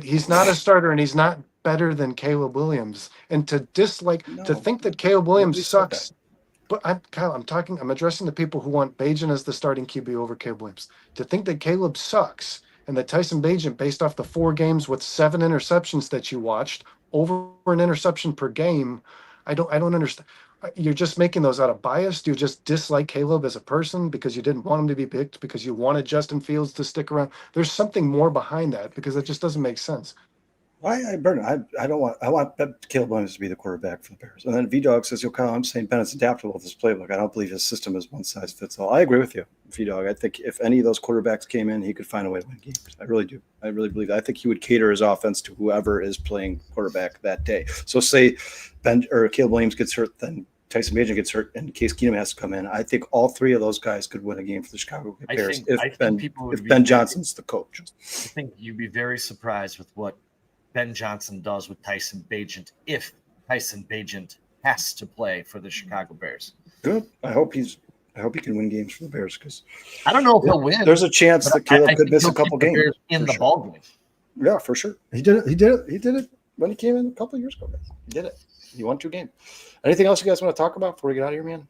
He's not a starter, and he's not better than Caleb Williams. And to think that Caleb Williams sucks. But I'm addressing the people who want Bagent as the starting QB over Caleb Williams. To think that Caleb sucks and that Tyson Bagent, based off the 4 games with 7 interceptions that you watched, over an interception per game, I don't understand. You're just making those out of bias. Do you just dislike Caleb as a person because you didn't want him to be picked, because you wanted Justin Fields to stick around? There's something more behind that, because that just doesn't make sense. I want Caleb Williams to be the quarterback for the Bears. And then V-Dog says, Kyle, I'm saying Bennett's adaptable with his playbook. I don't believe his system is one size fits all. I agree with you, V-Dog. I think if any of those quarterbacks came in, he could find a way to win games. I really do. I really believe that. I think he would cater his offense to whoever is playing quarterback that day. So say Caleb Williams gets hurt, then Tyson Bagent gets hurt, and Case Keenum has to come in. I think all 3 of those guys could win a game for the Chicago Bears if Ben Johnson's the coach. I think you'd be very surprised with what Ben Johnson does with Tyson Bagent if Tyson Bagent has to play for the Chicago Bears. Good. I hope he can win games for the Bears, because I don't know if he'll win. There's a chance that Caleb could miss a couple games in the ball game. Yeah, for sure. He did it when he came in a couple of years ago. He did it. He won 2 games. Anything else you guys want to talk about before we get out of here, man?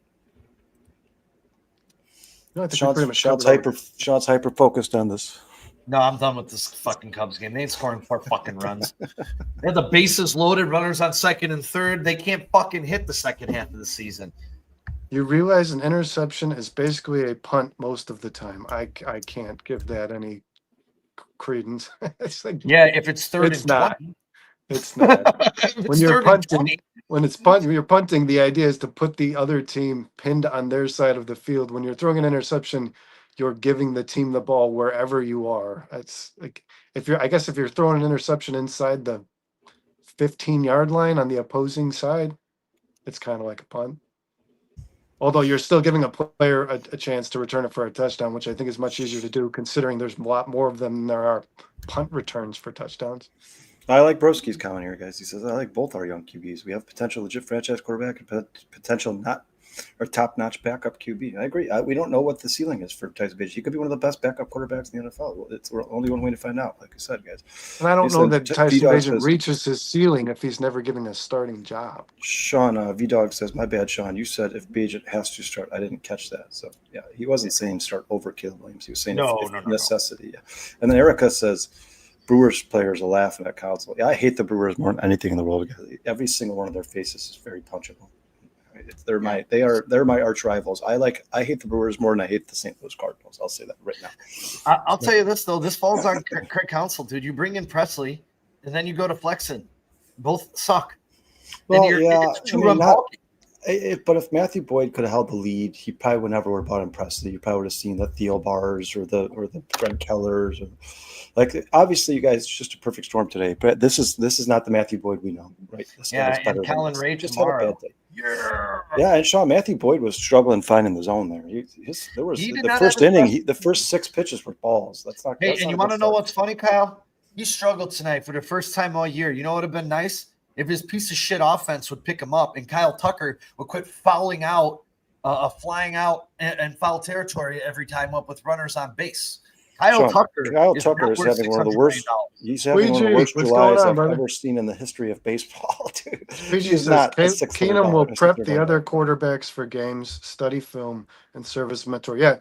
No, I think Sean's hyper focused on this. No, I'm done with this fucking Cubs game. They ain't scoring 4 fucking runs. They have the bases loaded, runners on second and third. They can't fucking hit the second half of the season. You realize an interception is basically a punt most of the time. I can't give that any credence. It's like, Yeah, if it's third it's and not. 20. It's not. If When it's you're third and punting, 20. when you're punting, the idea is to put the other team pinned on their side of the field. When you're throwing an interception, you're giving the team the ball wherever you are. It's like I guess if you're throwing an interception inside the 15-yard line on the opposing side, it's kind of like a punt. Although you're still giving a player a chance to return it for a touchdown, which I think is much easier to do considering there's a lot more of them than there are punt returns for touchdowns. I like Broski's comment here, guys. He says, I like both our young QBs. We have potential legit franchise quarterback and potential not or top-notch backup QB. I agree. We don't know what the ceiling is for Tyson Bagent. He could be one of the best backup quarterbacks in the NFL. It's only one way to find out, like I said, guys. And I don't know that Tyson V-Dog Bagent says- reaches his ceiling if he's never given a starting job. Sean, V-Dog says, my bad, Sean. You said if Bagent has to start. I didn't catch that. So, yeah, he wasn't saying start over Caleb Williams. He was saying No, if no. necessity. Yeah. And then Erica says, Brewers players are laughing at Council. Yeah, I hate the Brewers more than anything in the world. Every single one of their faces is very punchable. They're my arch rivals. I hate the Brewers more than I hate the St. Louis Cardinals. I'll say that right now. I'll tell you this though. This falls on Craig Counsell, dude. You bring in Presley, and then you go to Flexen. Both suck. Well, it's two-run ball game. But if Matthew Boyd could have held the lead, he probably would never would have bought in Presley. You probably would have seen the Theo Bars or the Brent Kellers. Obviously, you guys, it's just a perfect storm today. But this is not the Matthew Boyd we know, right? This guy is better and Colin than Ray just tomorrow. had a bad day. Yeah, and Sean, Matthew Boyd was struggling finding the zone there. There was He did the not first have his inning. best- The first 6 pitches were balls. That's not. Hey, that's and not you a want good to know start. what's funny, Kyle? He struggled tonight for the first time all year. You know what would have been nice? If his piece of shit offense would pick him up and Kyle Tucker would quit fouling out, flying out and foul territory every time up with runners on base. Kyle Tucker is having one of the worst. He's having one of the worst what's going Julys on, I've brother? ever seen in the history of baseball, dude. Squeegee He's says not a $600 Keenum will prep the $600 other quarterbacks for games, study film, and serve as mentor. Yeah,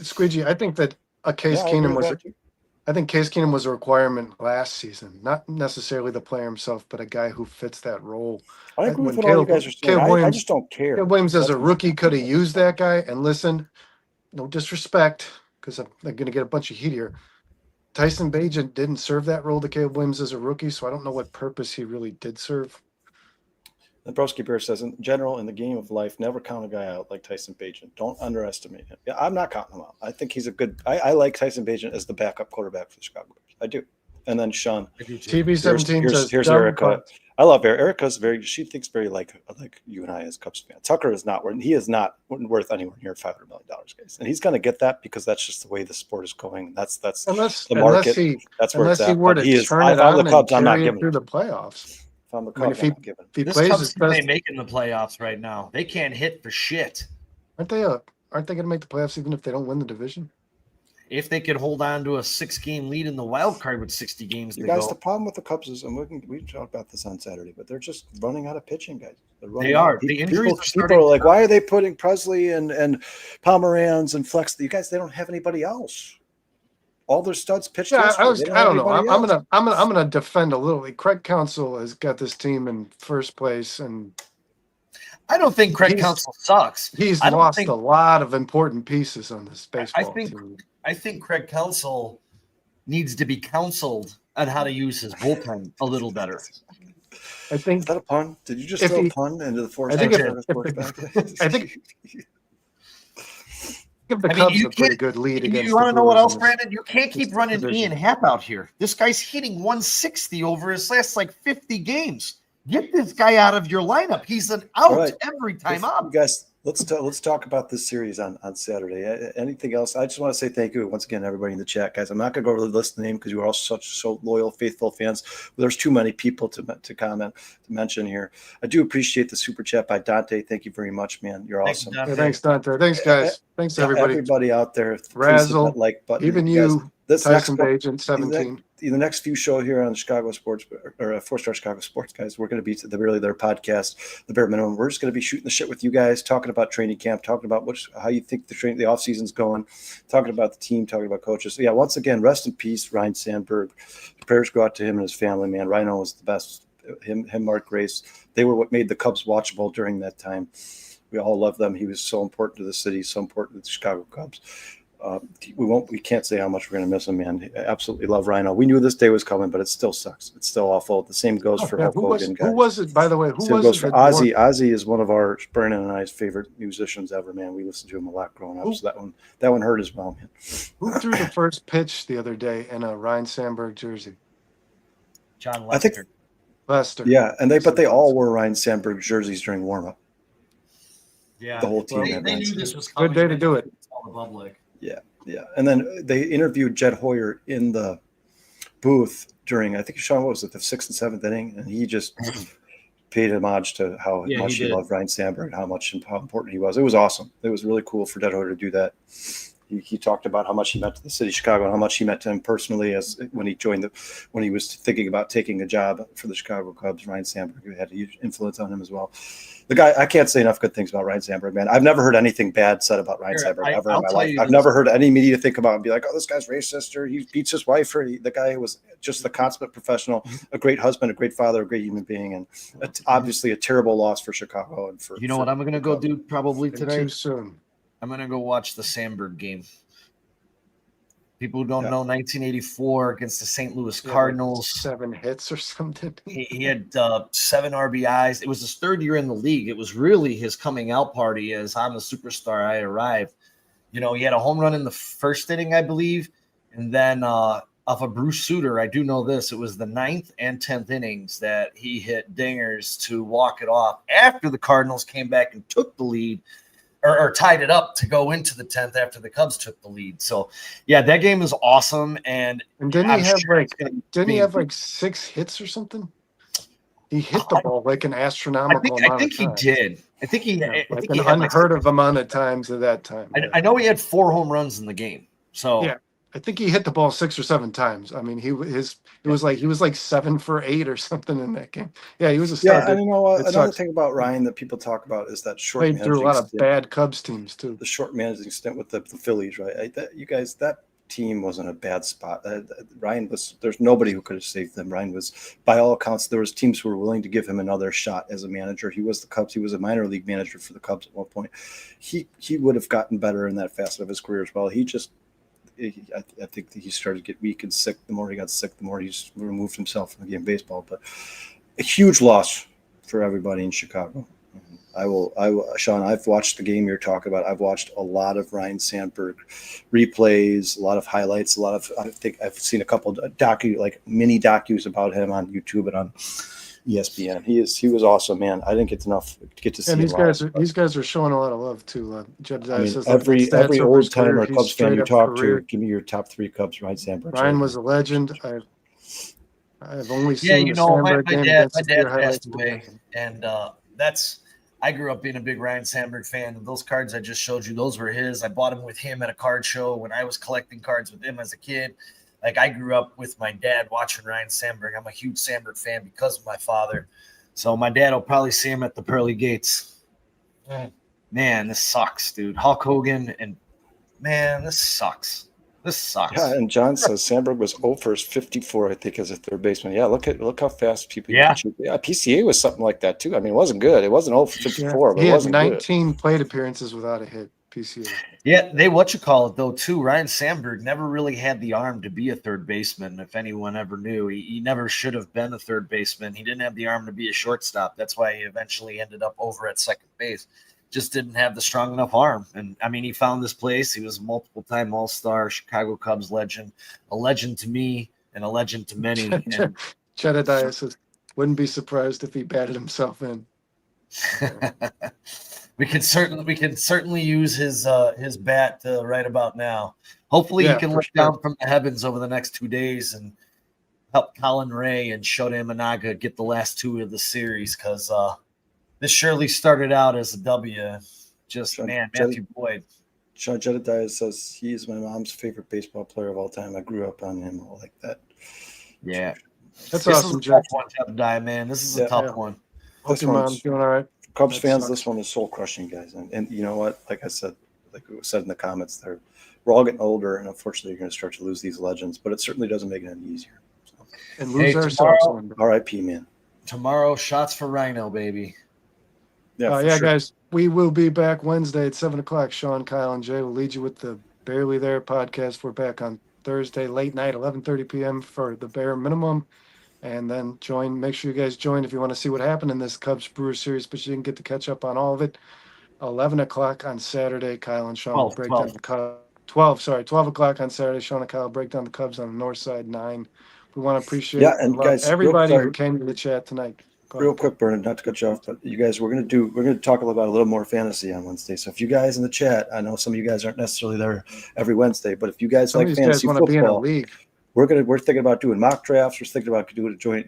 Squeegee, I think that Case I agree Keenum with was. that, too. I think Case Keenum was a requirement last season, not necessarily the player himself, but a guy who fits that role. I agree When with what all you guys are saying. Caleb I Williams- just don't care. Caleb Williams as a That's- rookie could have used that guy. And listen, no disrespect, because I'm going to get a bunch of heat here. Tyson Bagent didn't serve that role to Caleb Williams as a rookie, so I don't know what purpose he really did serve. And Broski Bear says, in general, in the game of life, never count a guy out like Tyson Bagent. Don't underestimate him. Yeah, I'm not counting him out. I think he's a good. I like Tyson Bagent as the backup quarterback for the Chicago Bears. I do. And then Sean, TV17 says, here's dumb Erica. punt. I love Erica. Erica's she thinks very like you and I as Cubs fans. Tucker is not worth. He is not worth anywhere near $500 million, guys. And he's going to get that because that's just the way the sport is going. That's Unless the market. unless That's where it's he at. were But to he is. turn I it found on the Cubs. and I'm not carry it giving through it. the playoffs. If I'm the I mean, Cubs, I'm not giving it. If he This plays Cubs his team best, ain't making the playoffs right now. They can't hit for shit. aren't they going to make the playoffs even if they don't win the division? If they could hold on to a 6-game lead in the wild card with 60 games You to guys, go. the problem with the Cubs is, and we talked about this on Saturday, but they're just running out of pitching, guys. They are. The injuries are People starting are like, why are they putting Presley and Pomeranz and Flex? You guys, they don't have anybody else. All their studs pitched. Yeah, yesterday. I don't know. have I'm anybody else. gonna defend a little. Craig Counsell has got this team in first place, and I don't think Craig He's- Counsell sucks. he's I don't lost think- a lot of important pieces on this baseball team. I think Craig Counsell needs to be counseled on how to use his bullpen a little better. I Is think that a pun? Did you just If throw he- a pun into the force? I think I think give the I mean, Cubs you a pretty can't- good lead against. You want to the know what Brewers else, in this- Brandon? You can't keep running division. Ian Happ out here. This guy's hitting 160 over his last 50 games. Get this guy out of your lineup. He's an out All right. every time You up. guys, let's talk about this series on Saturday. Anything else? I just want to say thank you once again, everybody in the chat, guys. I'm not going to go over the list of names because you are all so loyal, faithful fans. There's too many people to comment to mention here. I do appreciate the super chat by Dante. Thank you very much, man. You're Thanks, awesome. Dante. Yeah, thanks, Dante. Thanks, guys. Thanks, everybody. Everybody out there, please hit Razzle, that like button. even guys, you, this Tyson next Bagent, 17. the next few show here on Chicago Sports or 4-Star Chicago Sports, guys, we're going to be their podcast, the bare minimum. We're just going to be shooting the shit with you guys, talking about training camp, talking about how you think the off season's going, talking about the team, talking about coaches. So yeah, once again, rest in peace, Ryan Sandberg. Prayers go out to him and his family, man. Rhino was the best. Him, Mark Grace. They were what made the Cubs watchable during that time. We all love them. He was so important to the city, so important to the Chicago Cubs. We can't say how much we're going to miss him, man. I absolutely love Rhino. We knew this day was coming, but it still sucks. It's still awful. The same goes for Hulk Hogan, guys. Who was it, by the way? Who Same was goes it for that Ozzy. won? Ozzy is one of our Brandon and I's favorite musicians ever, man. We listened to him a lot growing up, so that one hurt as well, man. Who threw the first pitch the other day in a Ryan Sandberg jersey? John I think- Lester. Lester. Yeah, and they all wore Ryan Sandberg jerseys during warm-up. Yeah, The whole team They, had they Ryan knew Sandberg. this was Good coming. day to They do just it. didn't tell the public. Yeah. And then they interviewed Jed Hoyer in the booth during, I think, Sean, what was it, the 6th and 7th inning? And he just paid homage to how Yeah, much he he did. loved Ryan Sandberg, how important he was. It was awesome. It was really cool for Jed Hoyer to do that. He talked about how much he meant to the city of Chicago and how much he meant to him personally as when he was thinking about taking a job for the Chicago Cubs. Ryan Sandberg had a huge influence on him as well. The guy, I can't say enough good things about Ryan Sandberg, man. I've never heard anything bad said about Ryan Sandberg ever in my life. I've never heard any media think about him and be like, oh, this guy's racist or he beats his wife. Or the guy was just the consummate professional, a great husband, a great father, a great human being, and obviously a terrible loss for Chicago. And for What I'm going to go do probably Too today? soon. I'm going to go watch the Sandberg game. People who don't know, 1984 against the St. Louis Cardinals. 7 hits or something. He had 7 RBIs. It was his 3rd year in the league. It was really his coming out party as I'm a superstar. I arrived. He had a home run in the 1st inning, I believe. And then off of Bruce Sutter, I do know this. It was the 9th and 10th innings that he hit dingers to walk it off after the Cardinals came back and took the lead. Or tied it up to go into the 10th after the Cubs took the lead. So, yeah, that game is awesome. And didn't he have like 6 hits or something? He hit the ball like an astronomical amount of times. I think he did. I think he had unheard of amount of times at that time. I know he had 4 home runs in the game. So yeah, I think he hit the ball 6 or 7 times. I mean, he was like 7 for 8 or something in that game. Yeah, he was a stud. Yeah, and another thing about Ryan that people talk about is that short played through a lot of bad Cubs teams too. The short managing stint with the Phillies, right? That team was in a bad spot. Ryan was. There's nobody who could have saved them. Ryan was, by all accounts, there was teams who were willing to give him another shot as a manager. He was the Cubs. He was a minor league manager for the Cubs at one point. He would have gotten better in that facet of his career as well. I think that he started to get weak and sick. The more he got sick, the more he just removed himself from the game of baseball. But a huge loss for everybody in Chicago. Sean, I've watched the game you're talking about. I've watched a lot of Ryan Sandberg replays, a lot of highlights, I think I've seen a couple mini docus about him on YouTube and on ESPN. He was awesome, man. I didn't get to see. And these guys are showing a lot of love too. Jedediah says every old timer Cubs fan you talk to, give me your top 3 Cubs. Ryan Sandberg. Ryan was a legend. I've only seen my dad passed away, and I grew up being a big Ryan Sandberg fan. And those cards I just showed you, those were his. I bought them with him at a card show when I was collecting cards with him as a kid. Like, I grew up with my dad watching Ryan Sandberg. I'm a huge Sandberg fan because of my father. So my dad will probably see him at the pearly gates. Man, this sucks, dude. Hulk Hogan, and man, this sucks. This sucks. Yeah, and John says Sandberg was 0 for 54, I think, as a third baseman. Yeah, look how fast people. Yeah, PCA was something like that too. I mean, it wasn't good. It wasn't 0 for 54, but he it had wasn't 19 plate appearances without a hit. PCA. Yeah, though too. Ryan Sandberg never really had the arm to be a third baseman. If anyone ever knew, he never should have been a third baseman. He didn't have the arm to be a shortstop. That's why he eventually ended up over at second base. Just didn't have the strong enough arm. And I mean, he found this place. He was a multiple-time All-Star, Chicago Cubs legend, a legend to me and a legend to many. Jedediah says, wouldn't be surprised if he batted himself in. We can certainly use his bat right about now. Hopefully, he can look down from the heavens over the next 2 days and help Colin Ray and Shota Imanaga get the last 2 of the series, because this surely started out as a W. Matthew Boyd. Sean Jedediah says he is my mom's favorite baseball player of all time. I grew up on him, all like that. Yeah, that's awesome, Tough one, Jedediah, man. This is a tough one. Hope your mom's doing all right. Cubs fans, this one is soul crushing, guys. And you know what? Like I said, like we said in the comments, we're all getting older, and unfortunately, you're going to start to lose these legends. But it certainly doesn't make it any easier. So. And lose ourselves. R.I.P. man. Tomorrow, shots for Rhino, baby. for Yeah, sure. guys, we will be back Wednesday at 7 o'clock. Sean, Kyle, and Jay will lead you with the Barely There podcast. We're back on Thursday, late night, 11:30 p.m. for the bare minimum. And then make sure you guys join if you want to see what happened in this Cubs Brewers series, but you didn't get to catch up on all of it. 11 o'clock on Saturday, Kyle and Sean will 12, break 12. down the Cubs. 12 o'clock on Saturday, Sean and Kyle will break down the Cubs on the north side, 9. We want to appreciate Yeah, and and love guys, everybody who sorry. came to the chat tonight. Go Real ahead. quick, Bernard, not to cut you off, but you guys, we're gonna talk about a little more fantasy on Wednesday. So if you guys in the chat, I know some of you guys aren't necessarily there every Wednesday, but if you guys Some of like these guys fantasy want to be in a football, league. we're thinking about doing mock drafts. We're thinking about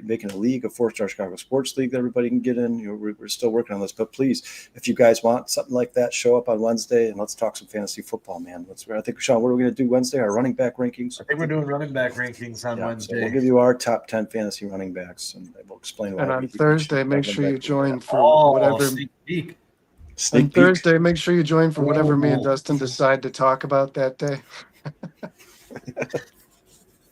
making a league, a 4-star Chicago sports league that everybody can get in. We're still working on this, but please, if you guys want something like that, show up on Wednesday and let's talk some fantasy football, man. I think, Sean, what are we going to do Wednesday? Our running back rankings. I think we're doing running back rankings on So Wednesday. we'll give you our top 10 fantasy running backs, and we'll explain why. And on we think we Thursday, should make have sure them you back. join for whatever. Sneak peek. Sneak On peek. Thursday, make sure you join for whatever me and Ooh. Dustin decide to talk about that day.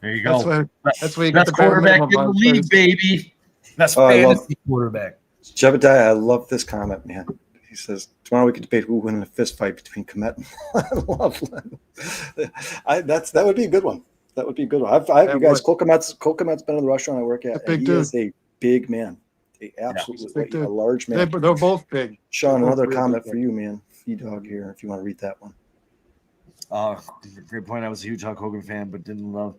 There you That's go. why you get Best the bare quarterback minimum in the on league, Thursday. baby. Best Oh, I love- fantasy quarterback. Jebediah, I love this comment, man. He says, tomorrow we can debate who will win in a fist fight between Komet and Loveland. That would be a good one. That would be a good one. You guys, Cole Komet's been in the restaurant I work at, big and he dude. is a big man. Absolutely a large man. They're both big. Sean, They're both another real comment big. for you, man. Dog here, if you want to read that one. Great point. I was a huge Hulk Hogan fan, but didn't love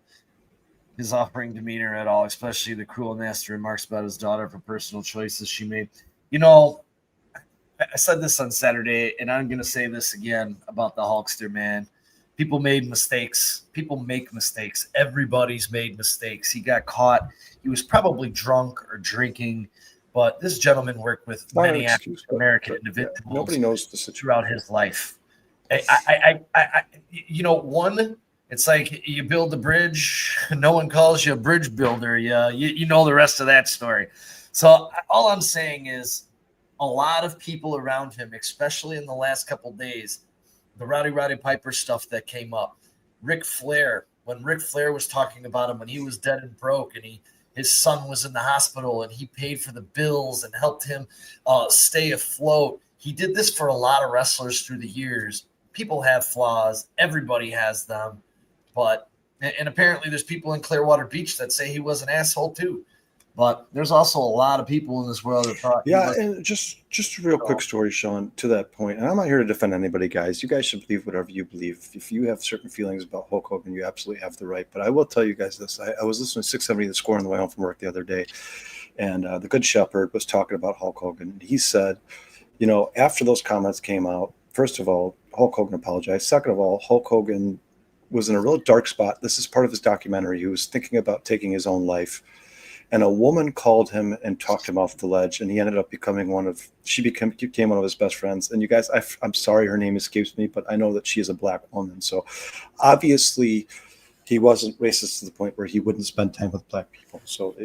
his offering demeanor at all, especially the cruel and nasty remarks about his daughter for personal choices she made. You know, I said this on Saturday, and I'm going to say this again about the Hulkster, man. People made mistakes. People make mistakes. Everybody's made mistakes. He got caught. He was probably drunk or drinking, but this gentleman worked with many African-American individuals. Nobody knows the situation throughout his life. It's like you build the bridge, no one calls you a bridge builder. You know the rest of that story. So all I'm saying is a lot of people around him, especially in the last couple of days, the Roddy Piper stuff that came up. Ric Flair, when Ric Flair was talking about him when he was dead and broke and his son was in the hospital and he paid for the bills and helped him stay afloat. He did this for a lot of wrestlers through the years. People have flaws. Everybody has them. And apparently there's people in Clearwater Beach that say he was an asshole too. But there's also a lot of people in this world that thought. Yeah, and just a real quick story, Sean, to that point. And I'm not here to defend anybody, guys. You guys should believe whatever you believe. If you have certain feelings about Hulk Hogan, you absolutely have the right. But I will tell you guys this. I was listening to 670 The Score on the way home from work the other day, and the Good Shepherd was talking about Hulk Hogan. And he said, after those comments came out, first of all, Hulk Hogan apologized. Second of all, Hulk Hogan was in a real dark spot. This is part of his documentary. He was thinking about taking his own life. And a woman called him and talked him off the ledge, and he ended up became one of his best friends. And you guys, I'm sorry her name escapes me, but I know that she is a black woman. So obviously he wasn't racist to the point where he wouldn't spend time with black people. So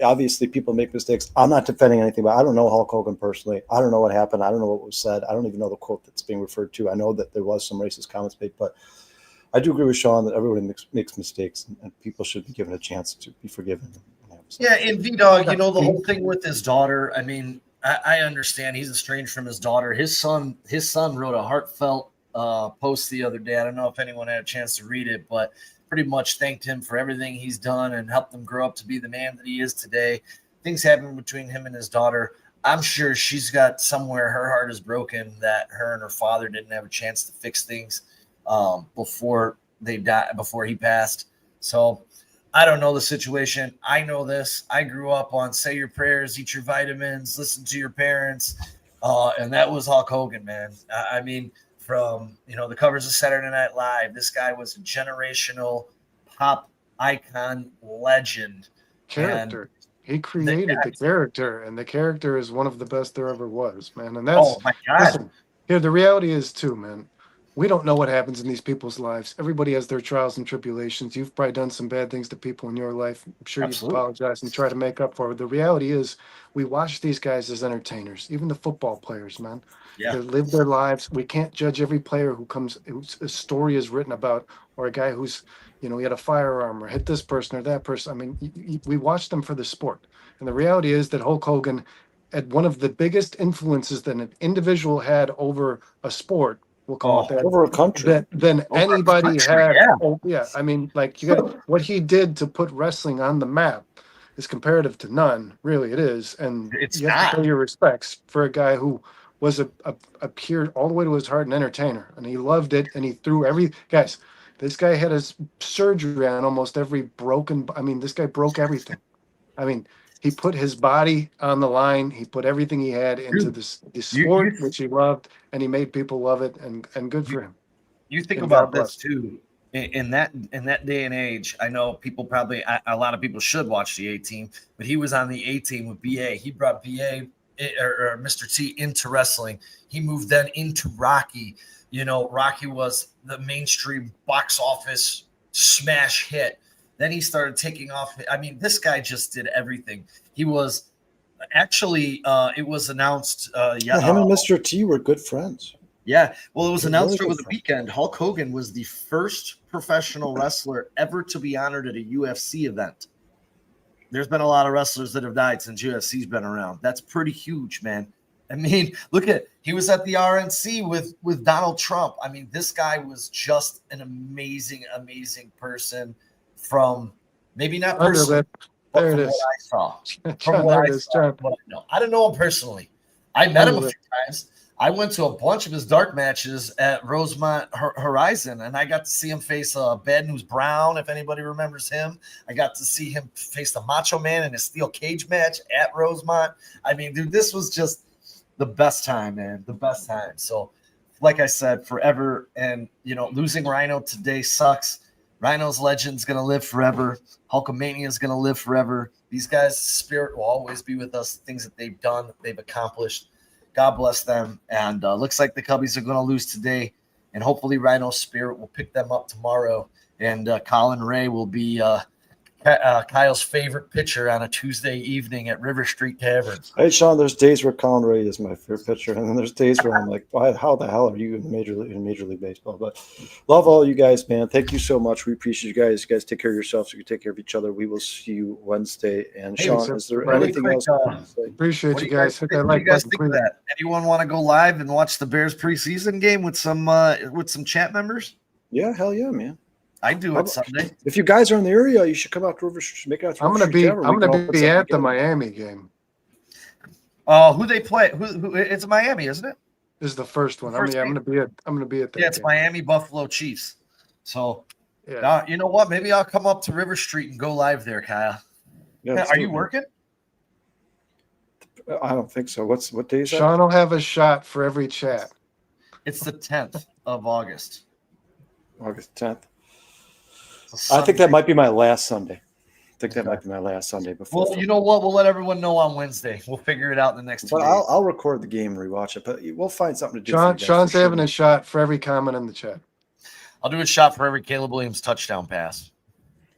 obviously people make mistakes. I'm not defending anything, but I don't know Hulk Hogan personally. I don't know what happened. I don't know what was said. I don't even know the quote that's being referred to. I know that there was some racist comments made, but I do agree with Sean that everybody makes mistakes, and people should be given a chance to be forgiven. Yeah, and V-Dog, the whole thing with his daughter, I mean, I understand he's estranged from his daughter. His son wrote a heartfelt post the other day. I don't know if anyone had a chance to read it, but pretty much thanked him for everything he's done and helped him grow up to be the man that he is today. Things happen between him and his daughter. I'm sure she's got somewhere her heart is broken that her and her father didn't have a chance to fix things before they died, before he passed. So I don't know the situation. I know this. I grew up on say your prayers, eat your vitamins, listen to your parents. And that was Hulk Hogan, man. I mean, from, the covers of Saturday Night Live, this guy was a generational pop icon legend. Character. He created the character, and the character is one of the best there ever was, man. And that's, oh my God. Listen, the reality is too, man. We don't know what happens in these people's lives. Everybody has their trials and tribulations. You've probably done some bad things to people in your life. I'm sure Absolutely. you apologize and try to make up for it. The reality is we watch these guys as entertainers, even the football players, man. Yeah. They live their lives. We can't judge every player whose story is written about, or a guy who's, he had a firearm or hit this person or that person. I mean, we watch them for the sport. And the reality is that Hulk Hogan at one of the biggest influences that an individual had over a sport, we'll call it that, Over a country. than Over a anybody country, had. yeah. Oh, yeah. I mean, like you got what he did to put wrestling on the map is comparative to none. Really, it is, and It's you have not. to pay your respects for a guy who was a pure all the way to his heart an entertainer, and he loved it, and he threw every guys. This guy had his surgery on almost every broken. I mean, this guy broke everything. I mean, he put his body on the line. He put everything he had into Dude, this you sport, which he loved, and he made people love it, and good for him. you think And about God this bless. too. In that day and age, I know people probably a lot of people should watch the A Team, but he was on the A Team with BA. He brought BA or Mr. T into wrestling. He moved then into Rocky. You know, Rocky was the mainstream box office smash hit. Then he started taking off. I mean, this guy just did everything. He was actually, it was announced. Him and Mr. T were good friends. Yeah, well, it was They're announced really over good the weekend. Hulk Hogan was the first professional wrestler ever to be honored at a UFC event. There's been a lot of wrestlers that have died since UFC's been around. That's pretty huge, man. I mean, look at he was at the RNC with Donald Trump. I mean, this guy was just an amazing, amazing person. From maybe not personally, but There from it what is. I saw, John, from what there I it is, saw, John. what I know. I don't know him personally. I met him a Underlip. few times. I went to a bunch of his dark matches at Rosemont Horizon, and I got to see him face Bad News Brown, if anybody remembers him. I got to see him face the Macho Man in a steel cage match at Rosemont. I mean, dude, this was just the best time, man, the best time. So, like I said, forever. And, you know, losing Rhino today sucks. Rhino's legend's going to live forever. Hulkamania is going to live forever. These guys' spirit will always be with us, things that they've done, that they've accomplished. God bless them. And looks like the Cubbies are going to lose today. And hopefully Rhino's spirit will pick them up tomorrow. And Colin Ray will be Kyle's favorite pitcher on a Tuesday evening at River Street Tavern. Hey, Sean, there's days where Colin Ray is my favorite pitcher, and then there's days where I'm like, why, how the hell are you in Major League Baseball? But love all you guys, man. Thank you so much. We appreciate you guys. You guys take care of yourselves. So you take care of each other. We will see you Wednesday. And Hey, Sean, so is there really anything quick, else? You want to say? Appreciate What do you guys. Hit that What do like you guys button, think of please. that? Anyone want to go live and watch the Bears preseason game with some chat members? Yeah, hell yeah, man. I do How it about- Sunday. If you guys are in the area, you should come out to River Street. Make it out to I'm River gonna Street be Tavern. I'm We can all gonna put be something at the together. Miami game. Who they play? Who it's Miami, isn't it? This is the first one. First I'm gonna be at that Yeah, it's game. Miami Buffalo Chiefs. So Yeah. you know what? Maybe I'll come up to River Street and go live there, Kyle. Yeah, let's Are do you it, man. working? I don't think so. What day is that? Sean will have a shot for every chat. It's the 10th of August. August 10th. It's a I think Sunday. that might be my last Sunday. I think that Okay. might be my last Sunday before. Well, you know what? We'll let everyone know on Wednesday. We'll figure it out in the next 2 But days. I'll record the game and rewatch it. But we'll find something to do. for you guys Sean's for having sure. a shot for every comment in the chat. I'll do a shot for every Caleb Williams touchdown pass.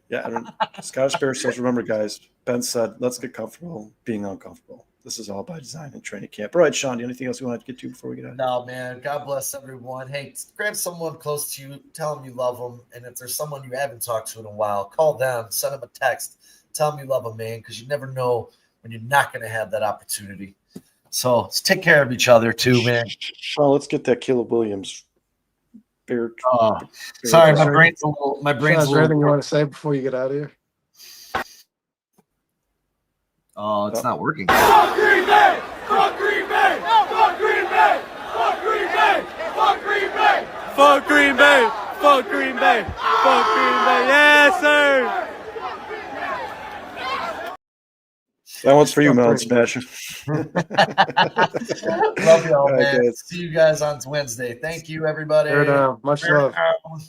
Yeah, and Scottish Bears says, remember, guys, Ben said, let's get comfortable being uncomfortable. This is all by design and training camp. All right, Sean, anything else you want to get to before we get out? No, man. God bless everyone. Hey, grab someone close to you. Tell them you love them. And if there's someone you haven't talked to in a while, call them. Send them a text. Tell them you love them, man, because you never know when you're not going to have that opportunity. So let's take care of each other, too, man. Sean, let's get that Caleb Williams bear. Sorry, my Sean, brain's a little. My Sean, brain's is a there anything you little. want to say before you get out of here? Oh, it's not working. Fuck Green Bay! Fuck Green Bay! Fuck Green Bay! Fuck Green Bay! Fuck Green Bay! Fuck Green Bay! Fuck Green Bay! Fuck Green Bay! Yes, sir! That one's for you, Melon Smasher. Love y'all, All right, man. guys. See you guys on Wednesday. Thank you, everybody. Much love. Bear down.